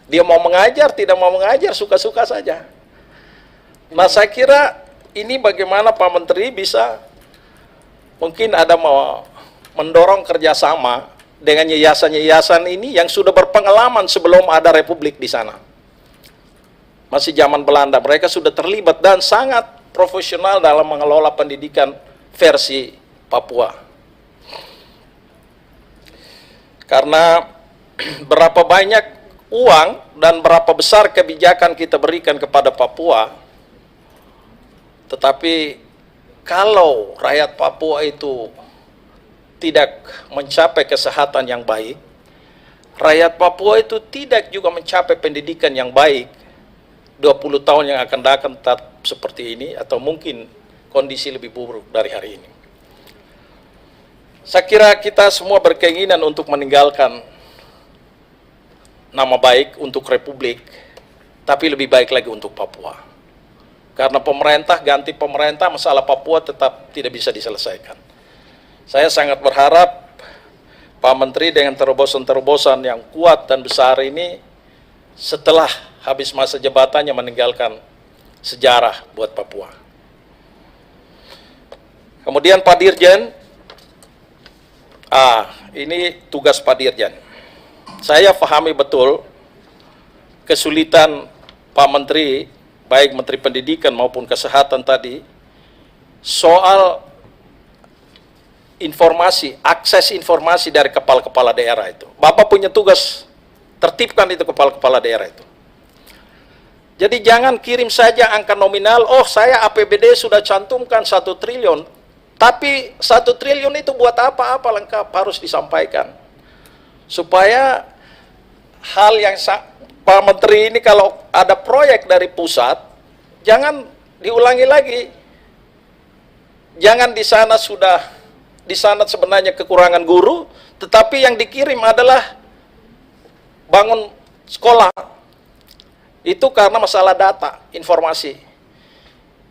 Dia mau mengajar, tidak mau mengajar, suka-suka saja. Nah, saya kira ini bagaimana Pak Menteri bisa mungkin ada mau mendorong kerjasama dengan yayasan-yayasan ini yang sudah berpengalaman sebelum ada republik di sana. Masih zaman Belanda, mereka sudah terlibat dan sangat profesional dalam mengelola pendidikan versi Papua. Karena berapa banyak uang dan berapa besar kebijakan kita berikan kepada Papua, tetapi kalau rakyat Papua itu tidak mencapai kesehatan yang baik, rakyat Papua itu tidak juga mencapai pendidikan yang baik, 20 tahun yang akan datang tetap seperti ini atau mungkin kondisi lebih buruk dari hari ini. Saya kira kita semua berkeinginan untuk meninggalkan nama baik untuk Republik, tapi lebih baik lagi untuk Papua. Karena pemerintah ganti pemerintah, masalah Papua tetap tidak bisa diselesaikan. Saya sangat berharap Pak Menteri dengan terobosan-terobosan yang kuat dan besar ini setelah habis masa jabatannya meninggalkan sejarah buat Papua. Kemudian Pak Dirjen, ini tugas Pak Dirjen. Saya pahami betul kesulitan Pak Menteri, baik Menteri Pendidikan maupun Kesehatan tadi, soal informasi, akses informasi dari kepala-kepala daerah itu. Bapak punya tugas, tertibkan itu kepala-kepala daerah itu. Jadi jangan kirim saja angka nominal, oh saya APBD sudah cantumkan 1 triliun, tapi 1 triliun itu buat apa lengkap, harus disampaikan. Supaya hal yang Pak Menteri ini kalau ada proyek dari pusat, jangan diulangi lagi. Jangan di sana sebenarnya kekurangan guru, tetapi yang dikirim adalah bangun sekolah. Itu karena masalah data, informasi.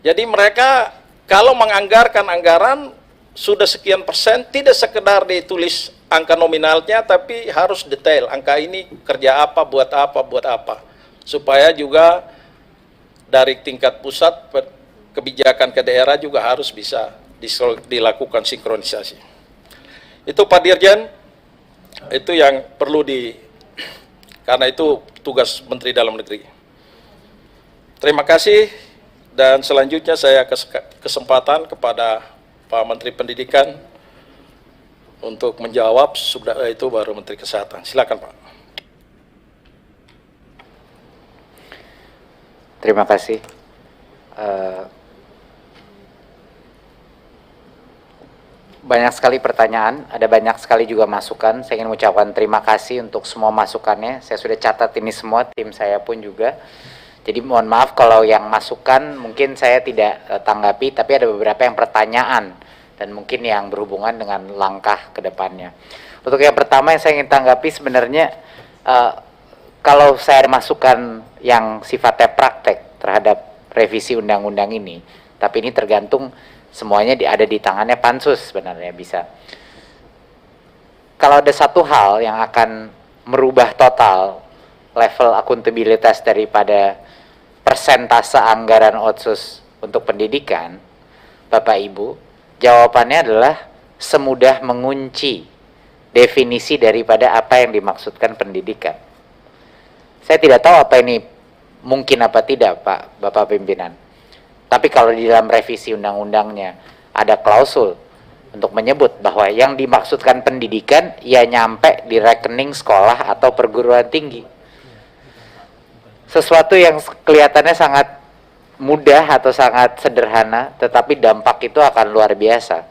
Jadi mereka kalau menganggarkan anggaran sudah sekian persen, tidak sekedar ditulis angka nominalnya, tapi harus detail. Angka ini kerja apa, buat apa. Supaya juga dari tingkat pusat, kebijakan ke daerah juga harus bisa dilakukan sinkronisasi. Itu Pak Dirjen, itu yang perlu karena itu tugas Menteri Dalam Negeri. Terima kasih, dan selanjutnya saya kesempatan kepada Pak Menteri Pendidikan untuk menjawab, sudah itu baru Menteri Kesehatan. Silakan Pak. Terima kasih. Banyak sekali pertanyaan, ada banyak sekali juga masukan. Saya ingin mengucapkan terima kasih untuk semua masukannya. Saya sudah catat ini semua, tim saya pun juga. Jadi mohon maaf kalau yang masukan mungkin saya tidak tanggapi, tapi ada beberapa yang pertanyaan dan mungkin yang berhubungan dengan langkah ke depannya. Untuk yang pertama yang saya ingin tanggapi sebenarnya, kalau saya masukan yang sifatnya praktek terhadap revisi undang-undang ini, tapi ini tergantung semuanya ada di tangannya Pansus sebenarnya bisa. Kalau ada satu hal yang akan merubah total level akuntabilitas daripada persentase anggaran Otsus untuk pendidikan, Bapak Ibu, jawabannya adalah semudah mengunci definisi daripada apa yang dimaksudkan pendidikan. Saya tidak tahu apa ini mungkin apa tidak, Pak, Bapak Pimpinan. Tapi kalau di dalam revisi undang-undangnya ada klausul untuk menyebut bahwa yang dimaksudkan pendidikan ya nyampe di rekening sekolah atau perguruan tinggi. Sesuatu yang kelihatannya sangat mudah atau sangat sederhana, tetapi dampak itu akan luar biasa.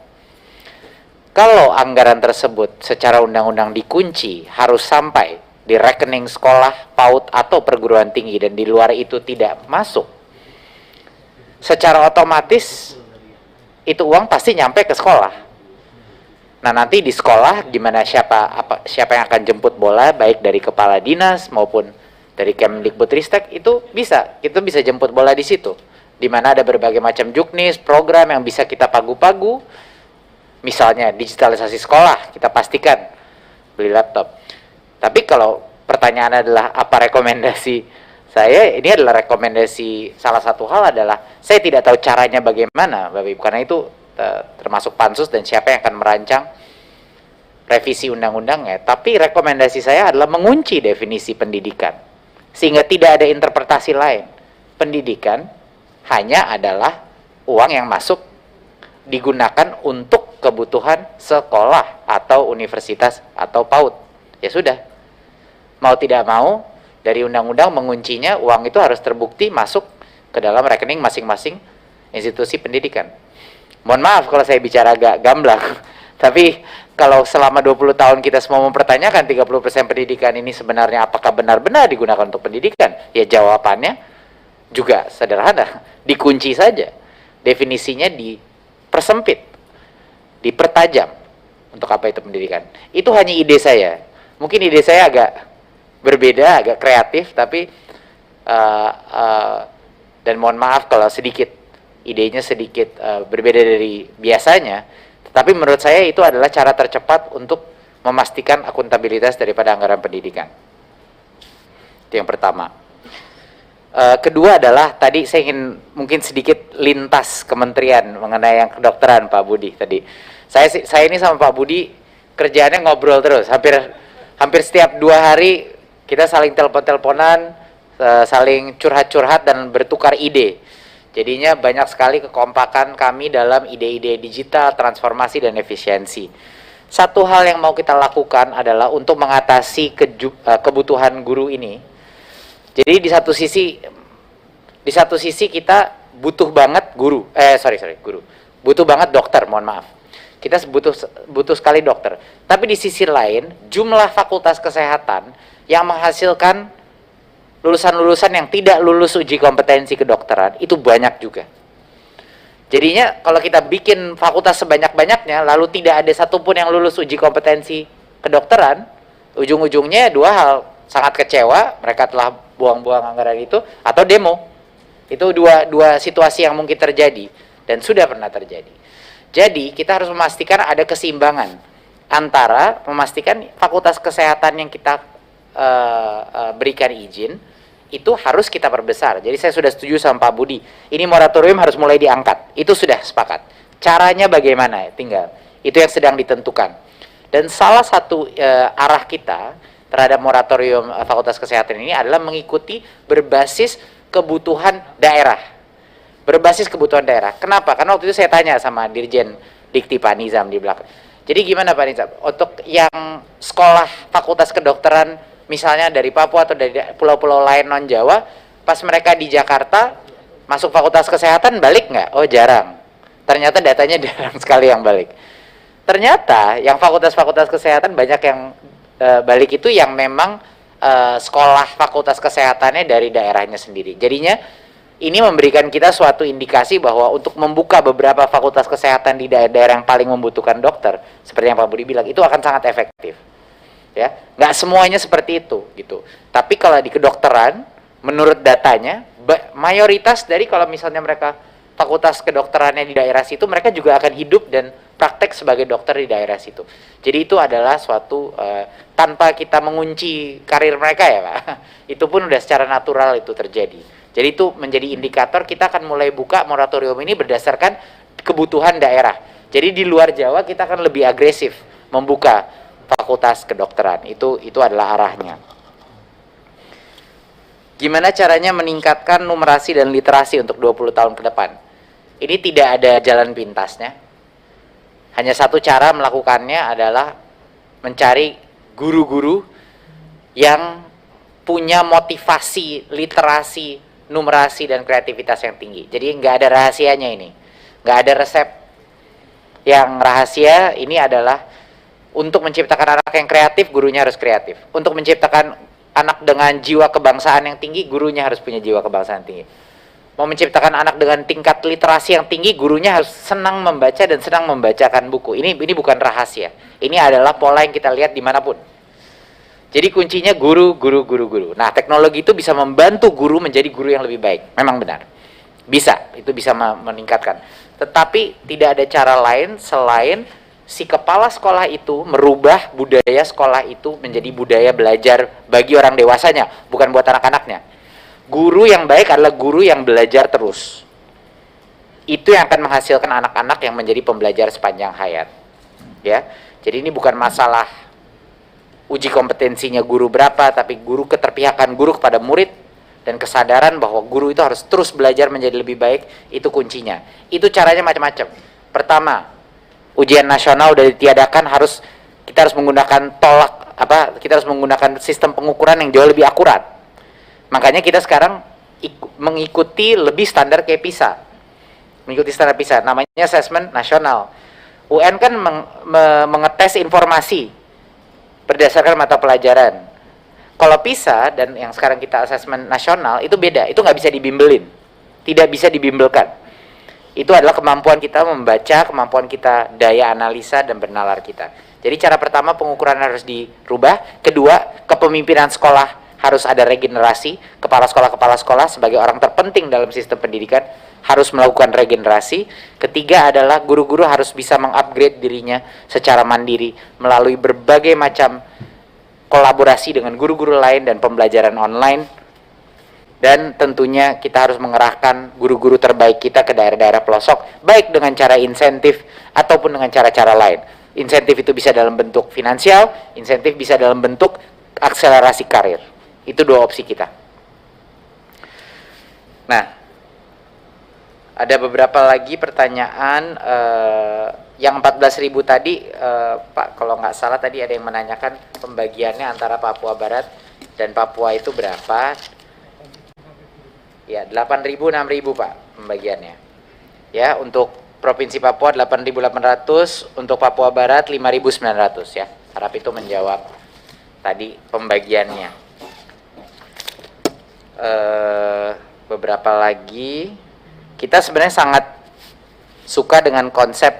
Kalau anggaran tersebut secara undang-undang dikunci, harus sampai di rekening sekolah, PAUD, atau perguruan tinggi, dan di luar itu tidak masuk, secara otomatis itu uang pasti nyampe ke sekolah. Nah, nanti di sekolah gimana, siapa yang akan jemput bola, baik dari kepala dinas maupun dari Kemdikbudristek itu bisa, kita bisa jemput bola di situ, di mana ada berbagai macam juknis, program yang bisa kita pagu-pagu, misalnya digitalisasi sekolah, kita pastikan beli laptop. Tapi kalau pertanyaan adalah apa rekomendasi saya, ini adalah rekomendasi, salah satu hal adalah saya tidak tahu caranya bagaimana Bapak Ibu, karena itu termasuk pansus dan siapa yang akan merancang revisi undang-undangnya. Tapi rekomendasi saya adalah mengunci definisi pendidikan sehingga tidak ada interpretasi lain. Pendidikan hanya adalah uang yang masuk digunakan untuk kebutuhan sekolah atau universitas atau PAUD. Ya sudah, mau tidak mau dari undang-undang menguncinya uang itu harus terbukti masuk ke dalam rekening masing-masing institusi pendidikan. Mohon maaf kalau saya bicara agak gamblang, tapi kalau selama 20 tahun kita semua mempertanyakan 30% pendidikan ini sebenarnya apakah benar-benar digunakan untuk pendidikan, ya jawabannya juga sederhana, dikunci saja. Definisinya dipersempit, dipertajam untuk apa itu pendidikan. Itu hanya ide saya. Mungkin ide saya agak berbeda, agak kreatif, tapi dan mohon maaf kalau sedikit idenya sedikit berbeda dari biasanya. Tapi menurut saya itu adalah cara tercepat untuk memastikan akuntabilitas daripada anggaran pendidikan. Itu yang pertama. Kedua adalah tadi saya ingin mungkin sedikit lintas kementerian mengenai yang kedokteran Pak Budi tadi. Saya ini sama Pak Budi kerjaannya ngobrol terus. Hampir setiap 2 hari kita saling telepon-teleponan, saling curhat-curhat dan bertukar ide. Jadinya banyak sekali kekompakan kami dalam ide-ide digital, transformasi, dan efisiensi. Satu hal yang mau kita lakukan adalah untuk mengatasi kebutuhan guru ini. Jadi di satu sisi kita butuh banget guru. Butuh banget dokter, mohon maaf. Kita butuh sekali dokter. Tapi di sisi lain, jumlah fakultas kesehatan yang menghasilkan lulusan-lulusan yang tidak lulus uji kompetensi kedokteran itu banyak juga. Jadinya kalau kita bikin fakultas sebanyak-banyaknya lalu tidak ada satupun yang lulus uji kompetensi kedokteran, ujung-ujungnya 2 hal, sangat kecewa, mereka telah buang-buang anggaran itu, atau demo. Itu dua situasi yang mungkin terjadi dan sudah pernah terjadi. Jadi kita harus memastikan ada keseimbangan antara memastikan fakultas kesehatan yang kita berikan izin itu harus kita perbesar. Jadi saya sudah setuju sama Pak Budi, ini moratorium harus mulai diangkat, itu sudah sepakat. Caranya bagaimana, tinggal itu yang sedang ditentukan. Dan salah satu arah kita terhadap moratorium fakultas kesehatan ini adalah mengikuti berbasis kebutuhan daerah. Berbasis kebutuhan daerah. Kenapa? Karena waktu itu saya tanya sama Dirjen Dikti Pak Nizam di belakang. Jadi gimana Pak Nizam? Untuk yang sekolah fakultas kedokteran misalnya dari Papua atau dari pulau-pulau lain non-Jawa, pas mereka di Jakarta masuk fakultas kesehatan balik nggak? Oh jarang. Ternyata datanya jarang sekali yang balik. Ternyata yang fakultas-fakultas kesehatan banyak yang balik itu yang memang sekolah fakultas kesehatannya dari daerahnya sendiri. Jadinya ini memberikan kita suatu indikasi bahwa untuk membuka beberapa fakultas kesehatan di daerah-daerah yang paling membutuhkan dokter, seperti yang Pak Budi bilang, itu akan sangat efektif. Ya, nggak semuanya seperti itu gitu. Tapi kalau di kedokteran, menurut datanya, mayoritas dari kalau misalnya mereka fakultas kedokterannya di daerah situ, mereka juga akan hidup dan praktek sebagai dokter di daerah situ. Jadi itu adalah suatu tanpa kita mengunci karir mereka ya Pak. Itu pun udah secara natural itu terjadi. Jadi itu menjadi indikator kita akan mulai buka moratorium ini berdasarkan kebutuhan daerah. Jadi di luar Jawa kita akan lebih agresif membuka fakultas kedokteran, itu adalah arahnya. Gimana caranya meningkatkan numerasi dan literasi untuk 20 tahun ke depan? Ini tidak ada jalan pintasnya. Hanya satu cara melakukannya adalah mencari guru-guru yang punya motivasi, literasi, numerasi, dan kreativitas yang tinggi. Jadi nggak ada rahasianya ini. Nggak ada resep yang rahasia, ini adalah untuk menciptakan anak yang kreatif, gurunya harus kreatif. Untuk menciptakan anak dengan jiwa kebangsaan yang tinggi, gurunya harus punya jiwa kebangsaan yang tinggi. Mau menciptakan anak dengan tingkat literasi yang tinggi, gurunya harus senang membaca dan senang membacakan buku. Ini bukan rahasia. Ini adalah pola yang kita lihat dimanapun. Jadi kuncinya guru. Nah, teknologi itu bisa membantu guru menjadi guru yang lebih baik. Memang benar. Bisa, itu bisa meningkatkan. Tetapi tidak ada cara lain selain si kepala sekolah itu merubah budaya sekolah itu menjadi budaya belajar bagi orang dewasanya, bukan buat anak-anaknya. Guru yang baik adalah guru yang belajar terus. Itu yang akan menghasilkan anak-anak yang menjadi pembelajar sepanjang hayat. Ya. Jadi ini bukan masalah uji kompetensinya guru berapa, tapi keterpihakan guru kepada murid dan kesadaran bahwa guru itu harus terus belajar menjadi lebih baik, itu kuncinya. Itu caranya macam-macam. Pertama, ujian nasional udah ditiadakan, kita harus menggunakan kita harus menggunakan sistem pengukuran yang jauh lebih akurat. Makanya kita sekarang mengikuti lebih standar kayak PISA. Mengikuti standar PISA, namanya assessment nasional. UN kan mengetes informasi berdasarkan mata pelajaran. Kalau PISA dan yang sekarang kita asesmen nasional itu beda, itu nggak bisa dibimbelin, tidak bisa dibimbelkan. Itu adalah kemampuan kita membaca, kemampuan kita daya analisa dan bernalar kita. Jadi cara pertama pengukuran harus dirubah. Kedua, kepemimpinan sekolah harus ada regenerasi. Kepala sekolah sebagai orang terpenting dalam sistem pendidikan harus melakukan regenerasi. Ketiga adalah guru-guru harus bisa mengupgrade dirinya secara mandiri melalui berbagai macam kolaborasi dengan guru-guru lain dan pembelajaran online. Dan tentunya kita harus mengerahkan guru-guru terbaik kita ke daerah-daerah pelosok, baik dengan cara insentif ataupun dengan cara-cara lain. Insentif itu bisa dalam bentuk finansial, insentif bisa dalam bentuk akselerasi karir. Itu dua opsi kita. Nah, ada beberapa lagi pertanyaan. Yang 14.000 tadi, Pak, kalau nggak salah tadi ada yang menanyakan pembagiannya antara Papua Barat dan Papua itu berapa? Ya, 8.000, 6.000 Pak pembagiannya. Ya, untuk Provinsi Papua 8.800, untuk Papua Barat 5.900 ya. Harap itu menjawab tadi pembagiannya. Beberapa lagi, kita sebenarnya sangat suka dengan konsep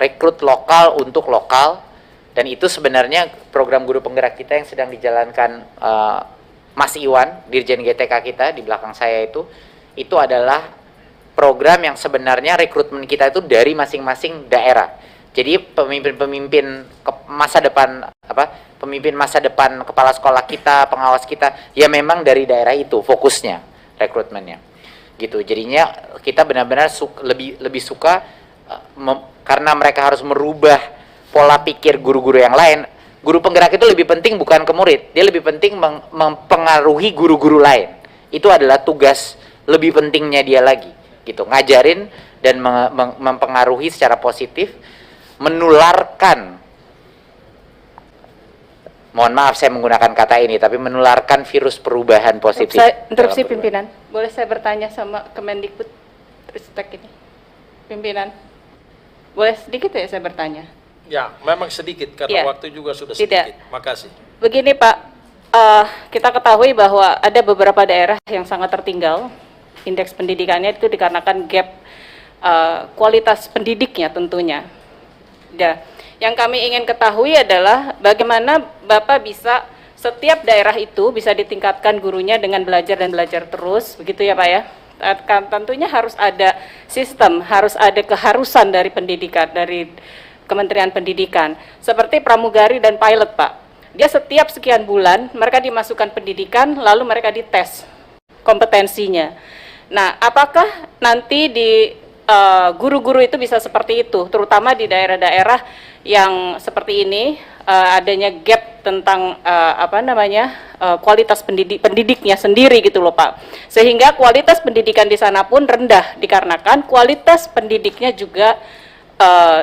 rekrut lokal untuk lokal, dan itu sebenarnya program guru penggerak kita yang sedang dijalankan Mas Iwan, Dirjen GTK kita di belakang saya itu adalah program yang sebenarnya rekrutmen kita itu dari masing-masing daerah. Jadi pemimpin masa depan kepala sekolah kita, pengawas kita ya memang dari daerah itu fokusnya rekrutmennya. Gitu. Jadinya kita benar-benar lebih suka karena mereka harus merubah pola pikir guru-guru yang lain. Guru penggerak itu lebih penting bukan ke murid, dia lebih penting mempengaruhi guru-guru lain. Itu adalah tugas lebih pentingnya dia lagi, gitu. Ngajarin dan mempengaruhi secara positif, menularkan. Mohon maaf saya menggunakan kata ini, tapi menularkan virus perubahan positif. Interupsi pimpinan, boleh saya bertanya sama Kemendikbud Ristek ini, pimpinan, boleh sedikit ya saya bertanya? Ya, memang sedikit karena waktu juga sudah sedikit. Makasih. Begini Pak, kita ketahui bahwa ada beberapa daerah yang sangat tertinggal indeks pendidikannya itu dikarenakan gap kualitas pendidiknya tentunya. Ya, yang kami ingin ketahui adalah bagaimana Bapak bisa setiap daerah itu bisa ditingkatkan gurunya dengan belajar dan belajar terus, begitu ya Pak ya? Tentunya harus ada sistem, harus ada keharusan dari pendidikan, dari Kementerian Pendidikan, seperti pramugari dan pilot Pak. Dia setiap sekian bulan mereka dimasukkan pendidikan, lalu mereka dites kompetensinya. Nah, apakah nanti di guru-guru itu bisa seperti itu, terutama di daerah-daerah yang seperti ini, adanya gap tentang kualitas pendidiknya sendiri gitu loh Pak, sehingga kualitas pendidikan di sana pun rendah dikarenakan kualitas pendidiknya juga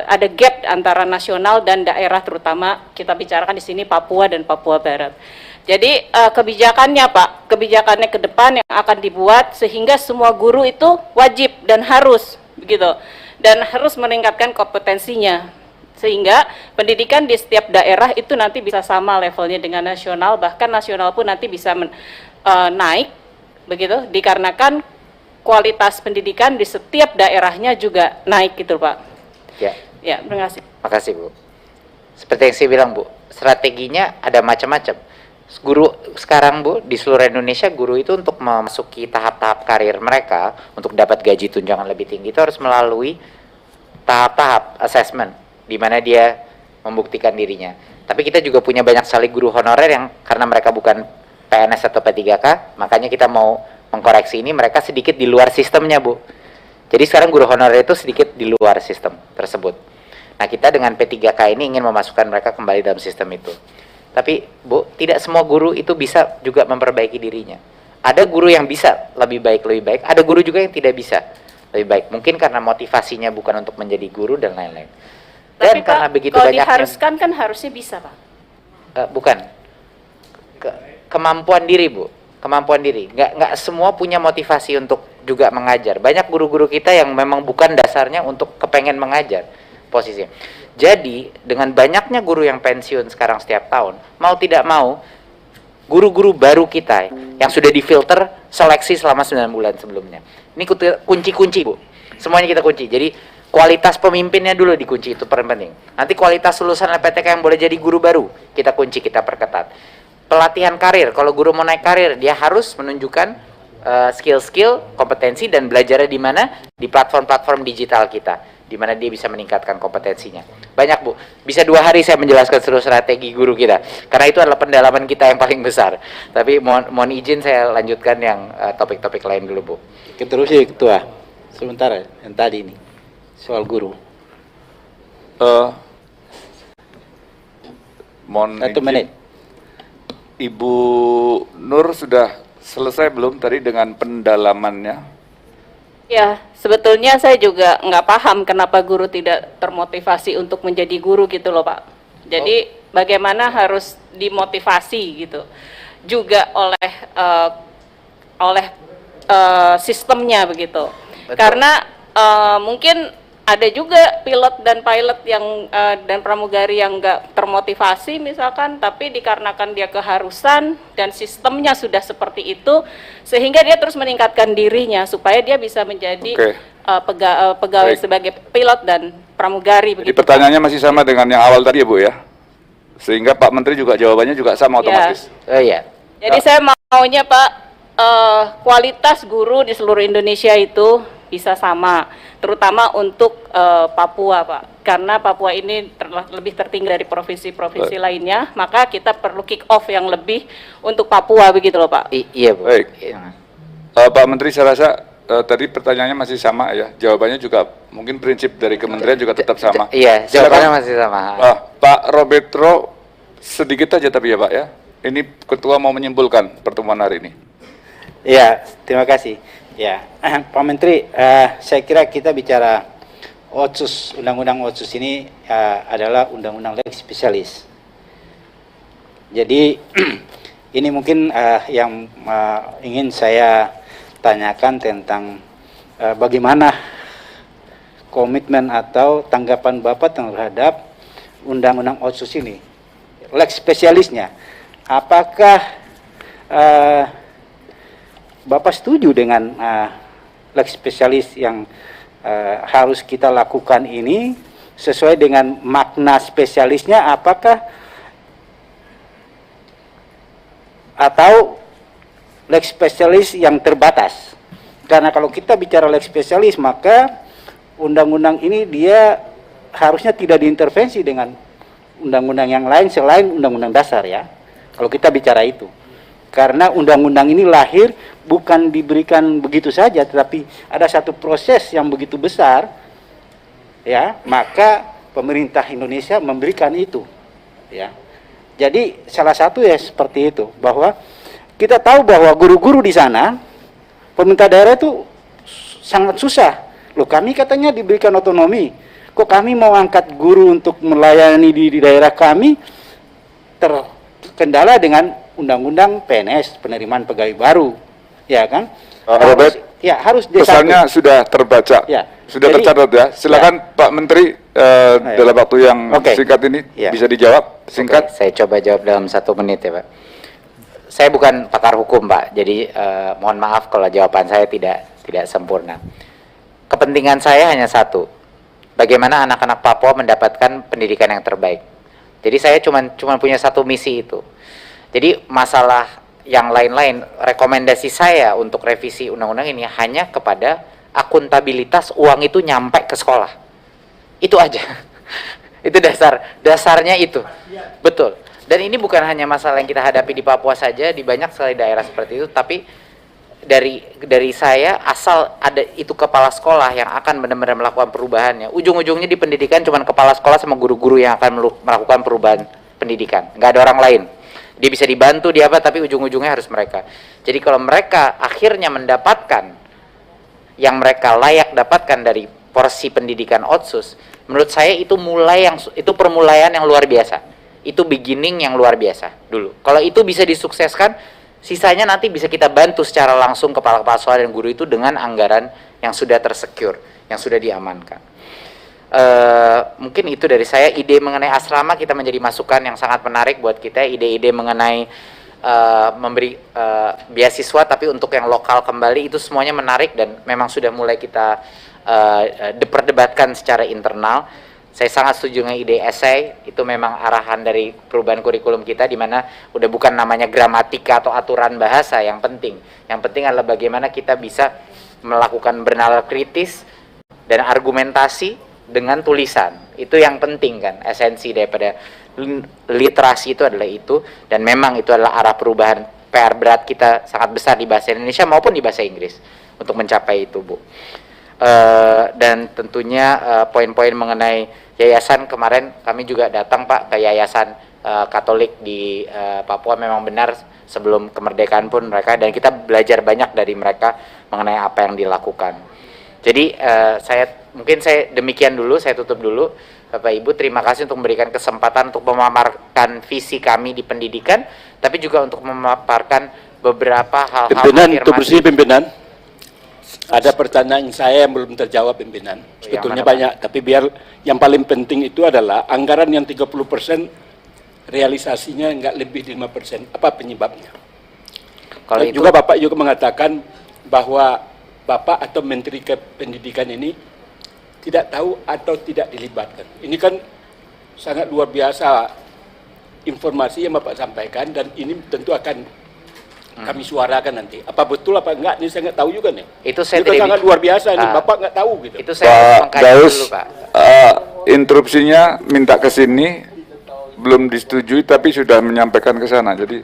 ada gap antara nasional dan daerah, terutama kita bicarakan di sini Papua dan Papua Barat. Jadi kebijakannya Pak, kebijakannya ke depan yang akan dibuat sehingga semua guru itu wajib dan harus begitu, dan harus meningkatkan kompetensinya sehingga pendidikan di setiap daerah itu nanti bisa sama levelnya dengan nasional, bahkan nasional pun nanti bisa naik begitu dikarenakan kualitas pendidikan di setiap daerahnya juga naik gitu Pak. Ya. Ya, terima kasih. Makasih Bu. Seperti yang saya bilang Bu, strateginya ada macam-macam. Guru sekarang Bu, di seluruh Indonesia guru itu untuk memasuki tahap-tahap karir mereka, untuk dapat gaji tunjangan lebih tinggi itu harus melalui tahap-tahap assessment, di mana dia membuktikan dirinya. Tapi kita juga punya banyak sekali guru honorer yang karena mereka bukan PNS atau P3K, makanya kita mau mengkoreksi ini, mereka sedikit di luar sistemnya Bu. Jadi sekarang guru honorer itu sedikit di luar sistem tersebut. Nah kita dengan P3K ini ingin memasukkan mereka kembali dalam sistem itu. Tapi Bu, tidak semua guru itu bisa juga memperbaiki dirinya. Ada guru yang bisa lebih baik, ada guru juga yang tidak bisa lebih baik. Mungkin karena motivasinya bukan untuk menjadi guru dan lain-lain. Dan Tapi karena Pak, begitu kalau banyaknya, diharuskan kan harusnya bisa Pak. bukan kemampuan diri Bu, kemampuan diri. Nggak semua punya motivasi untuk juga mengajar. Banyak guru-guru kita yang memang bukan dasarnya untuk kepengen mengajar posisinya. Jadi dengan banyaknya guru yang pensiun sekarang setiap tahun, mau tidak mau guru-guru baru kita yang sudah difilter seleksi selama 9 bulan sebelumnya. Ini kunci-kunci Bu, semuanya kita kunci. Jadi kualitas pemimpinnya dulu dikunci, itu paling penting. Nanti kualitas lulusan LPTK yang boleh jadi guru baru kita kunci, kita perketat. Pelatihan karir, kalau guru mau naik karir dia harus menunjukkan skill-skill, kompetensi, dan belajarnya di mana? Di platform-platform digital kita, di mana dia bisa meningkatkan kompetensinya. Banyak Bu, bisa 2 hari saya menjelaskan seluruh strategi guru kita, karena itu adalah pendalaman kita yang paling besar. Tapi mohon izin saya lanjutkan yang topik-topik lain dulu Bu. Terusnya Ketua, sebentar yang tadi ini soal guru. Mohon 1 menit. Ibu Nur sudah selesai belum tadi dengan pendalamannya? Ya, sebetulnya saya juga nggak paham kenapa guru tidak termotivasi untuk menjadi guru gitu loh Pak. Jadi bagaimana harus dimotivasi gitu, juga oleh sistemnya begitu. Betul. Karena mungkin ada juga pilot dan pilot yang dan pramugari yang nggak termotivasi misalkan, tapi dikarenakan dia keharusan dan sistemnya sudah seperti itu, sehingga dia terus meningkatkan dirinya supaya dia bisa menjadi pegawai sebagai pilot dan pramugari. Jadi pertanyaannya masih sama dengan yang awal tadi ya Bu ya? Sehingga Pak Menteri juga jawabannya juga sama otomatis. Iya. Jadi saya maunya Pak, kualitas guru di seluruh Indonesia itu bisa sama, terutama untuk Papua Pak, karena Papua ini lebih tertinggal dari provinsi-provinsi lainnya, maka kita perlu kick off yang lebih untuk Papua begitu loh Pak. Iya Bu. Baik. Pak Menteri, saya rasa tadi pertanyaannya masih sama ya, jawabannya juga mungkin prinsip dari kementerian juga tetap sama. Iya, jawabannya masih sama. Pak Roberto, sedikit aja tapi ya Pak ya, ini Ketua mau menyimpulkan pertemuan hari ini. Ya, terima kasih. Ya, Pak Menteri, saya kira kita bicara Otsus, Undang-Undang Otsus ini adalah Undang-Undang Lex Spesialis. Jadi ini mungkin yang ingin saya tanyakan tentang bagaimana komitmen atau tanggapan Bapak terhadap Undang-Undang Otsus ini, Lex Spesialisnya. Apakah Bapak setuju dengan Lex Spesialis yang harus kita lakukan ini sesuai dengan makna spesialisnya, apakah atau Lex Spesialis yang terbatas? Karena kalau kita bicara Lex Spesialis, maka undang-undang ini dia harusnya tidak diintervensi dengan undang-undang yang lain selain undang-undang dasar ya, kalau kita bicara itu. Karena undang-undang ini lahir bukan diberikan begitu saja, tetapi ada satu proses yang begitu besar, ya, maka pemerintah Indonesia memberikan itu, ya. Jadi salah satu ya seperti itu, bahwa kita tahu bahwa guru-guru di sana, pemerintah daerah itu sangat susah. Loh, kami katanya diberikan otonomi, kok kami mau angkat guru untuk melayani di daerah kami terkendala dengan Undang-Undang PNS, penerimaan pegawai baru, ya kan? Robert, harus pesannya sudah terbaca, sudah tercatat ya. Silakan Pak Menteri dalam waktu yang singkat ini bisa dijawab singkat. Saya coba jawab dalam 1 menit ya Pak. Saya bukan pakar hukum Pak, jadi mohon maaf kalau jawaban saya tidak sempurna. Kepentingan saya hanya satu, bagaimana anak-anak Papua mendapatkan pendidikan yang terbaik. Jadi saya cuman punya satu misi itu. Jadi masalah yang lain-lain, rekomendasi saya untuk revisi undang-undang ini hanya kepada akuntabilitas uang itu nyampe ke sekolah. Itu aja. Itu dasarnya itu. Betul. Dan ini bukan hanya masalah yang kita hadapi di Papua saja, di banyak sekali daerah seperti itu, tapi dari saya, asal ada itu kepala sekolah yang akan benar-benar melakukan perubahannya. Ujung-ujungnya di pendidikan cuma kepala sekolah sama guru-guru yang akan melakukan perubahan pendidikan. Nggak ada orang lain. Dia bisa dibantu, dia apa, tapi ujung-ujungnya harus mereka. Jadi kalau mereka akhirnya mendapatkan yang mereka layak dapatkan dari porsi pendidikan Otsus, menurut saya itu permulaan yang luar biasa. Itu beginning yang luar biasa dulu. Kalau itu bisa disukseskan, sisanya nanti bisa kita bantu secara langsung kepala-kepala sekolah dan guru itu dengan anggaran yang sudah tersecure, yang sudah diamankan. Mungkin itu dari saya. Ide mengenai asrama kita menjadi masukan yang sangat menarik buat kita. Ide-ide mengenai memberi beasiswa tapi untuk yang lokal kembali, itu semuanya menarik dan memang sudah mulai kita diperdebatkan secara internal. Saya sangat setuju dengan ide esai, itu memang arahan dari perubahan kurikulum kita, di mana udah bukan namanya gramatika atau aturan bahasa yang penting. Yang penting adalah bagaimana kita bisa melakukan bernalar kritis dan argumentasi dengan tulisan. Itu yang penting kan, esensi daripada literasi itu adalah itu, dan memang itu adalah arah perubahan PR berat kita sangat besar di bahasa Indonesia maupun di bahasa Inggris untuk mencapai itu, Bu. Dan tentunya poin-poin mengenai yayasan, kemarin kami juga datang Pak ke yayasan Katolik di Papua, memang benar sebelum kemerdekaan pun mereka, dan kita belajar banyak dari mereka mengenai apa yang dilakukan. Jadi saya demikian dulu, saya tutup dulu. Bapak Ibu, terima kasih untuk memberikan kesempatan untuk memaparkan visi kami di pendidikan, tapi juga untuk memaparkan beberapa hal-hal Pimpinan, untuk afirmasi. bersih pimpinan. Ada pertanyaan saya yang belum terjawab, pimpinan. Sebetulnya banyak, tapi biar yang paling penting itu adalah anggaran yang 30% realisasinya nggak lebih di 5%. Apa penyebabnya? Kalau Dan juga Bapak juga mengatakan bahwa Bapak atau Menteri Pendidikan ini tidak tahu atau tidak dilibatkan. Ini kan sangat luar biasa informasi yang Bapak sampaikan, dan ini tentu akan kami suarakan nanti. Apa betul apa enggak? Ini saya nggak tahu juga nih. Itu saya kan sangat luar biasa nih. Bapak nggak tahu gitu. Itu saya Pak Daus, interupsinya minta ke sini, belum disetujui tapi sudah menyampaikan ke sana. Jadi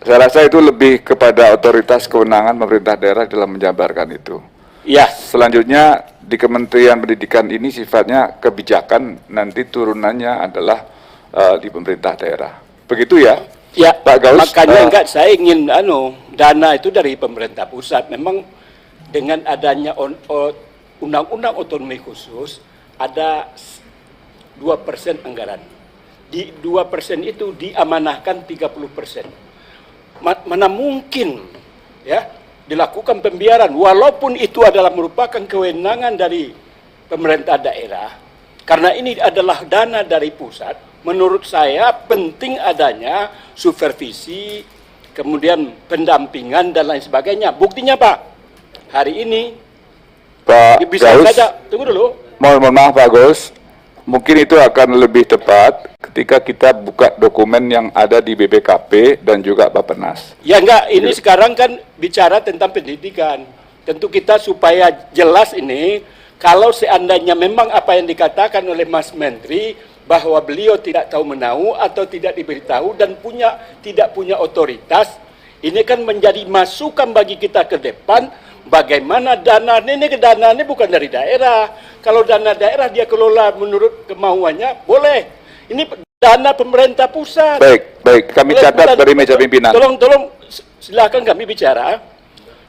saya rasa itu lebih kepada otoritas kewenangan pemerintah daerah dalam menjabarkan itu. Ya. Selanjutnya di Kementerian Pendidikan ini sifatnya kebijakan, nanti turunannya adalah di pemerintah daerah. Begitu ya? Ya, Pak Gaus, makanya enggak, saya ingin dana itu dari pemerintah pusat. Memang dengan adanya undang-undang otonomi khusus ada 2% anggaran. Di 2% itu diamanahkan 30%. Mana mungkin ya dilakukan pembiaran, walaupun itu adalah merupakan kewenangan dari pemerintah daerah, karena ini adalah dana dari pusat. Menurut saya penting adanya supervisi, kemudian pendampingan dan lain sebagainya. Buktinya Pak, hari ini Pak bisa Gaus, saja, tunggu dulu. mohon maaf Pak Gaus, mungkin itu akan lebih tepat ketika kita buka dokumen yang ada di BPKP dan juga Bappenas. Ya enggak, ini sekarang kan bicara tentang pendidikan. Tentu kita supaya jelas ini, kalau seandainya memang apa yang dikatakan oleh Mas Menteri, bahwa beliau tidak tahu menahu atau tidak diberitahu dan tidak punya otoritas, ini kan menjadi masukan bagi kita ke depan. Bagaimana dana ini bukan dari daerah. Kalau dana daerah dia kelola menurut kemauannya, boleh. Ini dana pemerintah pusat. Baik, kami catat dari meja pimpinan. Tolong silakan kami bicara.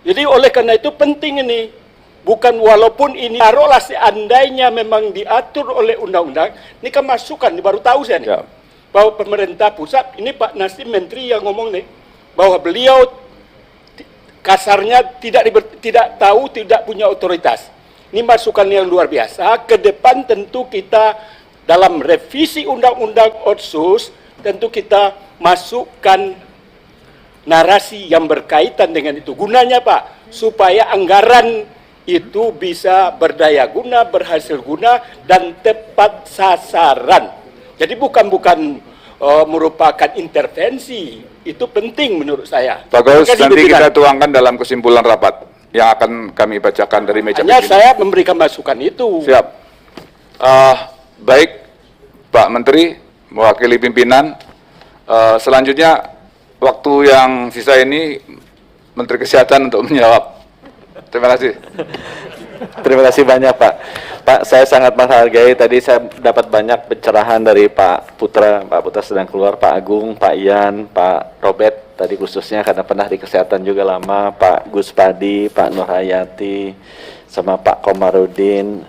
Jadi oleh karena itu penting ini. Bukan walaupun ini taruhlah seandainya memang diatur oleh undang-undang, ini kan masukan, ini baru tahu saya nih. Ya. Bahwa pemerintah pusat, ini Pak Nasim Menteri yang ngomong nih, bahwa beliau kasarnya tidak tahu, tidak punya otoritas. Ini masukan yang luar biasa. Ke depan tentu kita dalam revisi undang-undang Otsus, tentu kita masukkan narasi yang berkaitan dengan itu. Gunanya Pak, supaya anggaran itu bisa berdaya guna, berhasil guna, dan tepat sasaran. Jadi bukan merupakan intervensi, itu penting menurut saya. Bagus, Maka nanti pimpinan. kita tuangkan dalam kesimpulan rapat yang akan kami bacakan dari meja Hanya pimpinan. saya memberikan masukan itu. Siap. Baik, Pak Menteri, mewakili pimpinan. Selanjutnya, waktu yang sisa ini Menteri Kesehatan untuk menjawab. Terima kasih. Terima kasih banyak Pak. Pak, saya sangat menghargai, tadi saya dapat banyak pencerahan dari Pak Putra sedang keluar, Pak Agung, Pak Ian, Pak Robert, tadi khususnya karena pernah di kesehatan juga lama, Pak Gus Padi, Pak Nur Hayati, sama Pak Komarudin,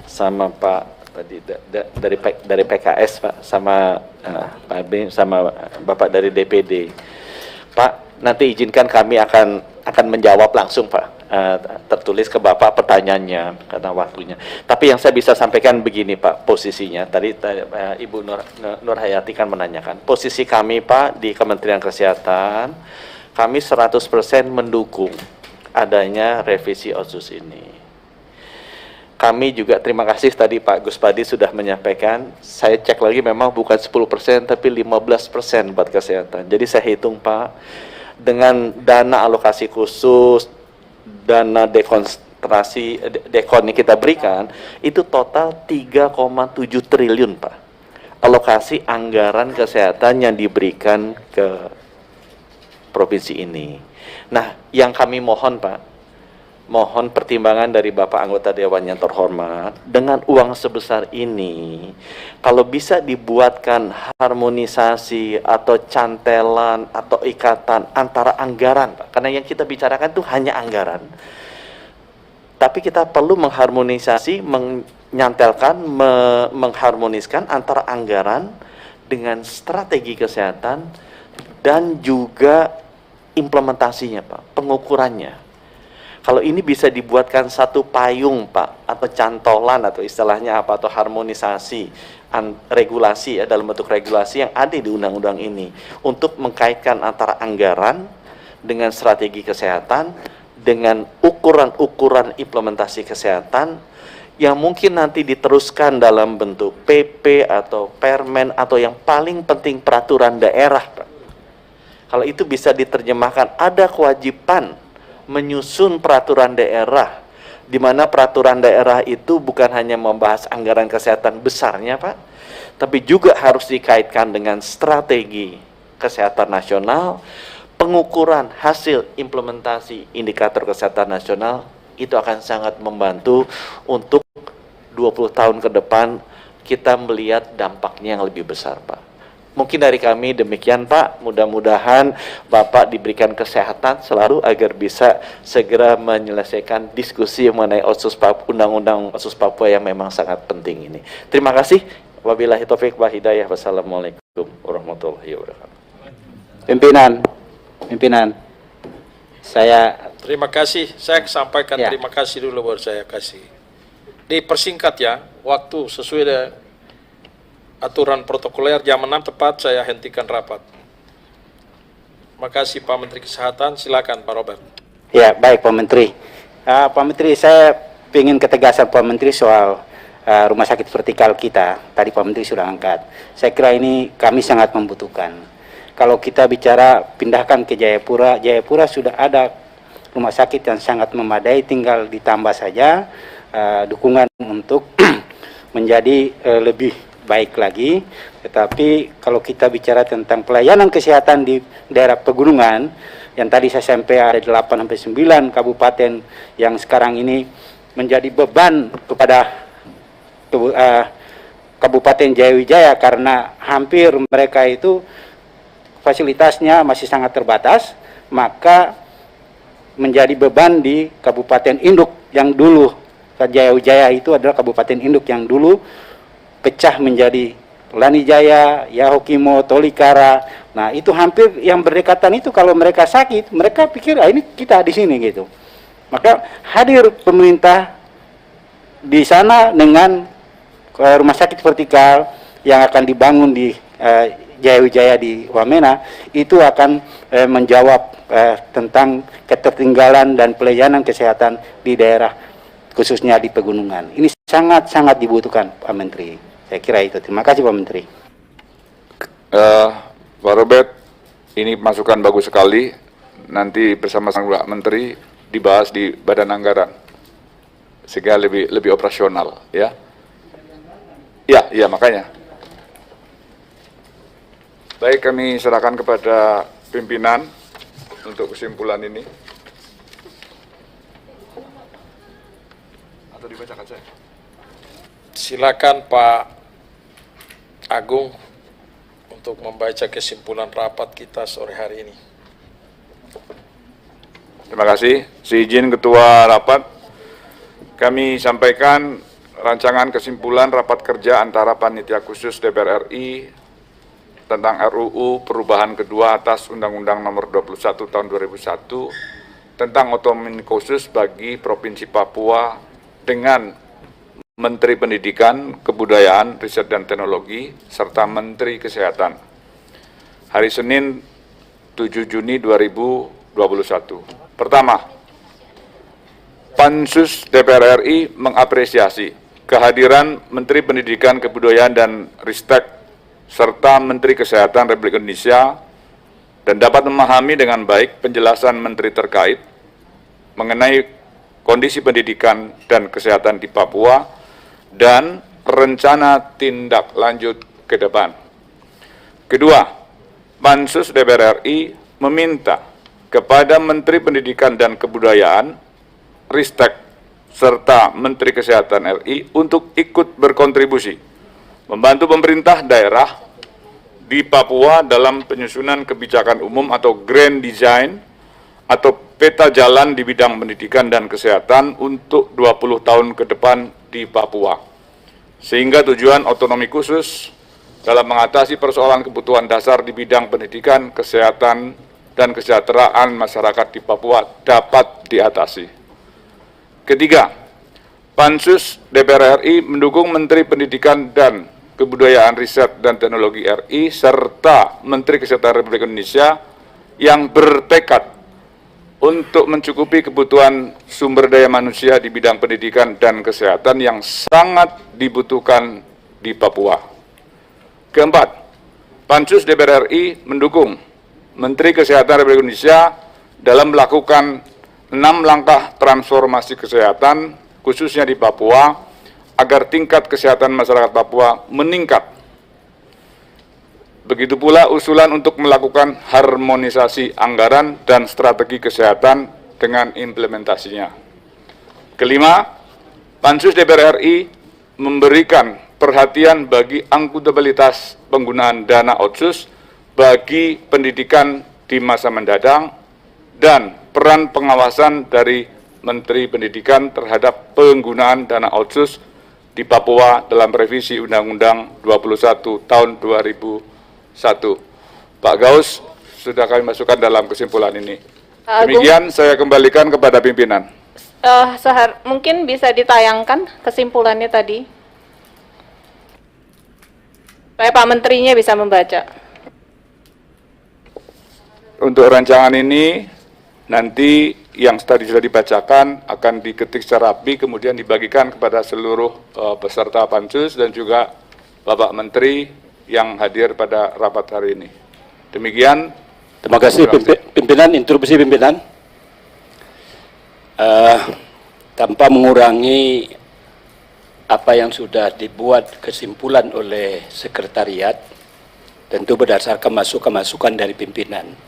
sama Pak tadi dari PKS Pak, sama Pak B, sama Bapak dari DPD. Pak, nanti izinkan kami akan menjawab langsung Pak. Tertulis ke Bapak pertanyaannya karena waktunya. Tapi yang saya bisa sampaikan begini Pak, posisinya tadi Ibu Nur Hayati kan menanyakan posisi kami Pak di Kementerian Kesehatan, kami 100% mendukung adanya revisi Otsus ini. Kami juga terima kasih tadi Pak Gus Padi sudah menyampaikan, saya cek lagi memang bukan 10% tapi 15% buat kesehatan. Jadi saya hitung Pak, dengan dana alokasi khusus, dana dekonsentrasi, dekon yang kita berikan, itu total 3,7 triliun Pak. Alokasi anggaran kesehatan yang diberikan ke provinsi ini. Nah, yang kami mohon Pak, mohon pertimbangan dari Bapak anggota Dewan yang terhormat, dengan uang sebesar ini, kalau bisa dibuatkan harmonisasi atau cantelan atau ikatan antara anggaran, Pak. Karena yang kita bicarakan itu hanya anggaran. Tapi kita perlu mengharmonisasi, menyantelkan, mengharmoniskan antara anggaran dengan strategi kesehatan dan juga implementasinya, Pak, pengukurannya. Kalau ini bisa dibuatkan satu payung Pak, atau cantolan atau istilahnya apa, atau harmonisasi regulasi ya, dalam bentuk regulasi yang ada di undang-undang ini untuk mengkaitkan antara anggaran dengan strategi kesehatan dengan ukuran-ukuran implementasi kesehatan yang mungkin nanti diteruskan dalam bentuk PP atau Permen atau yang paling penting peraturan daerah Pak. Kalau itu bisa diterjemahkan, ada kewajiban menyusun peraturan daerah, di mana peraturan daerah itu bukan hanya membahas anggaran kesehatan besarnya Pak, tapi juga harus dikaitkan dengan strategi kesehatan nasional, pengukuran hasil implementasi indikator kesehatan nasional, itu akan sangat membantu untuk 20 tahun ke depan kita melihat dampaknya yang lebih besar Pak. Mungkin dari kami demikian Pak, mudah-mudahan Bapak diberikan kesehatan selalu agar bisa segera menyelesaikan diskusi mengenai Undang-Undang Otsus Papua yang memang sangat penting ini. Terima kasih. Wabillahi taufiq wal hidayah. Wassalamualaikum warahmatullahi wabarakatuh. Pimpinan, saya Terima kasih. Saya sampaikan Ya. terima kasih dulu baru saya kasih. Dipersingkat ya, waktu sesuai dengan aturan protokoler jam 6 tepat saya hentikan rapat. Makasih Pak Menteri Kesehatan, silakan Pak Robert. Ya, baik Pak Menteri. Pak Menteri, saya ingin ketegasan Pak Menteri soal rumah sakit vertikal kita. Tadi Pak Menteri sudah angkat. Saya kira ini kami sangat membutuhkan. Kalau kita bicara pindahkan ke Jayapura, Jayapura sudah ada rumah sakit yang sangat memadai, tinggal ditambah saja dukungan untuk menjadi lebih baik lagi. Tetapi kalau kita bicara tentang pelayanan kesehatan di daerah pegunungan, yang tadi saya sampaikan ada 8-9 kabupaten yang sekarang ini menjadi beban kepada Kabupaten Jayawijaya karena hampir mereka itu fasilitasnya masih sangat terbatas, maka menjadi beban di Kabupaten Induk yang dulu, Jayawijaya itu adalah Kabupaten Induk yang dulu pecah menjadi Lanijaya, Yahukimo, Tolikara. Nah, itu hampir yang berdekatan itu kalau mereka sakit, mereka pikir ini kita di sini gitu. Maka hadir pemerintah di sana dengan rumah sakit vertikal yang akan dibangun di Jayawijaya di Wamena, itu akan menjawab tentang ketertinggalan dan pelayanan kesehatan di daerah khususnya di pegunungan. Ini sangat-sangat dibutuhkan Pak Menteri. Saya kira itu. Terima kasih Pak Menteri. Pak Robert, ini masukan bagus sekali. Nanti bersama sang Pak Menteri dibahas di Badan Anggaran sehingga lebih operasional, ya. Ya, makanya. Baik, kami serahkan kepada pimpinan untuk kesimpulan ini. Atau dibacakan saya? Silakan Pak Agung untuk membaca kesimpulan rapat kita sore hari ini. Terima kasih. Seizin Ketua Rapat, kami sampaikan rancangan kesimpulan rapat kerja antara Panitia Khusus DPR RI tentang RUU perubahan kedua atas Undang-Undang Nomor 21 Tahun 2001 tentang otonomi khusus bagi Provinsi Papua dengan Menteri Pendidikan, Kebudayaan, Riset dan Teknologi, serta Menteri Kesehatan. Hari Senin 7 Juni 2021. Pertama, Pansus DPR RI mengapresiasi kehadiran Menteri Pendidikan, Kebudayaan dan Ristek serta Menteri Kesehatan Republik Indonesia dan dapat memahami dengan baik penjelasan Menteri terkait mengenai kondisi pendidikan dan kesehatan di Papua dan rencana tindak lanjut ke depan. Kedua, Pansus DPR RI meminta kepada Menteri Pendidikan dan Kebudayaan, Ristek, serta Menteri Kesehatan RI untuk ikut berkontribusi, membantu pemerintah daerah di Papua dalam penyusunan kebijakan umum atau Grand Design atau peta jalan di bidang pendidikan dan kesehatan untuk 20 tahun ke depan di Papua, sehingga tujuan otonomi khusus dalam mengatasi persoalan kebutuhan dasar di bidang pendidikan, kesehatan, dan kesejahteraan masyarakat di Papua dapat diatasi. Ketiga, Pansus DPR RI mendukung Menteri Pendidikan dan Kebudayaan, Riset dan Teknologi RI serta Menteri Kesehatan Republik Indonesia yang bertekad untuk mencukupi kebutuhan sumber daya manusia di bidang pendidikan dan kesehatan yang sangat dibutuhkan di Papua. Keempat, Pansus DPR RI mendukung Menteri Kesehatan Republik Indonesia dalam melakukan 6 langkah transformasi kesehatan, khususnya di Papua, agar tingkat kesehatan masyarakat Papua meningkat. Begitu pula usulan untuk melakukan harmonisasi anggaran dan strategi kesehatan dengan implementasinya. Kelima, Pansus DPR RI memberikan perhatian bagi akuntabilitas penggunaan dana otsus bagi pendidikan di masa mendatang dan peran pengawasan dari Menteri Pendidikan terhadap penggunaan dana otsus di Papua dalam revisi Undang-Undang 21 tahun 2001. Pak Gaus, sudah kami masukkan dalam kesimpulan ini. Demikian saya kembalikan kepada pimpinan. Mungkin bisa ditayangkan kesimpulannya tadi, supaya Pak Menterinya bisa membaca. Untuk rancangan ini, nanti yang tadi sudah dibacakan akan diketik secara rapi, kemudian dibagikan kepada seluruh peserta Pansus dan juga Bapak Menteri yang hadir pada rapat hari ini. Demikian. Terima kasih pimpinan, interupsi pimpinan. Tanpa mengurangi apa yang sudah dibuat kesimpulan oleh sekretariat, tentu berdasarkan masukan-masukan dari pimpinan.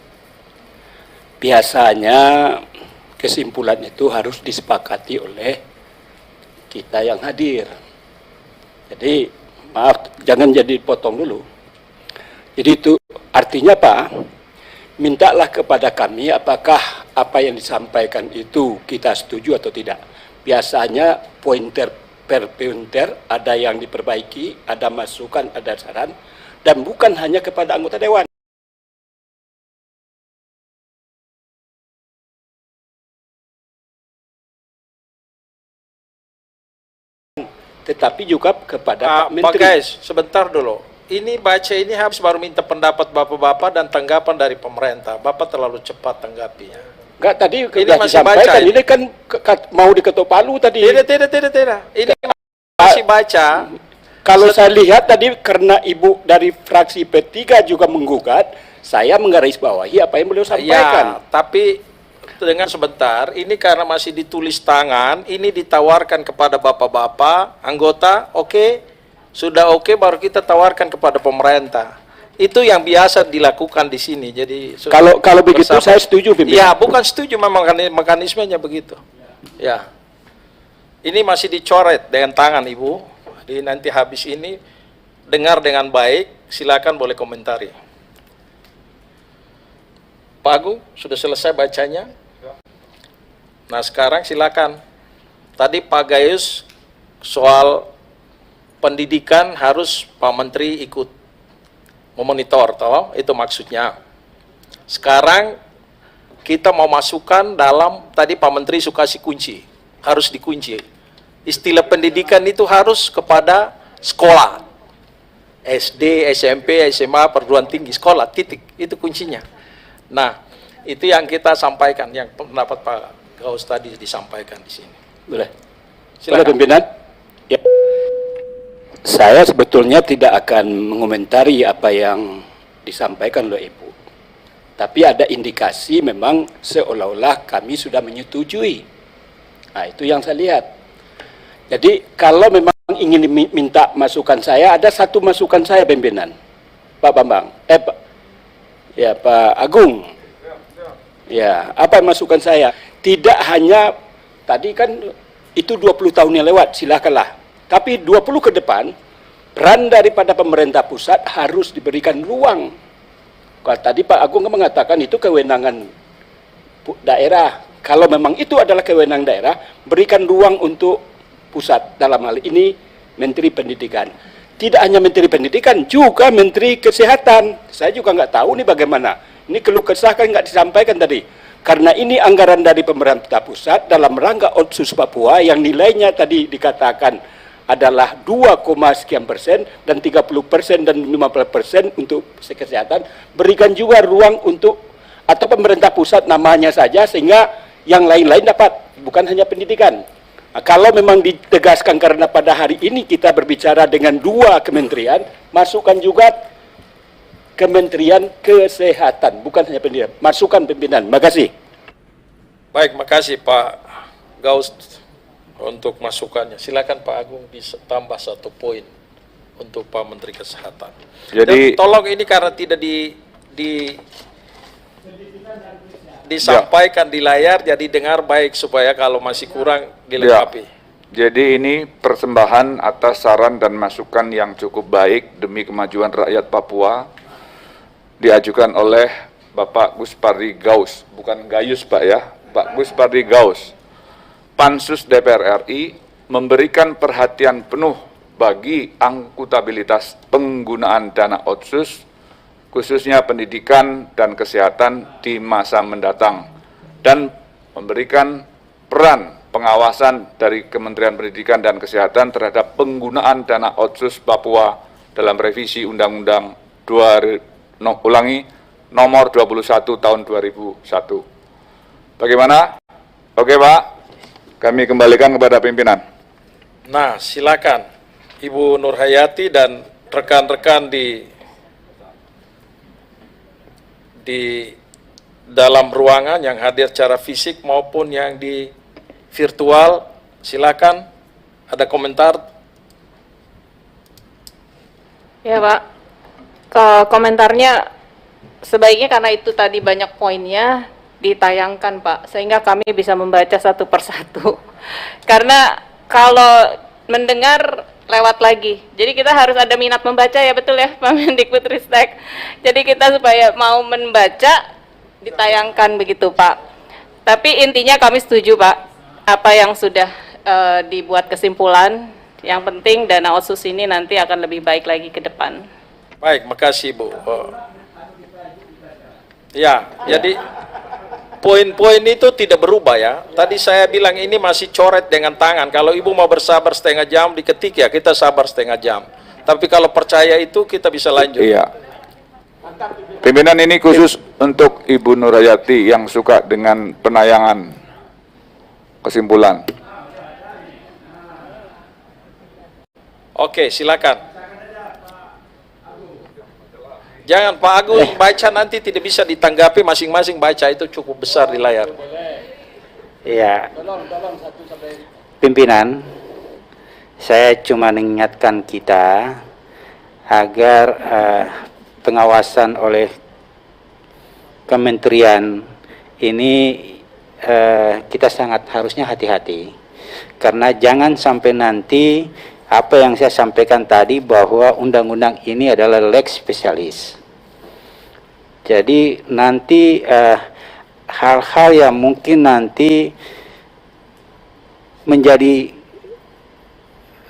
Biasanya kesimpulan itu harus disepakati oleh kita yang hadir. Jadi maaf, jangan jadi potong dulu. Jadi itu artinya Pak, mintalah kepada kami apakah apa yang disampaikan itu kita setuju atau tidak. Biasanya pointer per pointer ada yang diperbaiki, ada masukan, ada saran, dan bukan hanya kepada anggota dewan. Tetapi juga kepada Pak Menteri. Pak guys, sebentar dulu. Ini baca ini habis baru minta pendapat Bapak-Bapak dan tanggapan dari pemerintah. Bapak terlalu cepat tanggapinya. Enggak, tadi ini masih baca. Ini kan mau diketok palu tadi. Tidak. Ini masih baca. Kalau saya lihat tadi karena Ibu dari fraksi P3 juga menggugat, saya menggarisbawahi apa yang beliau sampaikan. Ya, tapi dengan sebentar, ini karena masih ditulis tangan, ini ditawarkan kepada bapak-bapak, anggota, oke, sudah oke, baru kita tawarkan kepada pemerintah. Itu yang biasa dilakukan di sini. Jadi Kalau begitu saya setuju, pimpinan. Ya, bukan setuju, memang mekanismenya begitu. Ya, ini masih dicoret dengan tangan, Ibu. Jadi nanti habis ini dengar dengan baik, silakan boleh komentari. Pak Agung, sudah selesai bacanya? Nah, sekarang silakan. Tadi Pak Gayus soal pendidikan harus Pak Menteri ikut memonitor, toh? Itu maksudnya. Sekarang kita mau masukkan dalam, tadi Pak Menteri suka kasih kunci, harus dikunci. Istilah pendidikan itu harus kepada sekolah. SD, SMP, SMA, perguruan tinggi, sekolah, titik. Itu kuncinya. Nah, itu yang kita sampaikan, yang pendapat Pak Gaus tadi disampaikan di sini. Boleh. Silakan. Boleh, pimpinan. Ya. Saya sebetulnya tidak akan mengomentari apa yang disampaikan oleh Ibu. Tapi ada indikasi memang seolah-olah kami sudah menyetujui. Nah, itu yang saya lihat. Jadi kalau memang ingin minta masukan saya, ada satu masukan saya, pimpinan. Pak Bambang. Pak Agung. Ya, apa masukan saya? Tidak hanya, tadi kan itu 20 tahun yang lewat, silakanlah. Tapi 20 ke depan, peran daripada pemerintah pusat harus diberikan ruang. Kalau tadi Pak Agung mengatakan itu kewenangan daerah. Kalau memang itu adalah kewenangan daerah, berikan ruang untuk pusat. Dalam hal ini, Menteri Pendidikan. Tidak hanya Menteri Pendidikan, juga Menteri Kesehatan. Saya juga nggak tahu nih bagaimana. Ini keluh kesah kan nggak disampaikan tadi. Karena ini anggaran dari pemerintah pusat dalam rangka Otsus Papua yang nilainya tadi dikatakan adalah 2, sekian persen dan 30% dan 50% untuk kesehatan. Berikan juga ruang untuk, atau pemerintah pusat namanya saja, sehingga yang lain-lain dapat, bukan hanya pendidikan. Nah, kalau memang ditegaskan karena pada hari ini kita berbicara dengan 2 kementerian, masukkan juga Kementerian Kesehatan, bukan hanya pendidikan. Masukkan, pimpinan. Makasih. Baik, makasih Pak Gaus untuk masukannya. Silakan Pak Agung ditambah 1 poin untuk Pak Menteri Kesehatan. Jadi, dan tolong ini karena tidak disampaikan di layar, jadi dengar baik supaya kalau masih kurang dilengkapi. Jadi ini persembahan atas saran dan masukan yang cukup baik demi kemajuan rakyat Papua, diajukan oleh Bapak Gus Pardi Gaus, bukan Gayus Pak ya, Pak Gus Pardi Gaus. Pansus DPR RI memberikan perhatian penuh bagi akuntabilitas penggunaan dana Otsus, khususnya pendidikan dan kesehatan di masa mendatang, dan memberikan peran pengawasan dari Kementerian Pendidikan dan Kesehatan terhadap penggunaan dana Otsus Papua dalam revisi Undang-Undang nomor 21 tahun 2001. Bagaimana? Oke Pak, kami kembalikan kepada pimpinan. Nah, silakan Ibu Nurhayati dan rekan-rekan di dalam ruangan yang hadir secara fisik maupun yang di virtual, silakan ada komentar. Ya Pak, komentarnya sebaiknya karena itu tadi banyak poinnya ditayangkan Pak, sehingga kami bisa membaca satu persatu. Karena kalau mendengar lewat lagi, jadi kita harus ada minat membaca ya, betul ya Pak Mendikbudristek. Jadi kita supaya mau membaca ditayangkan begitu Pak. Tapi intinya kami setuju Pak, apa yang sudah dibuat kesimpulan. Yang penting dana Otsus ini nanti akan lebih baik lagi ke depan. Baik, makasih Bu. Ya, jadi poin-poin itu tidak berubah ya. Tadi saya bilang ini masih coret dengan tangan. Kalau Ibu mau bersabar setengah jam diketik ya, kita sabar setengah jam. Tapi kalau percaya itu kita bisa lanjut. Iya. Pimpinan ini khusus untuk Ibu Nurhayati yang suka dengan penayangan kesimpulan. Oke, silakan. Jangan Pak Agung baca, nanti tidak bisa ditanggapi, masing-masing baca, itu cukup besar di layar. Ya, pimpinan, saya cuma mengingatkan kita agar pengawasan oleh kementerian ini kita sangat harusnya hati-hati, karena jangan sampai nanti apa yang saya sampaikan tadi bahwa undang-undang ini adalah lex spesialis. Jadi nanti hal-hal yang mungkin nanti menjadi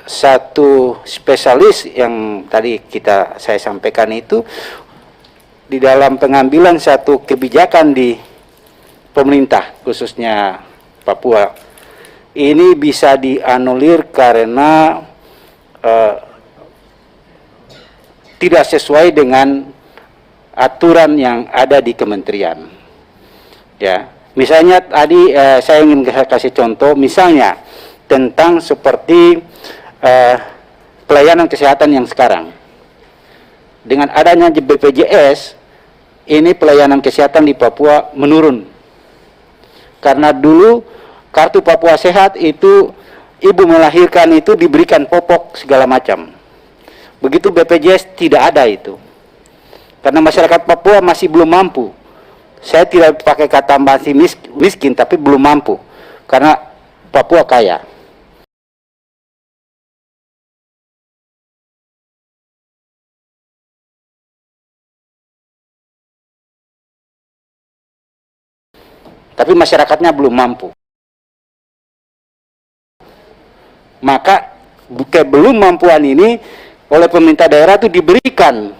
satu spesialis yang tadi saya sampaikan itu di dalam pengambilan satu kebijakan di pemerintah khususnya Papua ini bisa dianulir karena tidak sesuai dengan aturan yang ada di kementerian. Ya, misalnya tadi saya ingin kasih contoh, misalnya tentang seperti pelayanan kesehatan yang sekarang. Dengan adanya BPJS, ini pelayanan kesehatan di Papua menurun. Karena dulu kartu Papua Sehat itu ibu melahirkan itu diberikan popok segala macam. Begitu BPJS tidak ada itu. Karena masyarakat Papua masih belum mampu. Saya tidak pakai kata masih miskin, tapi belum mampu. Karena Papua kaya. Tapi masyarakatnya belum mampu. Maka belum mampuan ini oleh pemerintah daerah itu diberikan.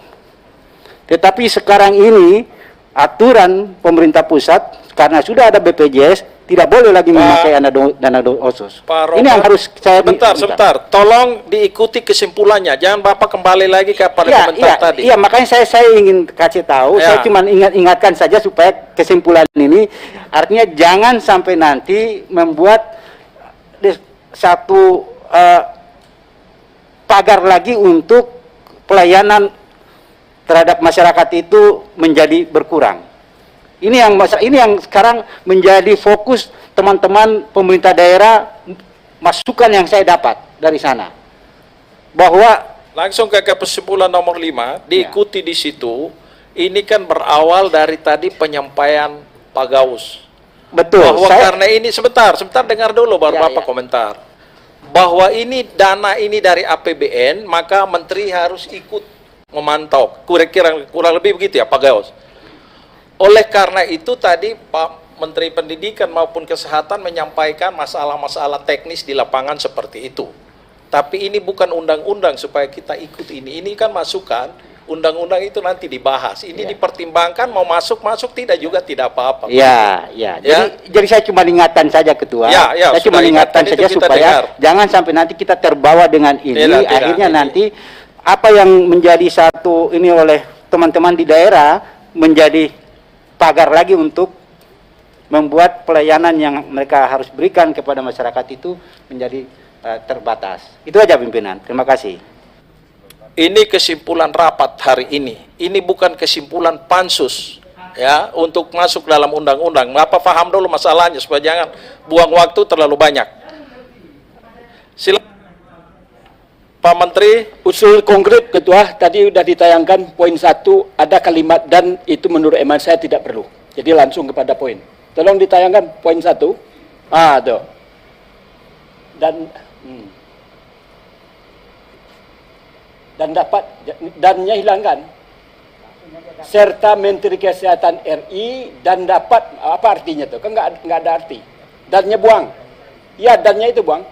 Tetapi sekarang ini aturan pemerintah pusat karena sudah ada BPJS tidak boleh lagi memakai dana otsus. Ini yang harus saya sebentar. Tolong diikuti kesimpulannya. Jangan Bapak kembali lagi kepada komentar tadi. Iya, makanya saya ingin kasih tahu. Saya cuma ingatkan saja supaya kesimpulan ini artinya jangan sampai nanti membuat satu pagar lagi untuk pelayanan terhadap masyarakat itu menjadi berkurang. Ini yang sekarang menjadi fokus teman-teman pemerintah daerah, masukan yang saya dapat dari sana. Bahwa langsung ke kesimpulan nomor 5, diikuti di situ. Ini kan berawal dari tadi penyampaian Pak Gaus. Betul. Bahwa karena ini sebentar dengar dulu baru Bapak komentar. Bahwa ini dana ini dari APBN, maka menteri harus ikut memantau. Kurang lebih begitu ya Pak Gaus. Oleh karena itu tadi Pak Menteri Pendidikan maupun Kesehatan menyampaikan masalah-masalah teknis di lapangan seperti itu. Tapi ini bukan undang-undang supaya kita ikut ini. Ini kan masukan, undang-undang itu nanti dibahas. Ini dipertimbangkan mau masuk tidak juga tidak apa-apa. Ya. Jadi saya cuma ingatkan saja Ketua. Saya cuma ingatkan saja supaya jangan sampai nanti kita terbawa dengan ini. Akhirnya nanti apa yang menjadi satu ini oleh teman-teman di daerah menjadi pagar lagi untuk membuat pelayanan yang mereka harus berikan kepada masyarakat itu menjadi terbatas. Itu aja pimpinan. Terima kasih. Ini kesimpulan rapat hari ini. Ini bukan kesimpulan pansus ya untuk masuk dalam undang-undang. Bapak paham dulu masalahnya supaya jangan buang waktu terlalu banyak. Silakan Pak Menteri. Usul konkret Ketua tadi sudah ditayangkan poin 1 ada kalimat dan itu menurut eman saya tidak perlu. Jadi langsung kepada poin. Tolong ditayangkan poin 1. Tuh. Dan dapat dannya hilangkan. Serta Menteri Kesehatan RI dan dapat apa artinya tuh? Kan nggak ada arti. Dannya buang. Ya dannya itu buang.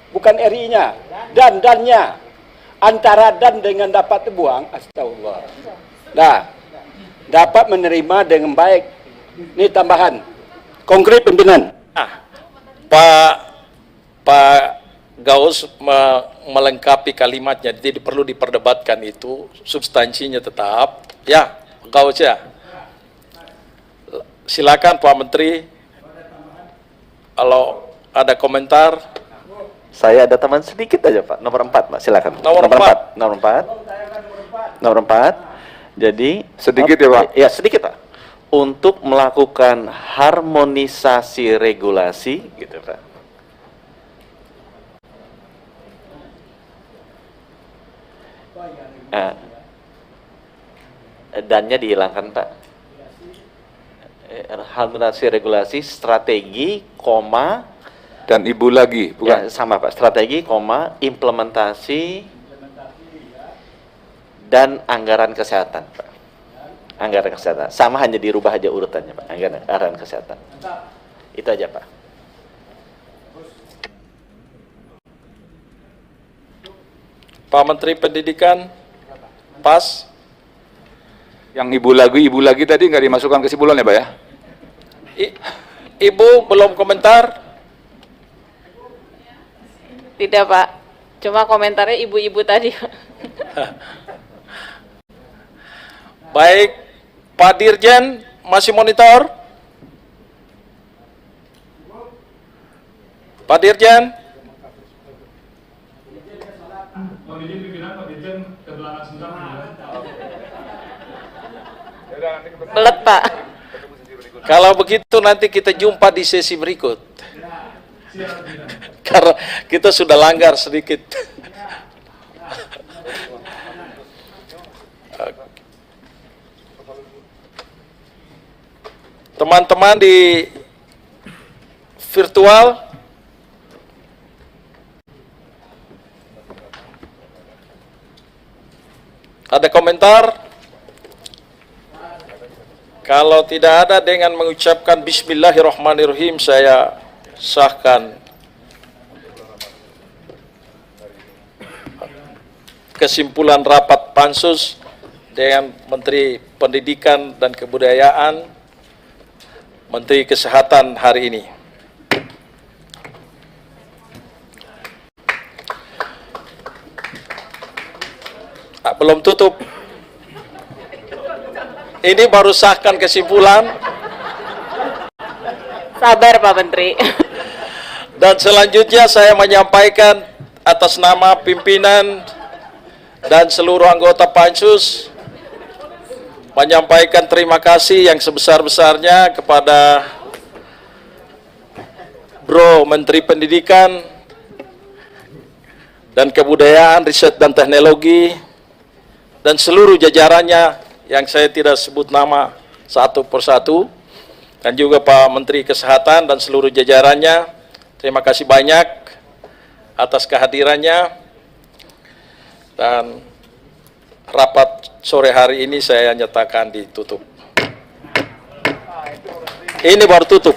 Bukan RI-nya, dannya antara dan dengan dapat dibuang, astagfirullah. Nah, dapat menerima dengan baik. Ini tambahan konkret pimpinan. Pak Gaus melengkapi kalimatnya, jadi perlu diperdebatkan itu substansinya tetap. Ya, Gaus ya. Silakan Pak Menteri. Kalau ada komentar. Saya ada teman sedikit aja Pak, nomor 4 Pak, silakan. Nomor 4. Nomor 4. Nomor 4. Jadi Sedikit ya, Pak? Ya, sedikit Pak. Untuk melakukan harmonisasi regulasi gitu Pak. Dannya dihilangkan Pak. Harmonisasi regulasi, strategi, koma, Dan ibu lagi, bukan? ya, sama Pak, strategi, koma, implementasi, dan anggaran kesehatan Pak. Anggaran kesehatan, sama hanya dirubah aja urutannya Pak, anggaran kesehatan. Itu aja Pak. Pak Menteri Pendidikan, pas. Yang ibu lagi tadi nggak dimasukkan kesimpulannya, Pak ya? Ibu belum komentar? Tidak Pak, cuma komentarnya ibu-ibu tadi. Baik, Pak Dirjen masih monitor? Pak Dirjen? Belet Pak. Kalau begitu nanti kita jumpa di sesi berikut. Karena kita sudah langgar sedikit. Teman-teman di virtual, ada komentar? Kalau tidak ada, dengan mengucapkan Bismillahirrahmanirrahim, saya sahkan kesimpulan rapat Pansus dengan Menteri Pendidikan dan Kebudayaan, Menteri Kesehatan hari ini. Belum tutup. Ini baru sahkan kesimpulan. Sabar Pak Menteri. Dan selanjutnya saya menyampaikan atas nama pimpinan dan seluruh anggota Pansus, menyampaikan terima kasih yang sebesar-besarnya kepada Bro Menteri Pendidikan dan Kebudayaan, Riset dan Teknologi, dan seluruh jajarannya yang saya tidak sebut nama satu persatu, dan juga Pak Menteri Kesehatan dan seluruh jajarannya. Terima kasih banyak atas kehadirannya, dan rapat sore hari ini saya nyatakan ditutup. Ini baru tutup.